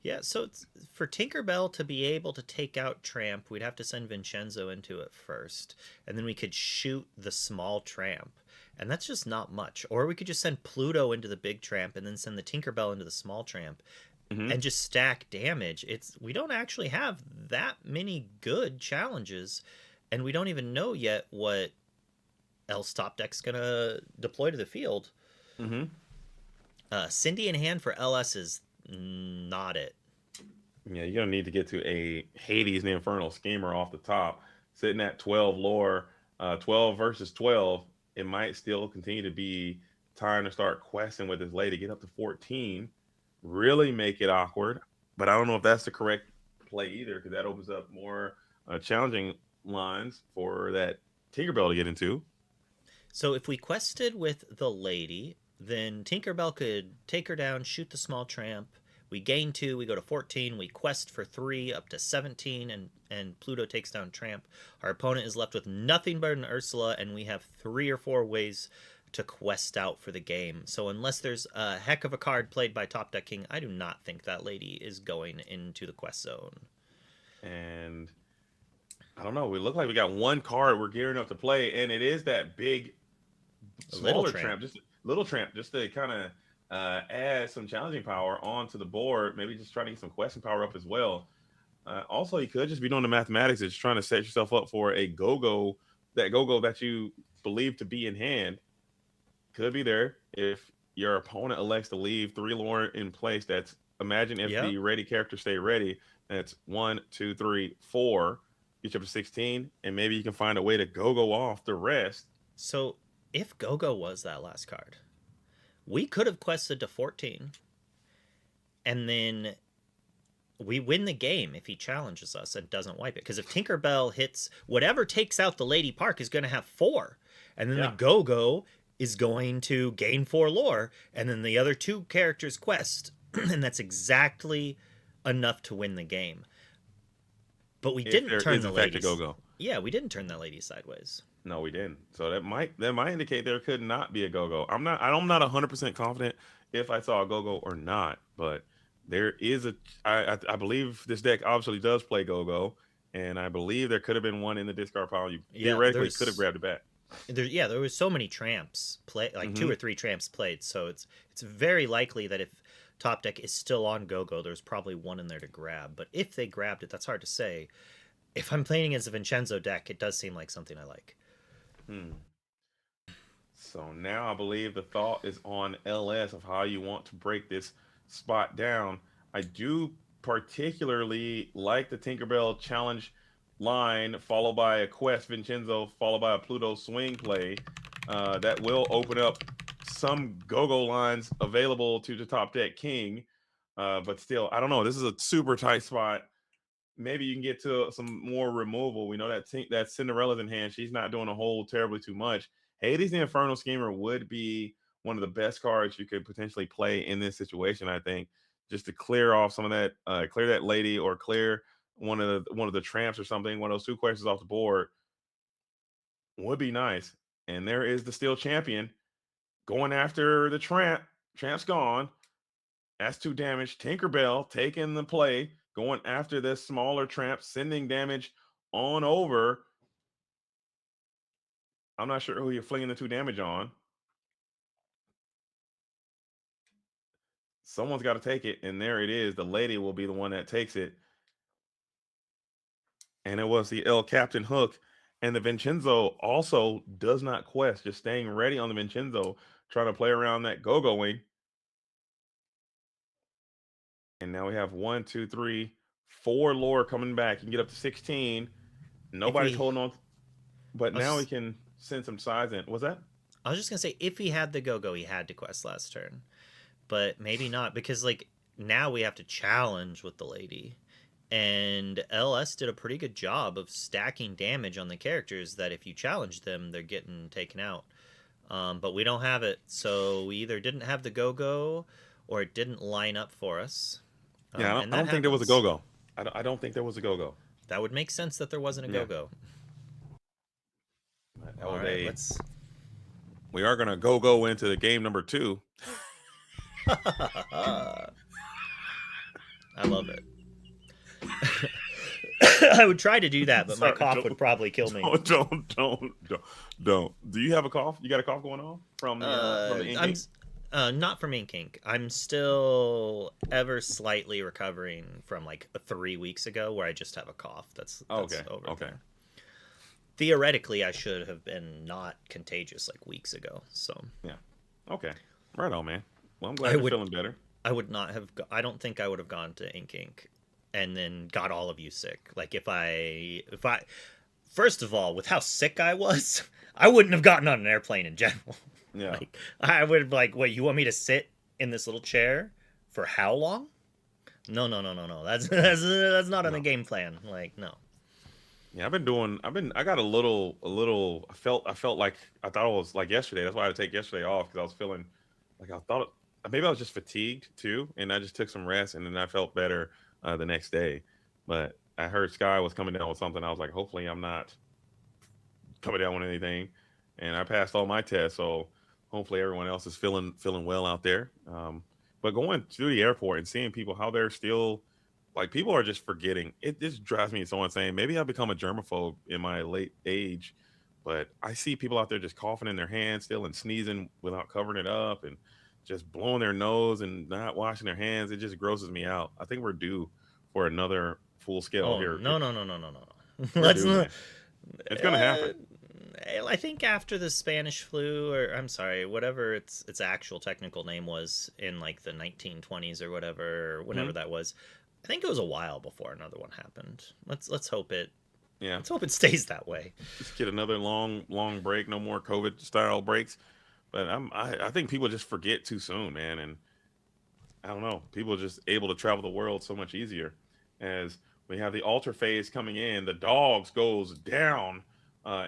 S2: Yeah, so for Tinkerbell to be able to take out Tramp, we'd have to send Vincenzo into it first, and then we could shoot the small Tramp, and that's just not much. Or we could just send Pluto into the big Tramp and then send the Tinkerbell into the small Tramp, and just stack damage. We don't actually have that many good challenges, and we don't even know yet what else Top Deck's gonna deploy to the field. Cindy in hand for LS is not it.
S3: Yeah, you're gonna need to get to a Hades the Infernal Schemer off the top, sitting at 12 lore, 12 versus 12. It might still continue to be time to start questing with this lady, get up to 14, really make it awkward. But I don't know if that's the correct play either, because that opens up more challenging lines for that Tinkerbell to get into.
S2: So if we quested with the lady, then Tinkerbell could take her down, shoot the small Tramp. We gain 2, we go to 14, we quest for 3 up to 17, and Pluto takes down Tramp. Our opponent is left with nothing but an Ursula, and we have 3 or 4 ways to quest out for the game. So unless there's a heck of a card played by Top Deck King, I do not think that lady is going into the quest zone.
S3: And I don't know, we look like we got 1 card we're gearing up to play, and it is that big smaller Tramp, just little Tramp, just to kind of add some challenging power onto the board. Maybe just trying to get some question power up as well. Also, you could just be doing the mathematics, just trying to set yourself up for a go-go that you believe to be in hand could be there if your opponent elects to leave 3 lore in place. That's, imagine if the ready characters stay ready. That's 1, 2, 3, 4. Get you up to 16, and maybe you can find a way to go off the rest.
S2: So if Go-Go was that last card, we could have quested to 14, and then we win the game if he challenges us and doesn't wipe it. Because if Tinkerbell hits, whatever takes out the Lady Park is going to have 4, and then the Go-Go is going to gain 4 lore, and then the other 2 characters quest, and that's exactly enough to win the game. But we didn't turn the lady. Yeah, we didn't turn that lady sideways.
S3: No, we didn't. So that might indicate there could not be a go-go. I'm not 100% confident if I saw a go-go or not, but there is I believe this deck obviously does play go-go, and I believe there could have been one in the discard pile. You theoretically could have grabbed it back.
S2: There was so many Tramps play, like 2 or 3 Tramps played, so it's very likely that if Top Deck is still on go-go, there's probably one in there to grab. But if they grabbed it, that's hard to say. If I'm playing against a Vincenzo deck, it does seem like something I like.
S3: So now I believe the thought is on LS of how you want to break this spot down. I do particularly like the Tinkerbell challenge line, followed by a quest Vincenzo, followed by a Pluto swing play. That will open up some go-go lines available to the Top Deck King. But still, I don't know. This is a super tight spot. Maybe you can get to some more removal. We know that Cinderella's in hand. She's not doing a whole terribly too much. Hades the Infernal Schemer would be one of the best cards you could potentially play in this situation, I think, just to clear off some of that, clear that lady, or clear one of the Tramps or something. One of those 2 questions off the board would be nice. And there is the Steel Champion going after the Tramp. Tramp's gone. That's 2 damage. Tinkerbell taking the play, going after this smaller Tramp, sending damage on over. I'm not sure who you're flinging the 2 damage on. Someone's got to take it, and there it is. The lady will be the one that takes it. And it was the El Captain Hook. And the Vincenzo also does not quest, just staying ready on the Vincenzo, trying to play around that go-going. And now we have 1, 2, 3, 4 lore coming back. You can get up to 16. Nobody's holding on. But now we can send some size in. What's that?
S2: I was just going to say, if he had the go-go, he had to quest last turn. But maybe not, because now we have to challenge with the lady. And LS did a pretty good job of stacking damage on the characters that if you challenge them, they're getting taken out. But we don't have it, so we either didn't have the go-go or it didn't line up for us.
S3: Yeah,
S2: And
S3: I
S2: that
S3: don't think there was a
S2: happens.
S3: go-go. I don't think there was a go-go.
S2: That would make sense that there wasn't a
S3: Yeah.
S2: go-go.
S3: That
S2: All
S3: was
S2: right,
S3: a.
S2: let's.
S3: We are gonna go into the game number 2.
S2: I love it. I would try to do that, but my
S3: Sorry,
S2: cough would probably kill me.
S3: Don't. Do you have a cough? You got a cough going on from the ink
S2: I'm
S3: ink?
S2: not from ink. I'm still ever slightly recovering from like 3 weeks ago, where I just have a cough. That's
S3: Okay.
S2: over
S3: Okay.
S2: there. Theoretically, I should have been not contagious like weeks ago. So
S3: Yeah. Okay. Right on, man. Well, I'm glad
S2: I
S3: you're
S2: would
S3: feeling better.
S2: I would not have. I don't think I would have gone to ink and then got all of you sick. Like if I first of all, with how sick I was, I wouldn't have gotten on an airplane in general.
S3: Yeah.
S2: Like I would have like, wait, you want me to sit in this little chair for how long? No. That's not in the
S3: No.
S2: game plan. Like no.
S3: Yeah, I got a little. I felt like I thought it was like yesterday. That's why I had to take yesterday off because I was feeling like I thought maybe I was just fatigued too, and I just took some rest, and then I felt better the next day. But I heard Sky was coming down with something. I was like, hopefully I'm not coming down with anything, and I passed all my tests, so hopefully everyone else is feeling well out there. But going to the airport and seeing people how they're still like people are just forgetting. It just drives me so insane. Maybe I've become a germaphobe in my late age, but I see people out there just coughing in their hands still and sneezing without covering it up and just blowing their nose and not washing their hands. It just grosses me out. I think we're due for another full scale
S2: Oh
S3: here.
S2: no.
S3: We're
S2: Let's
S3: due,
S2: not.
S3: man. It's gonna happen.
S2: I think after the Spanish flu, or I'm sorry, whatever its actual technical name was in like the 1920s or whatever, or whenever
S3: Mhm.
S2: that was, I think it was a while before another one happened. Let's hope it.
S3: Yeah.
S2: Let's hope it stays that way.
S3: Just get another long break. No more COVID style breaks. But I think people just forget too soon, man. And I don't know. People are just able to travel the world so much easier. As we have the altar phase coming in, the dogs goes down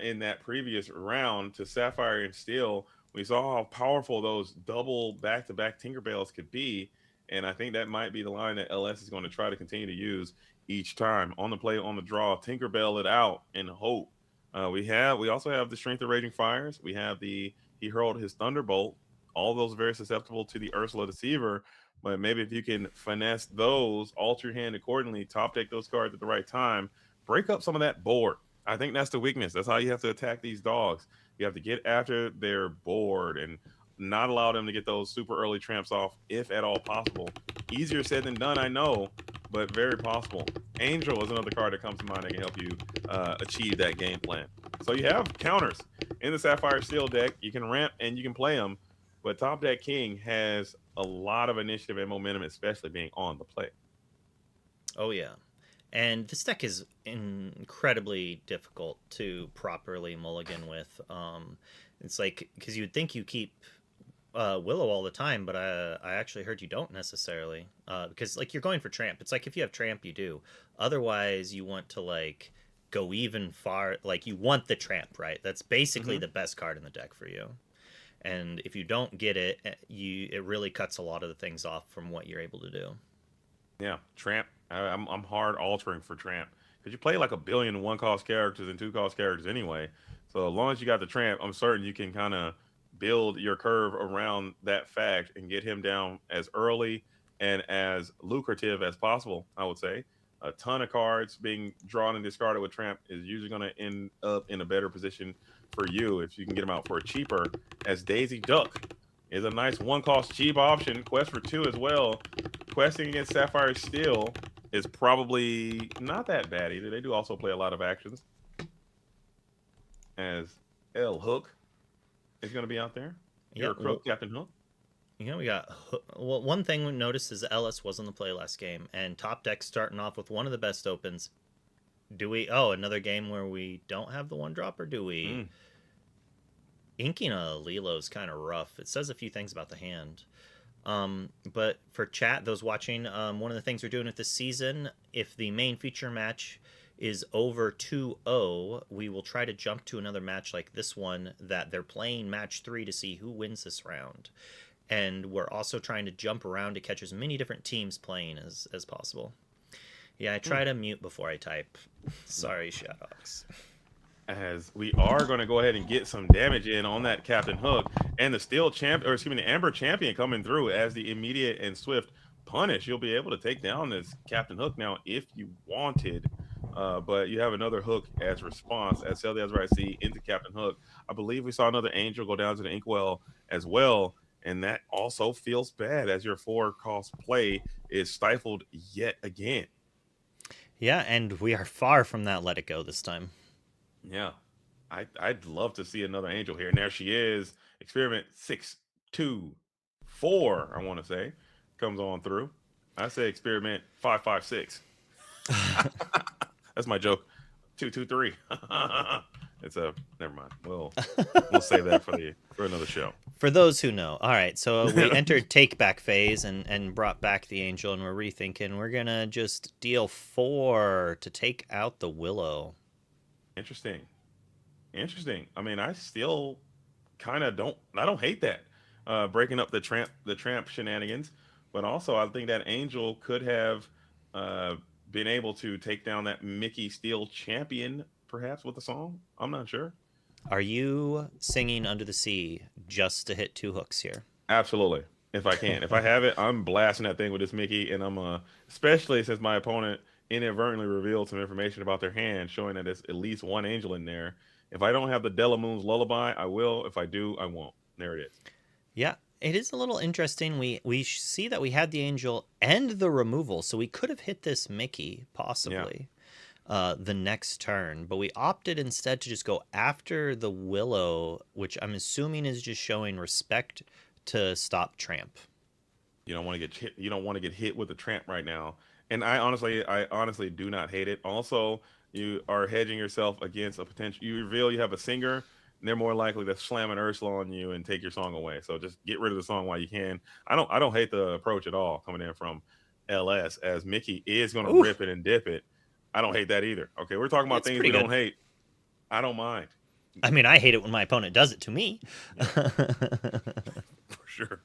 S3: in that previous round to Sapphire and Steel. We saw how powerful those double back-to-back Tinkerbells could be, and I think that might be the line that LS is going to try to continue to use each time on the play, on the draw. Tinkerbell it out and hope. We also have the Strength of Raging Fires. We have the he hurled his Thunderbolt. All those very susceptible to the Ursula Deceiver. But maybe if you can finesse those, alter your hand accordingly, top deck those cards at the right time, break up some of that board. I think that's the weakness. That's how you have to attack these dogs. You have to get after their board and not allow them to get those super early tramps off, if at all possible. Easier said than done, I know, but very possible. Angel is another card that comes to mind that can help you achieve that game plan. So you have counters in the Sapphire Steel deck. You can ramp and you can play them, but Top Deck King has a lot of initiative and momentum, especially being on the play.
S2: Oh yeah, and this deck is incredibly difficult to properly mulligan with. It's like because you would think you keep Willow all the time, but I actually heard you don't necessarily because like you're going for Tramp. It's like if you have Tramp, you do. Otherwise, you want to like go even far. Like you want the Tramp, right? That's basically the best card in the deck for you. And if you don't get it, it really cuts a lot of the things off from what you're able to do.
S3: Yeah, Tramp. I'm hard altering for Tramp because you play like a billion one-cost characters and two-cost characters anyway. So as long as you got the Tramp, I'm certain you can kind of build your curve around that fact and get him down as early and as lucrative as possible. I would say a ton of cards being drawn and discarded with Tramp is usually going to end up in a better position for you if you can get them out for a cheaper. As Daisy Duck is a nice one-cost cheap option. Quest for 2 as well. Questing against Sapphire Steel is probably not that bad either. They do also play a lot of actions. As L Hook is going to be out there. You're a crook, Captain Hook.
S2: You know, we got well. One thing we noticed is Ellis was on the play last game, and Top Deck starting off with one of the best opens. Do we? Oh, another game where we don't have the one drop, or do we? Inking a Lilo is kind of rough. It says a few things about the hand. But for chat, those watching, one of the things we're doing with this season, if the main feature match is over 2-0, we will try to jump to another match like this one that they're playing match 3 to see who wins this round. and we're also trying to jump around to catch as many different teams playing as possible. Yeah, I try to mute before I type. Sorry, Shadowhawks.
S3: As we are going to go ahead and get some damage in on that Captain Hook, and the Amber Champion coming through as the immediate and swift punish. You'll be able to take down this Captain Hook now if you wanted, but you have another Hook as response as Celia's right see into Captain Hook. I believe we saw another Angel go down to the Inkwell as well, and that also feels bad as your 4-cost play is stifled yet again.
S2: Yeah, and we are far from that let it go this time.
S3: Yeah, I'd love to see another Angel here. And there she is. Experiment 624, I want to say, comes on through. I say Experiment 556. That's my joke. 223. It's a never mind. We'll save that for another show.
S2: For those who know. All right, so we entered take back phase and brought back the Angel, and we're rethinking. We're gonna just deal 4 to take out the Willow.
S3: Interesting. I mean, I still kind of don't hate that. Breaking up the tramp shenanigans, but also I think that Angel could have been able to take down that Mickey Steel champion perhaps with a song. I'm not sure.
S2: Are you singing Under the Sea just to hit 2 hooks here?
S3: Absolutely. If I can. If I have it, I'm blasting that thing with this Mickey, and I'm especially since my opponent inadvertently revealed some information about their hand, showing that there's at least one Angel in there. If I don't have the Delamoon's Lullaby, I will. If I do, I won't. There it is.
S2: Yeah, it is a little interesting. We see that we had the Angel and the removal, so we could have hit this Mickey, possibly, the next turn. But we opted instead to just go after the Willow, which I'm assuming is just showing respect to stop Tramp.
S3: You don't want to get hit. You don't want to get hit with the Tramp right now. And I honestly do not hate it. Also, you are hedging yourself against a potential. You reveal you have a singer, and they're more likely to slam an Ursula on you and take your song away. So just get rid of the song while you can. I don't hate the approach at all coming in from LS, as Mickey is going to rip it and dip it. I don't hate that either. Okay, we're talking about things we don't hate. I don't mind.
S2: I mean, I hate it when my opponent does it to me.
S3: For sure.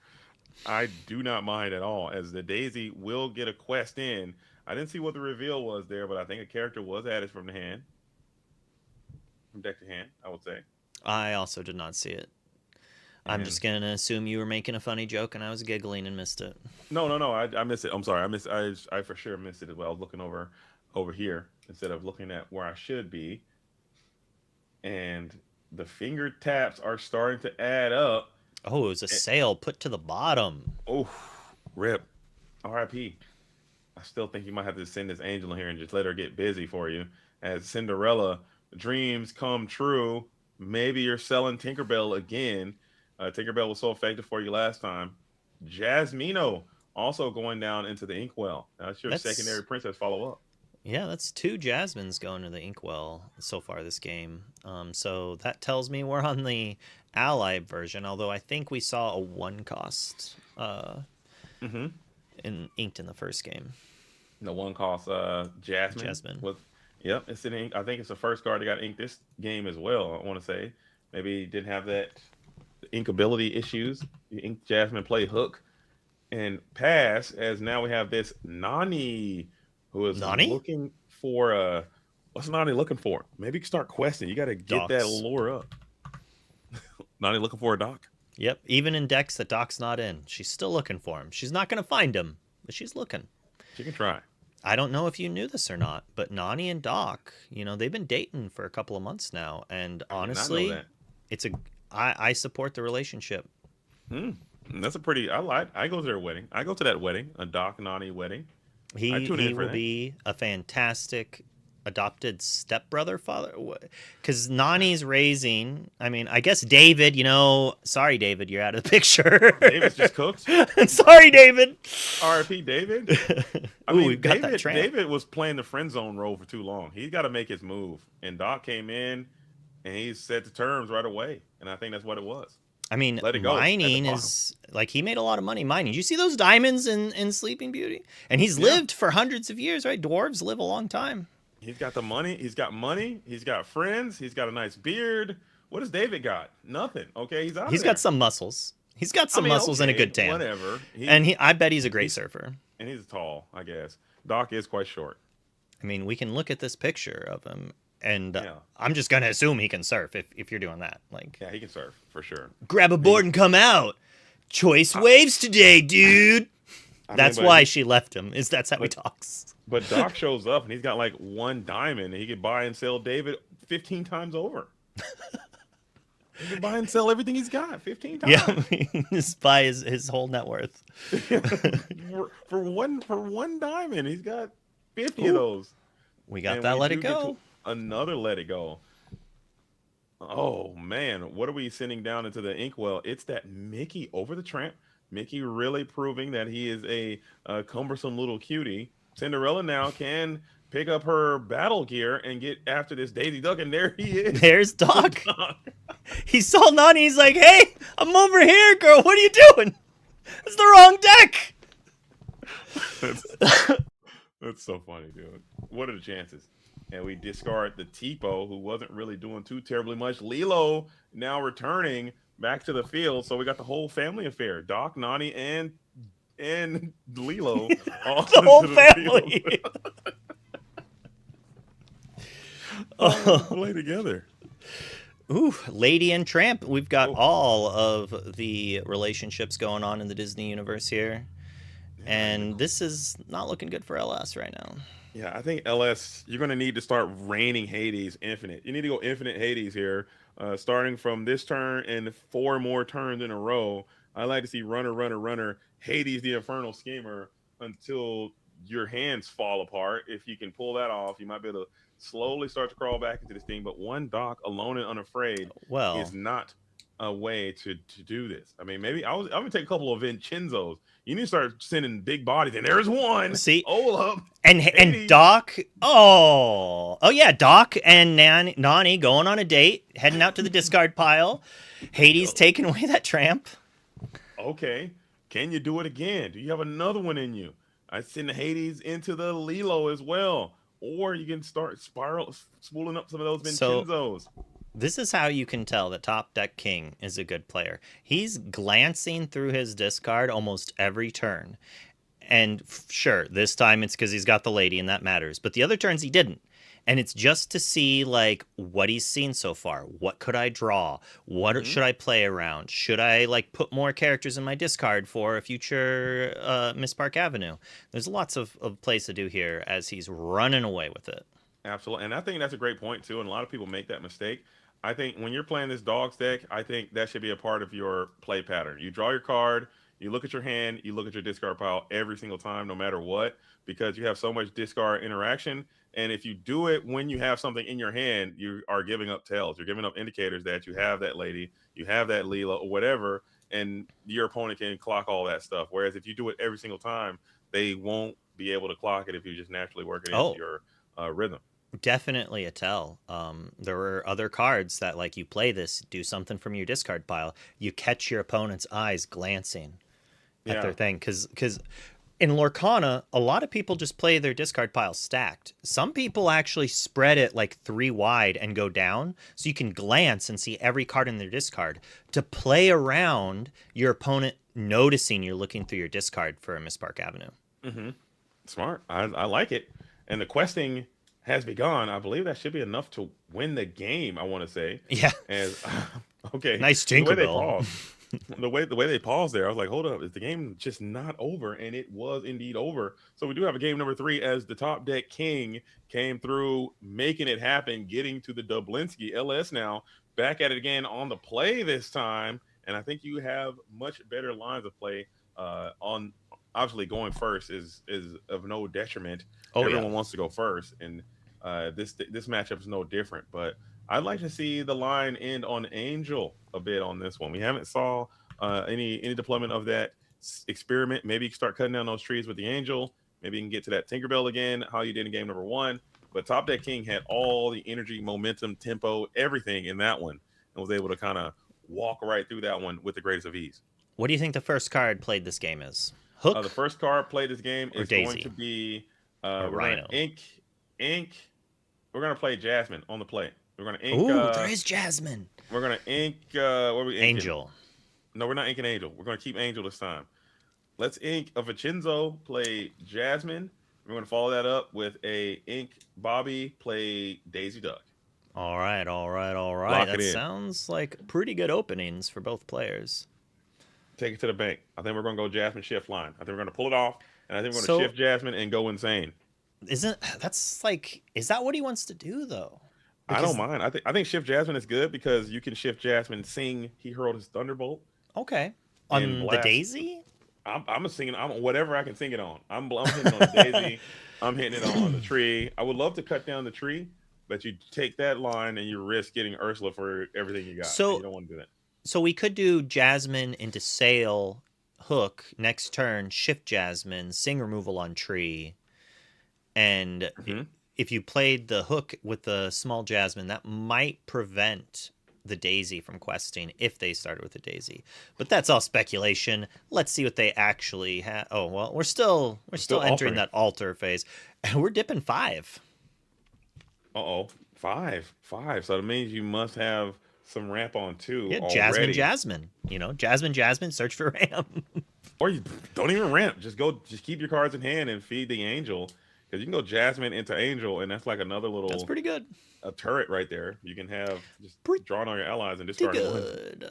S3: I do not mind at all, as the Daisy will get a quest in. I didn't see what the reveal was there, but I think a character was added from the hand. From deck to hand, I would say.
S2: I also did not see it. I'm just going to assume you were making a funny joke and I was giggling and missed it.
S3: No, I missed it. I'm sorry. I for sure missed it as well. I was looking over here instead of looking at where I should be. And the finger taps are starting to add up.
S2: Oh, it was a sail put to the bottom.
S3: Oh, rip. R.I.P. I still think you might have to send this Angel in here and just let her get busy for you. As Cinderella, dreams come true. Maybe you're selling Tinkerbell again. Tinkerbell was so effective for you last time. Jasmino also going down into the Inkwell. That's your secondary princess follow-up.
S2: Yeah, that's 2 Jasmines going to the Inkwell so far this game. So that tells me we're on the ally version, although I think we saw a 1-cost inked in the first game.
S3: The 1-cost Jasmine. Yep, it's in ink. I think it's the first card that got inked this game as well, I want to say. Maybe didn't have that inkability issues. You ink Jasmine, play Hook, and pass, as now we have this Nani, who is looking for what's Nani looking for? Maybe you can start questing. You got to get that lure up. Nani looking for a doc?
S2: Yep, even in decks that Doc's not in, she's still looking for him. She's not going to find him, but she's looking.
S3: She can try.
S2: I don't know if you knew this or not, but Nani and Doc, they've been dating for a couple of months now, and honestly, I support the relationship.
S3: That's a pretty. I go to their wedding. I go to that wedding, a Doc Nani wedding.
S2: He will be a fantastic adopted stepbrother father, because Nani's raising. I mean, I guess David. Sorry, David, you're out of the picture.
S3: David's just cooked.
S2: Sorry, David.
S3: R.I.P. David.
S2: We've got that tramp.
S3: David was playing the friend zone role for too long. He's got to make his move, and Doc came in, and he set the terms right away, and I think that's what it was.
S2: I mean, mining is like, he made a lot of money mining. You see those diamonds in Sleeping Beauty, and he's lived for hundreds of years, right? Dwarves live a long time.
S3: He's got the money. He's got money. He's got friends. He's got a nice beard. What does David got? Nothing. Okay, he's
S2: got some muscles. He's got some muscles and a good tan.
S3: Whatever.
S2: I bet he's a great surfer.
S3: And he's tall, I guess. Doc is quite short.
S2: I mean, we can look at this picture of him, and I'm just gonna assume he can surf if you're doing that. Like,
S3: yeah, he can surf for sure.
S2: Grab a board and come out. Choice waves today, dude. That's why she left him. That's how he talks.
S3: But Doc shows up and he's got like 1 diamond, and he could buy and sell David 15 times over. He can buy and sell everything he's got 15 times.
S2: Yeah, just buy his whole net worth.
S3: for one diamond, he's got 50 of those.
S2: We got that. Let it go.
S3: Another let it go. Oh man, what are we sending down into the inkwell? It's that Mickey over the tramp. Mickey really proving that he is a cumbersome little cutie. Cinderella now can pick up her battle gear and get after this Daisy Duck, and there he is.
S2: There's Doc. He saw Nani. He's like, "Hey, I'm over here, girl. What are you doing? It's the wrong deck."
S3: That's so funny, dude. What are the chances? And we discard the Tipo, who wasn't really doing too terribly much. Lilo now returning back to the field, so we got the whole family affair: Doc, Nani, and Lilo. All
S2: the whole family.
S3: Play together.
S2: Ooh, Lady and Tramp. We've got all of the relationships going on in the Disney universe here. And this is not looking good for LS right now.
S3: Yeah, I think LS, you're going to need to start raining Hades infinite. You need to go infinite Hades here, starting from this turn and 4 more turns in a row. I like to see runner, Hades the Infernal Schemer until your hands fall apart. If you can pull that off, you might be able to slowly start to crawl back into this thing. But one Doc alone and unafraid is not a way to do this. I mean, maybe I'm going to take a couple of Vincenzos. You need to start sending big bodies, and there's one.
S2: See,
S3: Olaf
S2: and Doc. Oh yeah, Doc and Nani going on a date, heading out to the discard pile. Hades taking away that tramp.
S3: Okay, can you do it again? Do you have another one in you? I send Hades into the Lilo as well, or you can start spooling up some of those Vincenzos.
S2: So, this is how you can tell that Top Deck King is a good player. He's glancing through his discard almost every turn. And sure, this time it's because he's got the lady and that matters. But the other turns he didn't. And it's just to see like what he's seen so far. What could I draw? What should I play around? Should I like put more characters in my discard for a future Miss Park Avenue? There's lots of plays to do here as he's running away with it.
S3: Absolutely. And I think that's a great point too. And a lot of people make that mistake. I think when you're playing this Dogs deck, I think that should be a part of your play pattern. You draw your card, you look at your hand, you look at your discard pile every single time, no matter what, because you have so much discard interaction. And if you do it when you have something in your hand, you are giving up tells. You're giving up indicators that you have that lady, you have that Leela, or whatever, and your opponent can clock all that stuff. Whereas if you do it every single time, they won't be able to clock it if you just naturally work it into your rhythm.
S2: Definitely a tell. There were other cards that, like, you play this, do something from your discard pile. You catch your opponent's eyes glancing at their thing. Because in Lorcana, a lot of people just play their discard pile stacked. Some people actually spread it like 3 wide and go down, so you can glance and see every card in their discard to play around your opponent noticing you're looking through your discard for a Miss Park Avenue.
S3: Mm-hmm. Smart. I like it. And the questing has begun. I believe that should be enough to win the game, I want to say.
S2: Yeah.
S3: And okay.
S2: Nice Tinkerbell.
S3: The way they paused there, I was like, hold up, is the game just not over? And it was indeed over. So we do have a game number 3 as the Top Deck King came through, making it happen, getting to the Dublinsky. LS now back at it again on the play this time. And I think you have much better lines of play on. Obviously, going first is of no detriment. Everyone wants to go first, and this matchup is no different. But I'd like to see the line end on Angel a bit on this one. We haven't saw any deployment of that experiment. Maybe you can start cutting down those trees with the Angel. Maybe you can get to that Tinkerbell again, how you did in game number 1. But Top Deck King had all the energy, momentum, tempo, everything in that one, and was able to kind of walk right through that one with the greatest of ease.
S2: What do you think the first card played this game is? Hook?
S3: The first card played this game is
S2: Daisy?
S3: Going to be
S2: Rhino.
S3: Ink. We're gonna play Jasmine on the play. We're gonna ink.
S2: Ooh, there is Jasmine.
S3: We're gonna ink. What are we inking?
S2: Angel.
S3: No, we're not inking Angel. We're going to keep Angel this time. Let's ink a Vincenzo play Jasmine. We're going to follow that up with a ink Bobby play Daisy Duck.
S2: All right.
S3: Lock
S2: That
S3: it in.
S2: sounds like pretty good openings for both players.
S3: Take it to the bank. I think we're going to go Jasmine shift line. I think we're going to pull it off, and I think we're going
S2: So-
S3: to shift Jasmine and go insane.
S2: Is that what he wants to do though?
S3: I don't mind. I think shift Jasmine is good because you can shift Jasmine, sing He Hurled His Thunderbolt.
S2: Okay.
S3: And
S2: On the
S3: blast.
S2: Daisy?
S3: I'm singing. I'm whatever I can sing it on. I'm hitting on the Daisy. I'm hitting it on the tree. I would love to cut down the tree, but you take that line and you risk getting Ursula for everything you got.
S2: So-
S3: you don't want to do that.
S2: So we could do Jasmine into Sail, Hook, next turn, shift Jasmine, sing removal on tree. And
S3: Mhm.
S2: if you played the Hook with the small Jasmine, that might prevent the Daisy from questing if they started with the Daisy. But that's all speculation. Let's see what they actually have. Oh, well, we're still
S3: still
S2: entering
S3: altering.
S2: that alter phase. And we're dipping 5.
S3: Uh-oh. 5. So that means you must have some ramp on too.
S2: Yeah,
S3: already.
S2: Jasmine. You know, Jasmine, search for ramp.
S3: Or you don't even ramp. Just keep your cards in hand and feed the angel. Because you can go Jasmine into Angel, and that's like another little
S2: That's pretty good.
S3: a turret right there. You can have just
S2: Pretty
S3: drawing on your allies and
S2: Pretty
S3: discarding one.
S2: good.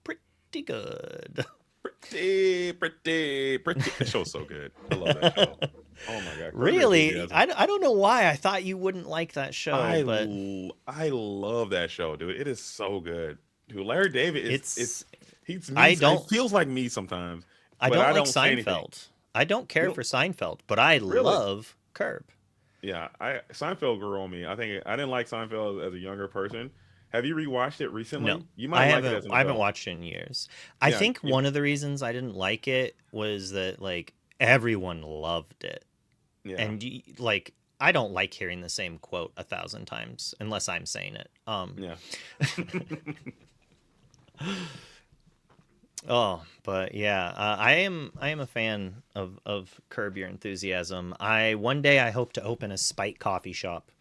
S2: Pretty good.
S3: Pretty. That show's so good. I love that show. Oh my god.
S2: Really?
S3: Enthusiasm.
S2: I don't know why I thought you wouldn't like that show, but
S3: I love that show, dude. It is so good. Dude, Larry David is he's me.
S2: I
S3: It feels like me sometimes.
S2: I
S3: but
S2: don't like
S3: say anything.
S2: Seinfeld. I don't care
S3: You
S2: for Seinfeld, but I
S3: Really?
S2: love Curb.
S3: Yeah, Seinfeld grew on me. I think I didn't like Seinfeld as a younger person. Have you rewatched it recently?
S2: No,
S3: You
S2: I
S3: might like
S2: haven't.
S3: it as an
S2: I haven't
S3: adult.
S2: watched it in years. I
S3: Yeah,
S2: think
S3: you-
S2: one of the reasons I didn't like it was that like everyone loved it,
S3: Yeah.
S2: and like I don't like hearing the same quote 1,000 times unless I'm saying it.
S3: Yeah.
S2: Oh, but yeah, I am a fan of Curb Your Enthusiasm. One day I hope to open a Spike coffee shop.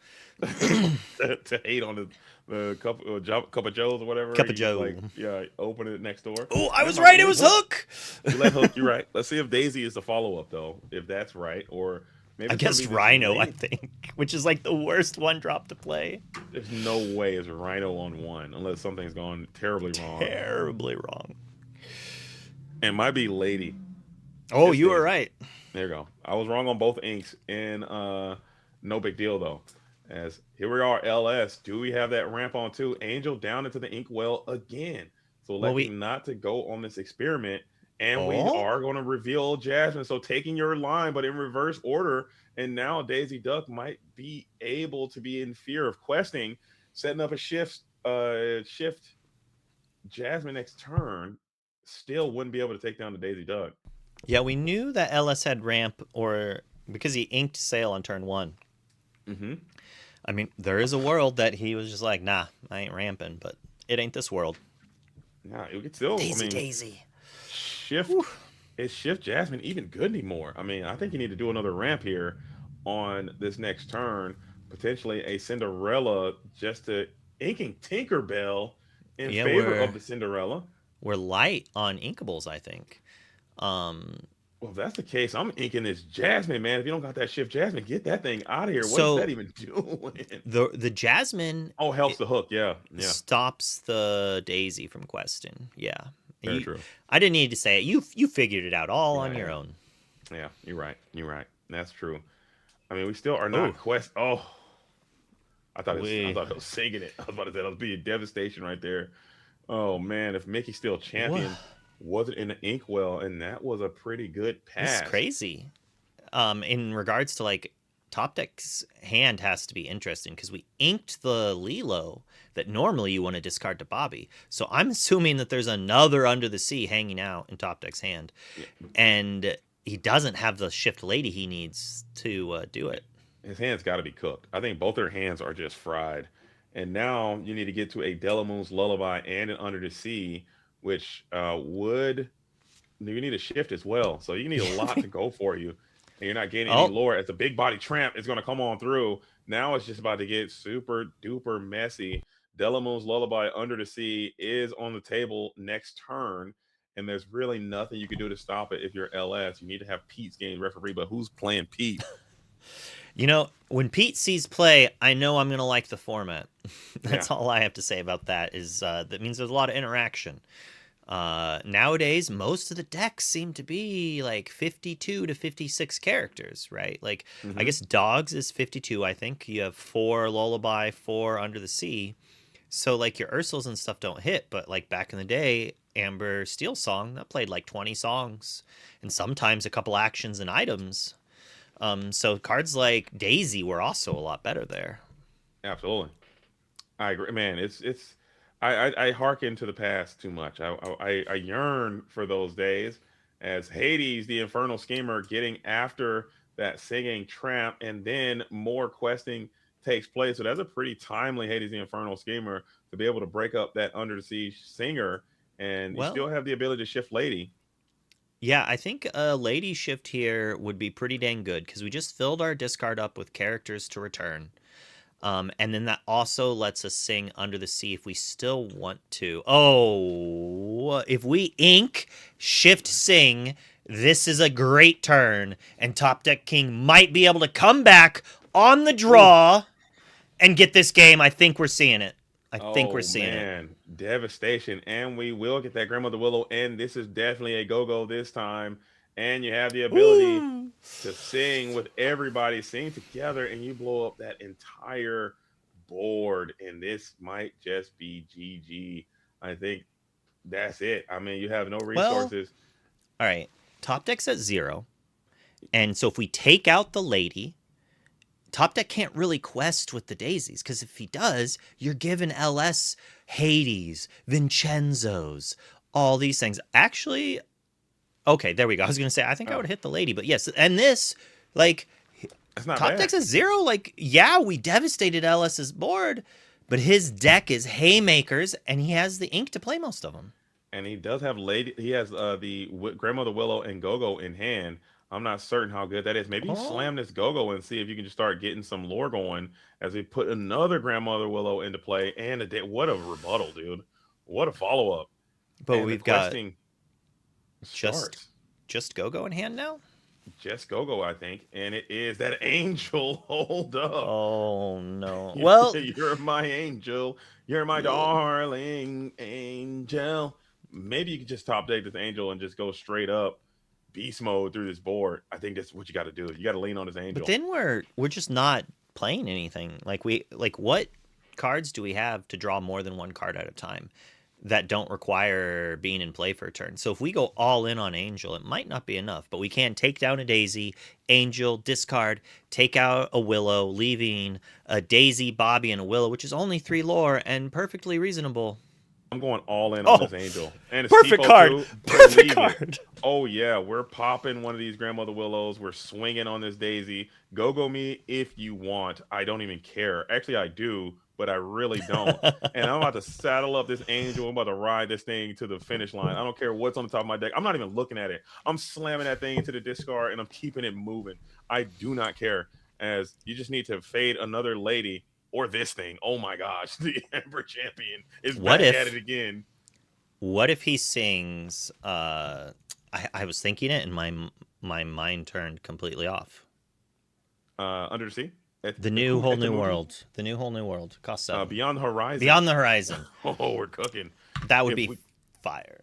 S3: to hate on the cup of Joe's or whatever.
S2: Cup of
S3: You just,
S2: Joe.
S3: Like, yeah, open it next door.
S2: Oh, I
S3: That
S2: was
S3: might
S2: right.
S3: be
S2: It was
S3: Hook.
S2: Hook.
S3: You let Hook. You're right. Let's see if Daisy is the follow up though. If that's right, or maybe
S2: I
S3: it's gonna
S2: guess
S3: be this
S2: Rhino. I
S3: late-
S2: think, which is like the worst one drop to play.
S3: There's no way it's Rhino on 1 unless something's gone terribly wrong.
S2: Terribly wrong.
S3: It might be Lady.
S2: Oh,
S3: It's
S2: you were
S3: Daisy.
S2: right.
S3: There you go. I was wrong on both inks, and no big deal though. As here we are, LS. Do we have that ramp on too? Angel down into the inkwell again. So
S2: Well,
S3: electing not to go on this experiment, and we
S2: Oh.
S3: are going to reveal Jasmine. So taking your line, but in reverse order. And now Daisy Duck might be able to be in fear of questing, setting up a shift Jasmine next turn. Still wouldn't be able to take down the Daisy Duck.
S2: Yeah, we knew that LS had ramp, or because he inked Sail on turn 1.
S3: Mm-hmm.
S2: I mean, there is a world that he was just like, nah, I ain't ramping, but it ain't this world.
S3: Yeah, it could still.
S2: Daisy.
S3: Shift. Is shift Jasmine even good anymore? I mean, I think you need to do another ramp here on this next turn. Potentially a Cinderella just to inking Tinkerbell in
S2: Yeah,
S3: favor of the Cinderella.
S2: We're light on inkables, I think.
S3: Well, if that's the case, I'm inking this Jasmine, man. If you don't got that shift Jasmine, get that thing out of here. What
S2: So-
S3: is that even doing?
S2: The Jasmine
S3: Oh, helps the hook. Yeah. Yeah.
S2: stops the Daisy from questing. Yeah.
S3: Very true.
S2: I didn't need to say it. You figured it out all on
S3: Yeah.
S2: your own.
S3: Yeah, you're right. You're right. That's true. I mean, we still are not
S2: Ooh.
S3: Oh, I thought
S2: We-
S3: I was singing it. I was about to say that was being devastation right there. Oh man, if Mickey's still champion, wasn't in the inkwell, and that was a pretty good pass.
S2: It's crazy. In regards to like Top Deck's hand has to be interesting because we inked the Lilo that normally you want to discard to Bobby. So I'm assuming that there's another Under the Sea hanging out in Top Deck's hand, and he doesn't have the shift lady he needs to do it.
S3: His hands got to be cooked. I think both their hands are just fried. And now you need to get to a Delamoon's Lullaby and an Under the Sea, which you need a shift as well. So you need a lot to go for you. And you're not getting any lore. As a big body tramp is going to come on through. Now it's just about to get super duper messy. Delamoon's Lullaby Under the Sea is on the table next turn, and there's really nothing you can do to stop it if you're LS. You need to have Pete's game referee, but who's playing Pete?
S2: You know, when Pete sees play, I know I'm going to like the format. That's all I have to say about that. Is that means there's a lot of interaction. Nowadays, most of the decks seem to be like 52 to 56 characters, right? Like, I guess Dogs is 52, I think. You have 4 Lullaby, 4 Under the Sea. So, like, your Ursals and stuff don't hit, but, like, back in the day, Amber Steel Song, that played, like, 20 songs. And sometimes a couple actions and items. So cards like Daisy were also a lot better there.
S3: Absolutely. I agree, man. I hearken to the past too much. I yearn for those days as Hades, the Infernal Schemer, getting after that singing tramp, and then more questing takes place. So that's a pretty timely Hades, the Infernal Schemer, to be able to break up that Under the Sea singer, and you still have the ability to shift Lady.
S2: Yeah, I think a Lady shift here would be pretty dang good because we just filled our discard up with characters to return. And then that also lets us sing Under the Sea if we still want to. Oh, if we ink, shift, sing, this is a great turn. And Top Deck King might be able to come back on the draw and get this game. I think we're seeing it. I think we're seeing it.
S3: Devastation. And we will get that Grandmother Willow. And this is definitely a go-go this time. And you have the ability to sing with everybody, sing together, and you blow up that entire board. And this might just be GG. I think that's it. I mean, you have no resources.
S2: All right. Top Deck's at 0. And so if we take out the Lady, Top Deck can't really quest with the daisies, because if he does, you're giving LS Hades, Vincenzo's, all these things. Actually, okay, there we go. I was going to say, I think I would hit the Lady, but yes. And this, like, Top Deck's at 0. Like, yeah, we devastated LS's board, but his deck is haymakers, and he has the ink to play most of them.
S3: And he does have Lady. He has the Grandmother Willow and Go-Go in hand. I'm not certain how good that is. Maybe you slam this Go-Go and see if you can just start getting some lore going as we put another Grandmother Willow into play. And what a rebuttal, dude. What a follow-up.
S2: But we've got
S3: just
S2: Go-Go in hand now?
S3: Just Go-Go, I think. And it is that angel. Hold up.
S2: Oh, no. Well,
S3: you're my angel. You're my darling angel. Maybe you could just top deck this angel and just go straight up beast mode through this board. I think that's what you got to do. You got to lean on this angel.
S2: But then we're just not playing anything. Like what cards do we have to draw more than one card at a time that don't require being in play for a turn? So if we go all in on angel, it might not be enough, but we can take down a daisy, angel, discard, take out a willow, leaving a daisy, Bobby, and a willow, which is only 3 lore and perfectly reasonable.
S3: I'm going all in on this angel. And it's
S2: perfect card. Perfect card.
S3: Oh, yeah. We're popping one of these Grandmother Willows. We're swinging on this daisy. Go me if you want. I don't even care. Actually, I do, but I really don't. And I'm about to saddle up this angel. I'm about to ride this thing to the finish line. I don't care what's on the top of my deck. I'm not even looking at it. I'm slamming that thing into the discard, and I'm keeping it moving. I do not care, as you just need to fade another lady. Or this thing. Oh my gosh. The Ember Champion is back at it again.
S2: What if he sings I was thinking it and my mind turned completely off.
S3: Under the Sea?
S2: The whole new world. The new whole new world. Cost 7.
S3: Beyond the Horizon.
S2: Beyond the Horizon.
S3: Oh, we're cooking.
S2: That would be fire.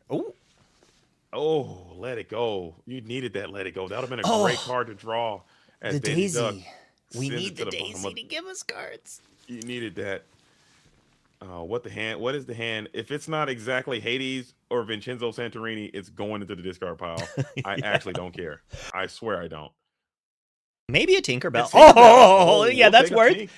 S3: Oh, Let It Go. You needed that Let It Go. That would have been a great card to draw.
S2: The Daisy. We need the Daisy to give us cards.
S3: You needed that. What is the hand? If it's not exactly Hades or Vincenzo Santorini, it's going into the discard pile. I actually don't care. I swear I don't.
S2: Maybe a Tinkerbell. Oh, yeah, that's worth.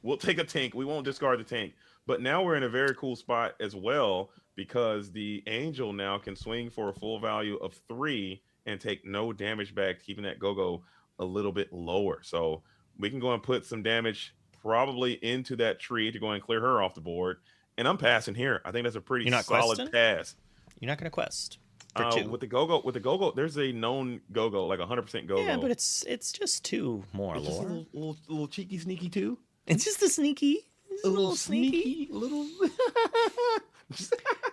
S3: We'll take a Tink. We won't discard the Tink. But now we're in a very cool spot as well, because the Angel now can swing for a full value of 3 and take no damage back, keeping that Go-Go a little bit lower. So we can go and put some damage probably into that tree to go and clear her off the board. And I'm passing here. I think that's a pretty solid pass.
S2: You're not going to quest.
S3: With the Go-Go, there's a known Go-Go, like 100% Go-Go.
S2: Yeah, but it's just 2 more
S3: lore.
S2: Just
S3: a little cheeky, sneaky 2.
S2: It's just a sneaky. a little sneaky.
S3: little.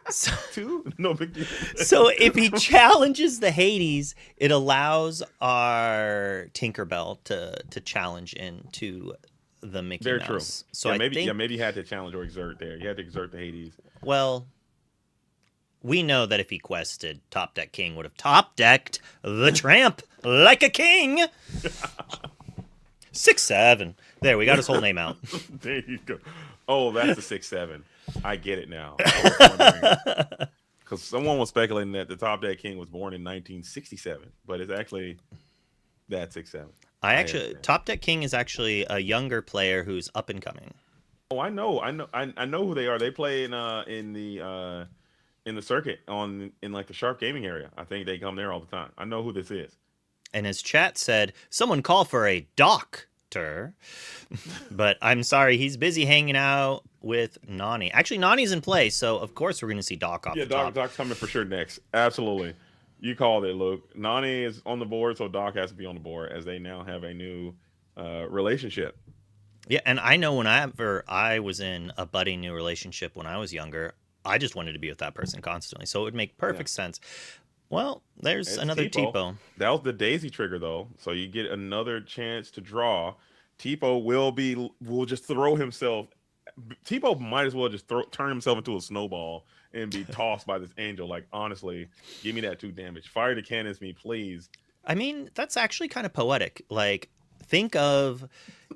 S2: So,
S3: Two? No big deal.
S2: so if he challenges the Hades, it allows our Tinkerbell to challenge into the Mickey
S3: Very
S2: Mouse.
S3: true.
S2: So
S3: yeah,
S2: I
S3: maybe
S2: think,
S3: maybe you had to challenge or exert there. You had to exert the Hades.
S2: well, we know that if he quested, Top Deck King would have top decked the tramp like a king. 6'7". There, we got his whole name out.
S3: There you go. Oh, that's the 6'7". I get it now. Because someone was speculating that the Top Deck King was born in 1967, but it's actually that 6'7".
S2: Top Deck King is actually a younger player who's up and coming.
S3: Oh, I know who they are. They play in the circuit in like the Sharp Gaming area. I think they come there all the time. I know who this is.
S2: And his chat said, someone call for a doctor. But I'm sorry, he's busy hanging out with Nani. Actually, Nani's in play, so of course we're going to see Doc off the top.
S3: Doc's coming for sure next. Absolutely. You called it, Luke. Nani is on the board, so Doc has to be on the board as they now have a new relationship.
S2: Yeah, and I know whenever I was in a budding new relationship when I was younger, I just wanted to be with that person constantly. So it would make perfect sense. Well, there's another Tipo.
S3: That was the daisy trigger, though. So you get another chance to draw. Tipo will just throw himself. Tipo might as well just turn himself into a snowball and be tossed by this angel. Like, honestly, give me that 2 damage. Fire the cannons me, please.
S2: I mean, that's actually kind of poetic. Like, think of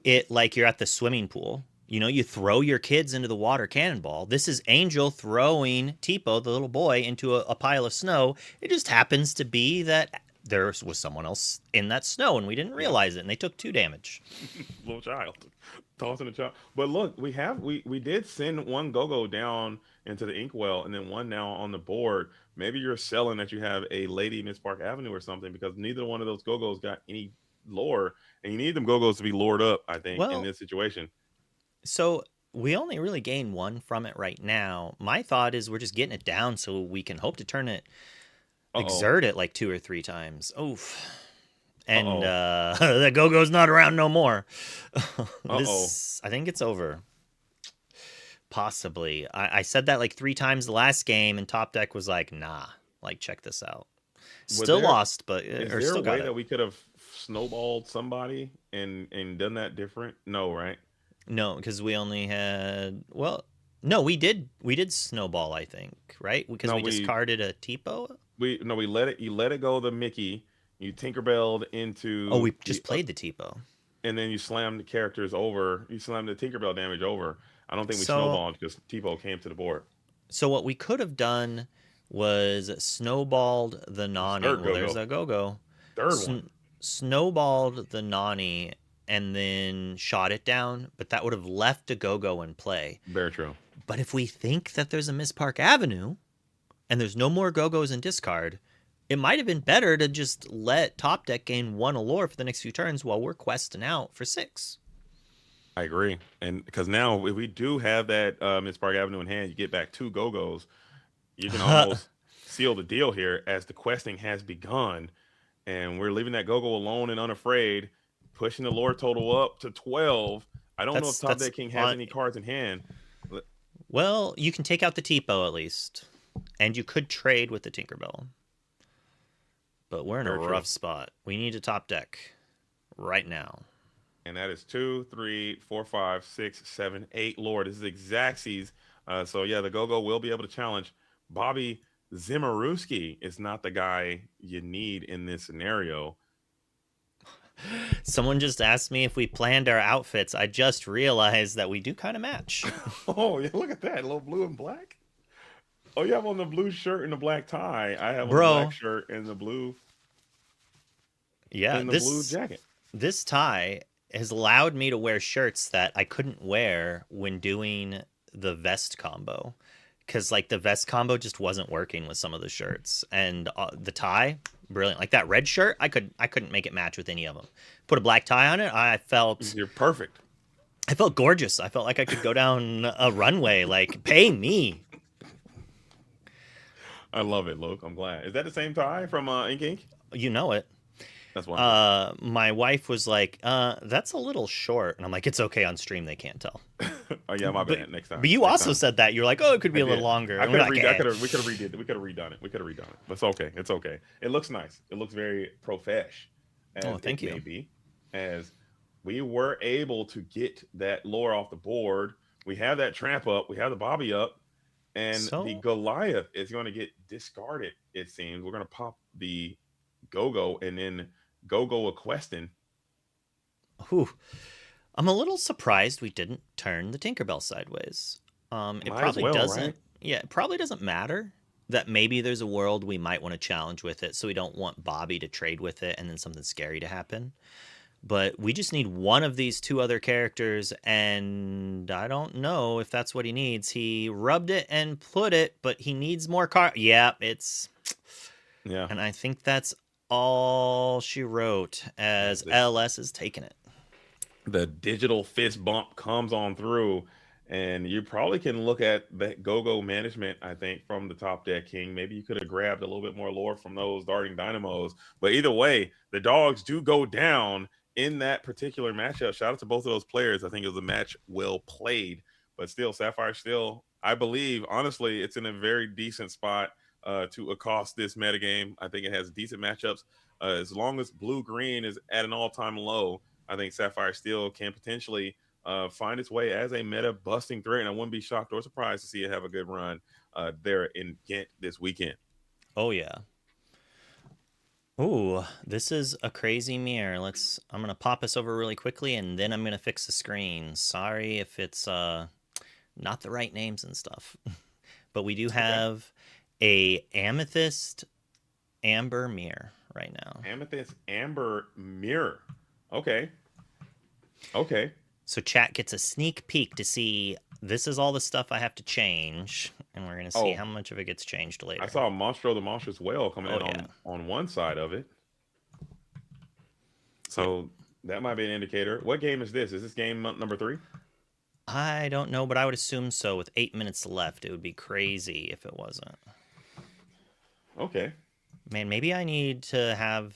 S2: it like you're at the swimming pool. You know, you throw your kids into the water cannonball. This is Angel throwing Tipo, the little boy, into a pile of snow. It just happens to be that there was someone else in that snow, and we didn't realize it, and they took 2 damage.
S3: Little child. Tossing a child. But look, we did send one Go-Go down into the inkwell, and then one now on the board. Maybe you're selling that you have a Lady Miss Park Avenue or something, because neither one of those Go-Go's got any lore, and you need them Go-Go's to be lured up, I think, in this situation.
S2: So we only really gain 1 from it right now. My thought is we're just getting it down so we can hope to turn it, exert it like 2 or 3 times. Oof. And the Go-Go's not around no more. I think it's over. Possibly. I said that like 3 times the last game, and Top Deck was like, nah, like, check this out. Still lost, but
S3: is there
S2: still
S3: a
S2: got
S3: way
S2: it.
S3: that we could have snowballed somebody and done that different? No, right?
S2: No, because we only had no, we did snowball, I think, right? Because we discarded a Tipo.
S3: You let it go the Mickey. You Tinkerbelled into.
S2: Oh, we just played the Tipo.
S3: And then you slammed the characters over. You slammed the Tinkerbell damage over. I don't think we snowballed because Tipo came to the board.
S2: So what we could have done was snowballed the Nani. Well, there's a Go-Go.
S3: Third one.
S2: Snowballed the Nani and then shot it down, but that would have left a Go-Go in play.
S3: Very true.
S2: But if we think that there's a Miss Park Avenue and there's no more Go-Go's in discard, it might have been better to just let Top Deck gain 1 allure for the next few turns while we're questing out for 6.
S3: I agree. And because now if we do have that Miss Park Avenue in hand, you get back 2 Go-Go's. You can almost seal the deal here as the questing has begun. And we're leaving that Go-Go alone and unafraid, pushing the lore total up to 12. I don't know if Top Deck King has any cards in hand.
S2: Well, you can take out the Tipo at least. And you could trade with the Tinkerbell. But we're in a rough spot. We need a Top Deck right now.
S3: And that is 2, 3, 4, 5, 6, 7, 8 lore. This is Xaxes. So yeah, the Go-Go will be able to challenge. Bobby Zimmerowski is not the guy you need in this scenario.
S2: Someone just asked me if we planned our outfits. I just realized that we do kind of match.
S3: Oh, yeah, look at that. A little blue and black. Oh, you have on the blue shirt and the black tie. I have on the black shirt and the blue.
S2: Yeah,
S3: and the blue jacket.
S2: This tie has allowed me to wear shirts that I couldn't wear when doing the vest combo. Because, like, the vest combo just wasn't working with some of the shirts. And the tie, brilliant. Like, that red shirt, I couldn't make it match with any of them. Put a black tie on it, I felt...
S3: You're perfect.
S2: I felt gorgeous. I felt like I could go down a runway. Like, pay me.
S3: I love it, Luke. I'm glad. Is that the same tie from Ink Ink?
S2: You know it.
S3: That's wonderful.
S2: My wife was like, that's a little short. And I'm like, it's okay on stream. They can't tell.
S3: Oh yeah, my
S2: But,
S3: bad. Next time.
S2: but you
S3: Next
S2: also
S3: time.
S2: said that. You're like, oh, it could be
S3: I
S2: a little
S3: did.
S2: longer.
S3: I
S2: And
S3: could
S2: we're
S3: have
S2: like,
S3: redone.
S2: eh.
S3: We could have redid it. We could have redone it. We could have redone it. But it's okay. It's okay. It looks nice. It looks very profesh, as
S2: Oh, thank
S3: it
S2: you.
S3: may be. As we were able to get that lore off the board. We have that tramp up. We have the Bobby up, and the
S2: So,
S3: Goliath is going to get discarded. It seems we're going to pop the Go-Go and then Go-Go a Questing.
S2: whew, I'm a little surprised we didn't turn the Tinkerbell sideways. It
S3: Might as
S2: probably
S3: well,
S2: doesn't.
S3: right?
S2: Yeah, it probably doesn't matter that maybe there's a world we might want to challenge with it, so we don't want Bobby to trade with it and then something scary to happen. But we just need one of these two other characters, and I don't know if that's what he needs. He rubbed it and put it, but he needs more Yeah, it's.
S3: Yeah.
S2: And I think that's all she wrote, as LS is taking it.
S3: The digital fist bump comes on through, and you probably can look at that Go-Go management, I think, from the top deck, King. Maybe you could have grabbed a little bit more lore from those darting dynamos. But either way, the dogs do go down in that particular matchup. Shout out to both of those players. I think it was a match well played. But still, Sapphire still, I believe, honestly, it's in a very decent spot to accost this metagame. I think it has decent matchups. As long as blue-green is at an all-time low, I think Sapphire Steel can potentially find its way as a meta busting threat, and I wouldn't be shocked or surprised to see it have a good run there in Ghent this weekend.
S2: Oh, yeah. Ooh, this is a crazy mirror. I'm going to pop this over really quickly, and then I'm going to fix the screen. Sorry if it's not the right names and stuff. But we do have a Amethyst Amber mirror right now.
S3: Amethyst Amber Mirror. Okay. Okay.
S2: So chat gets a sneak peek to see this is all the stuff I have to change, and we're going to see how much of it gets changed later.
S3: I saw Monstro the Monstrous Whale coming on one side of it. So that might be an indicator. What game is this? Is this game number 3?
S2: I don't know, but I would assume so. With 8 minutes left, it would be crazy if it wasn't.
S3: Okay.
S2: Man, maybe I need to have...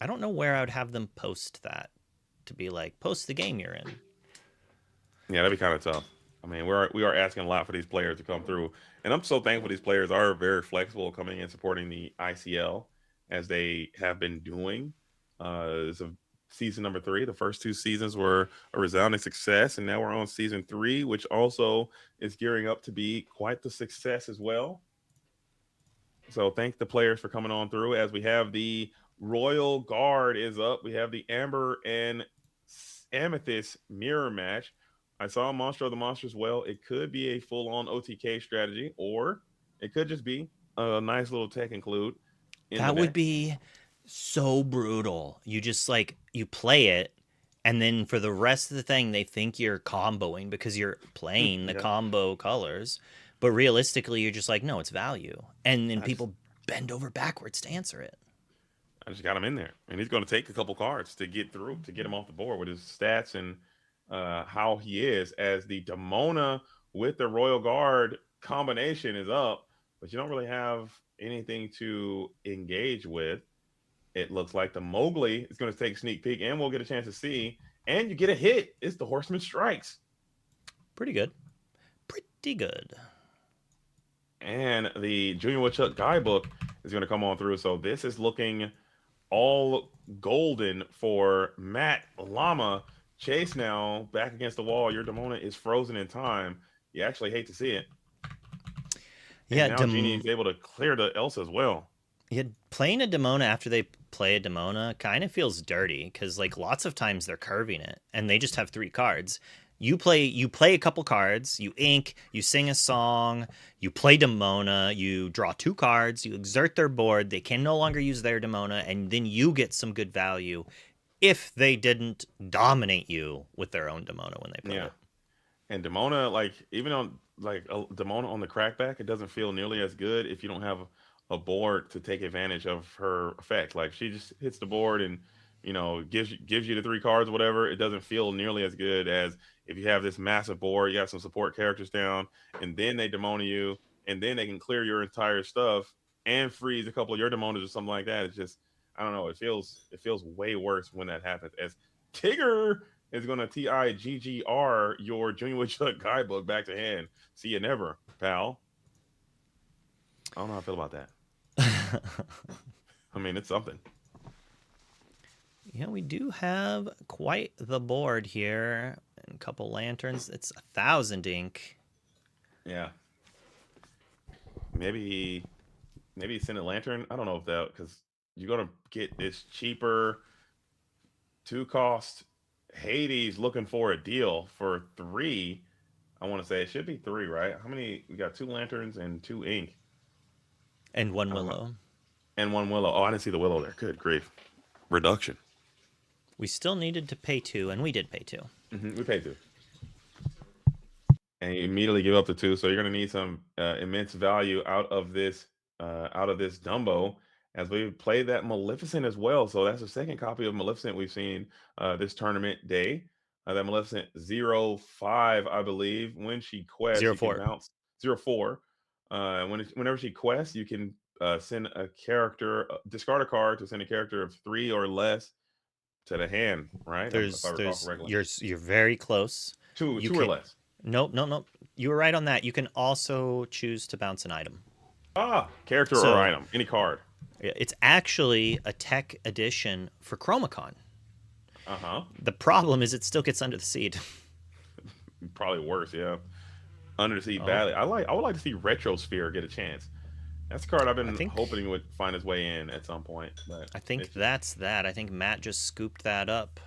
S2: I don't know where I would have them post that. To be like, post the game you're in.
S3: Yeah, that'd be kind of tough. I mean, we are asking a lot for these players to come through, and I'm so thankful these players are very flexible coming in supporting the ICL as they have been doing. This is season number 3. The first 2 seasons were a resounding success, and now we're on season 3, which also is gearing up to be quite the success as well. So thank the players for coming on through. As we have the Royal Guard is up, we have the Amber and Amethyst mirror match. I saw Monstro the Monstrous Well. It could be a full-on OTK strategy, or it could just be a nice little tech include.
S2: That would be so brutal. You just you play it, and then for the rest of the thing, they think you're comboing because you're playing the combo colors. But realistically, you're just like, no, it's value. And then people bend over backwards to answer it.
S3: I just got him in there, and he's going to take a couple cards to get through, to get him off the board with his stats and how he is. As the Demona with the Royal Guard combination is up, but you don't really have anything to engage with. It looks like the Mowgli is going to take a sneak peek, and we'll get a chance to see. And you get a hit. It's the Horseman Strikes.
S2: Pretty good. Pretty good.
S3: And the Junior Woodchuck guidebook is going to come on through. So this is looking all golden for Matt Llama. Chase now back against the wall. Your Demona is frozen in time. You actually hate to see it. And
S2: yeah,
S3: now Genie is able to clear the Elsa as well.
S2: Yeah, playing a Demona after they play a Demona kind of feels dirty because lots of times they're curving it and they just have 3 cards. You play a couple cards, you ink, you sing a song, you play Demona, you draw 2 cards, you exert their board, they can no longer use their Demona, and then you get some good value if they didn't dominate you with their own Demona when they play it.
S3: And Demona, even on a Demona on the crackback, it doesn't feel nearly as good if you don't have a board to take advantage of her effect. She just hits the board and gives you the 3 cards or whatever. It doesn't feel nearly as good as if you have this massive board, you have some support characters down, and then they Demona you, and then they can clear your entire stuff and freeze a couple of your Demonas or something like that. It's just, I don't know. It feels way worse when that happens. As Tigger is gonna TIGGR your Junior Woodchuck guidebook back to hand. See you never, pal. I don't know how I feel about that. I mean, it's something.
S2: Yeah, we do have quite the board here. And a couple lanterns. It's 1,000 ink.
S3: Yeah. Maybe send a lantern. I don't know if that, because you're gonna get this cheaper 2 cost Hades looking for a deal for 3. I want to say it should be 3, right? How many? We got 2 lanterns and 2 ink.
S2: And 1 willow.
S3: And 1 willow. Oh, I didn't see the willow there. Good grief. Reduction.
S2: We still needed to pay 2, and we did pay 2.
S3: We paid 2. And you immediately give up the 2, so you're going to need some immense value out of this Dumbo, as we played that Maleficent as well. So that's the second copy of Maleficent we've seen this tournament day. That Maleficent 05, I believe. When she quests,
S2: 04.
S3: You can bounce 04. Whenever she quests, you can send a character, discard a card to send a character of 3 or less to the hand, right?
S2: You're very close.
S3: Two or less.
S2: Nope. You were right on that. You can also choose to bounce an item.
S3: Character or item, any card.
S2: It's actually a tech edition for Chromacon.
S3: Uh-huh.
S2: The problem is it still gets under the seed.
S3: Probably worse, yeah. Under the seed badly. I would like to see Retrosphere get a chance. That's a card I've been hoping would find its way in at some point. But
S2: I think that's that. I think Matt just scooped that up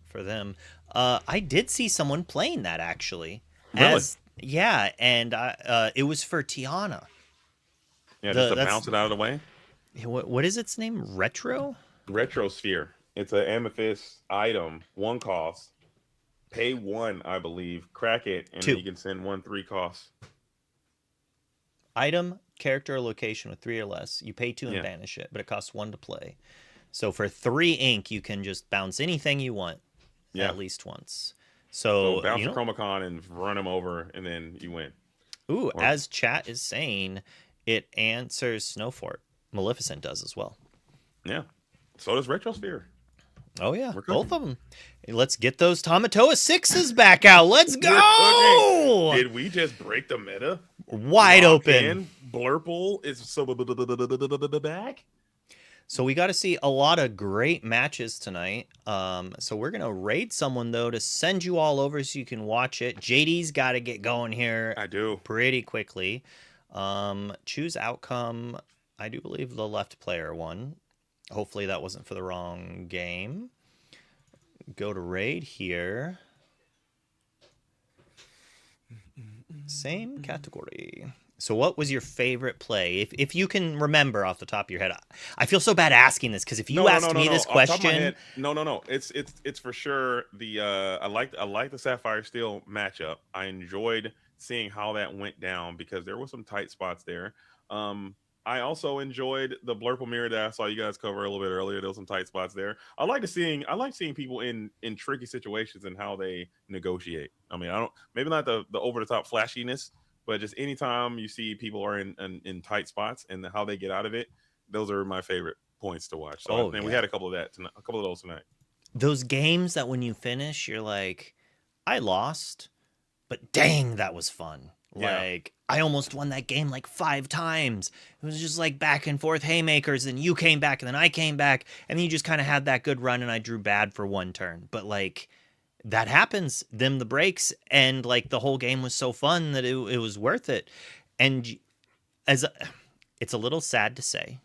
S2: for them. I did see someone playing that, actually.
S3: Really?
S2: And it was for Tiana.
S3: Yeah, just to bounce it out of the way.
S2: What is its name?
S3: Retrosphere. It's an amethyst item, 1 cost. Pay 1, I believe. Crack it, and
S2: 2.
S3: Then you can send 1 3 costs.
S2: Item, character, or location with 3 or less. You pay 2 and banish it, but it costs 1 to play. So for 3 ink, you can just bounce anything you want at least once. So
S3: bounce a Chromacon and run them over, and then you win.
S2: Ooh, as chat is saying, it answers Snowfort. Maleficent does as well.
S3: Yeah. So does Retrosphere.
S2: Oh, yeah. Both of them. Let's get those Tamatoa 6s back out. Let's go!
S3: Did we just break the meta?
S2: Wide open.
S3: Blurple is so back.
S2: So we got to see a lot of great matches tonight. So we're going to raid someone, though, to send you all over so you can watch it. JD's got to get going here.
S3: I do.
S2: Pretty quickly. Choose outcome. I do believe the left player won. Hopefully that wasn't for the wrong game. Go to raid here. Same category. So what was your favorite play? If you can remember off the top of your head. I feel so bad asking this, because if you asked me this question.
S3: No. It's for sure the I like the Sapphire Steel matchup. I enjoyed seeing how that went down, because there were some tight spots there. I also enjoyed the Blurple Mirror that I saw you guys cover a little bit earlier. There was some tight spots there. I like seeing people in tricky situations and how they negotiate. I mean, maybe not the over the top flashiness, but just anytime you see people are in tight spots and how they get out of it, those are my favorite points to watch. So we had a couple of those tonight. Those
S2: games that when you finish, you're like, I lost, but dang, that was fun. Like, I almost won that game like 5 times. It was just like back and forth haymakers, and you came back, and then I came back, and then you just kind of had that good run, and I drew bad for 1 turn. But like, that happens, the breaks, and like the whole game was so fun that it was worth it. And it's a little sad to say,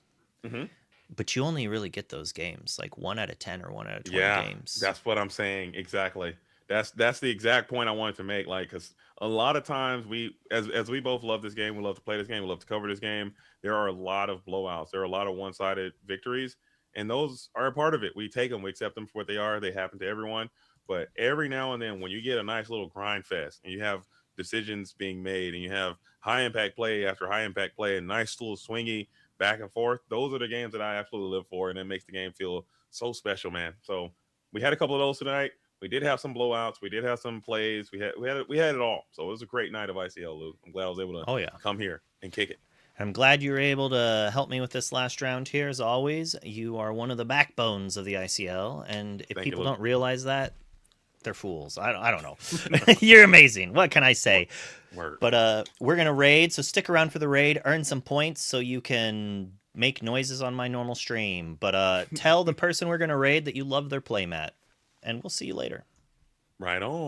S2: but you only really get those games like 1 out of 10 or 1 out of 20 games.
S3: That's what I'm saying. Exactly. That's the exact point I wanted to make. Like, because a lot of times as we both love this game, we love to play this game, we love to cover this game, there are a lot of blowouts. There are a lot of one-sided victories, and those are a part of it. We take them, we accept them for what they are. They happen to everyone. But every now and then, when you get a nice little grind fest and you have decisions being made and you have high impact play after high impact play and nice little swingy back and forth, those are the games that I absolutely live for, and it makes the game feel so special, man. So we had a couple of those tonight. We did have some blowouts. We did have some plays. We had it all. So it was a great night of ICL, Luke. I'm glad I was able to come here and kick it.
S2: I'm glad you were able to help me with this last round here. As always, you are one of the backbones of the ICL, and if
S3: Thank you,
S2: people
S3: Luke.
S2: don't realize that, they're fools. I don't know. You're amazing. What can I say?
S3: Word.
S2: But we're gonna raid, so stick around for the raid. Earn some points so you can make noises on my normal stream. But tell the person we're gonna raid that you love their playmat, and we'll see you later.
S3: Right on.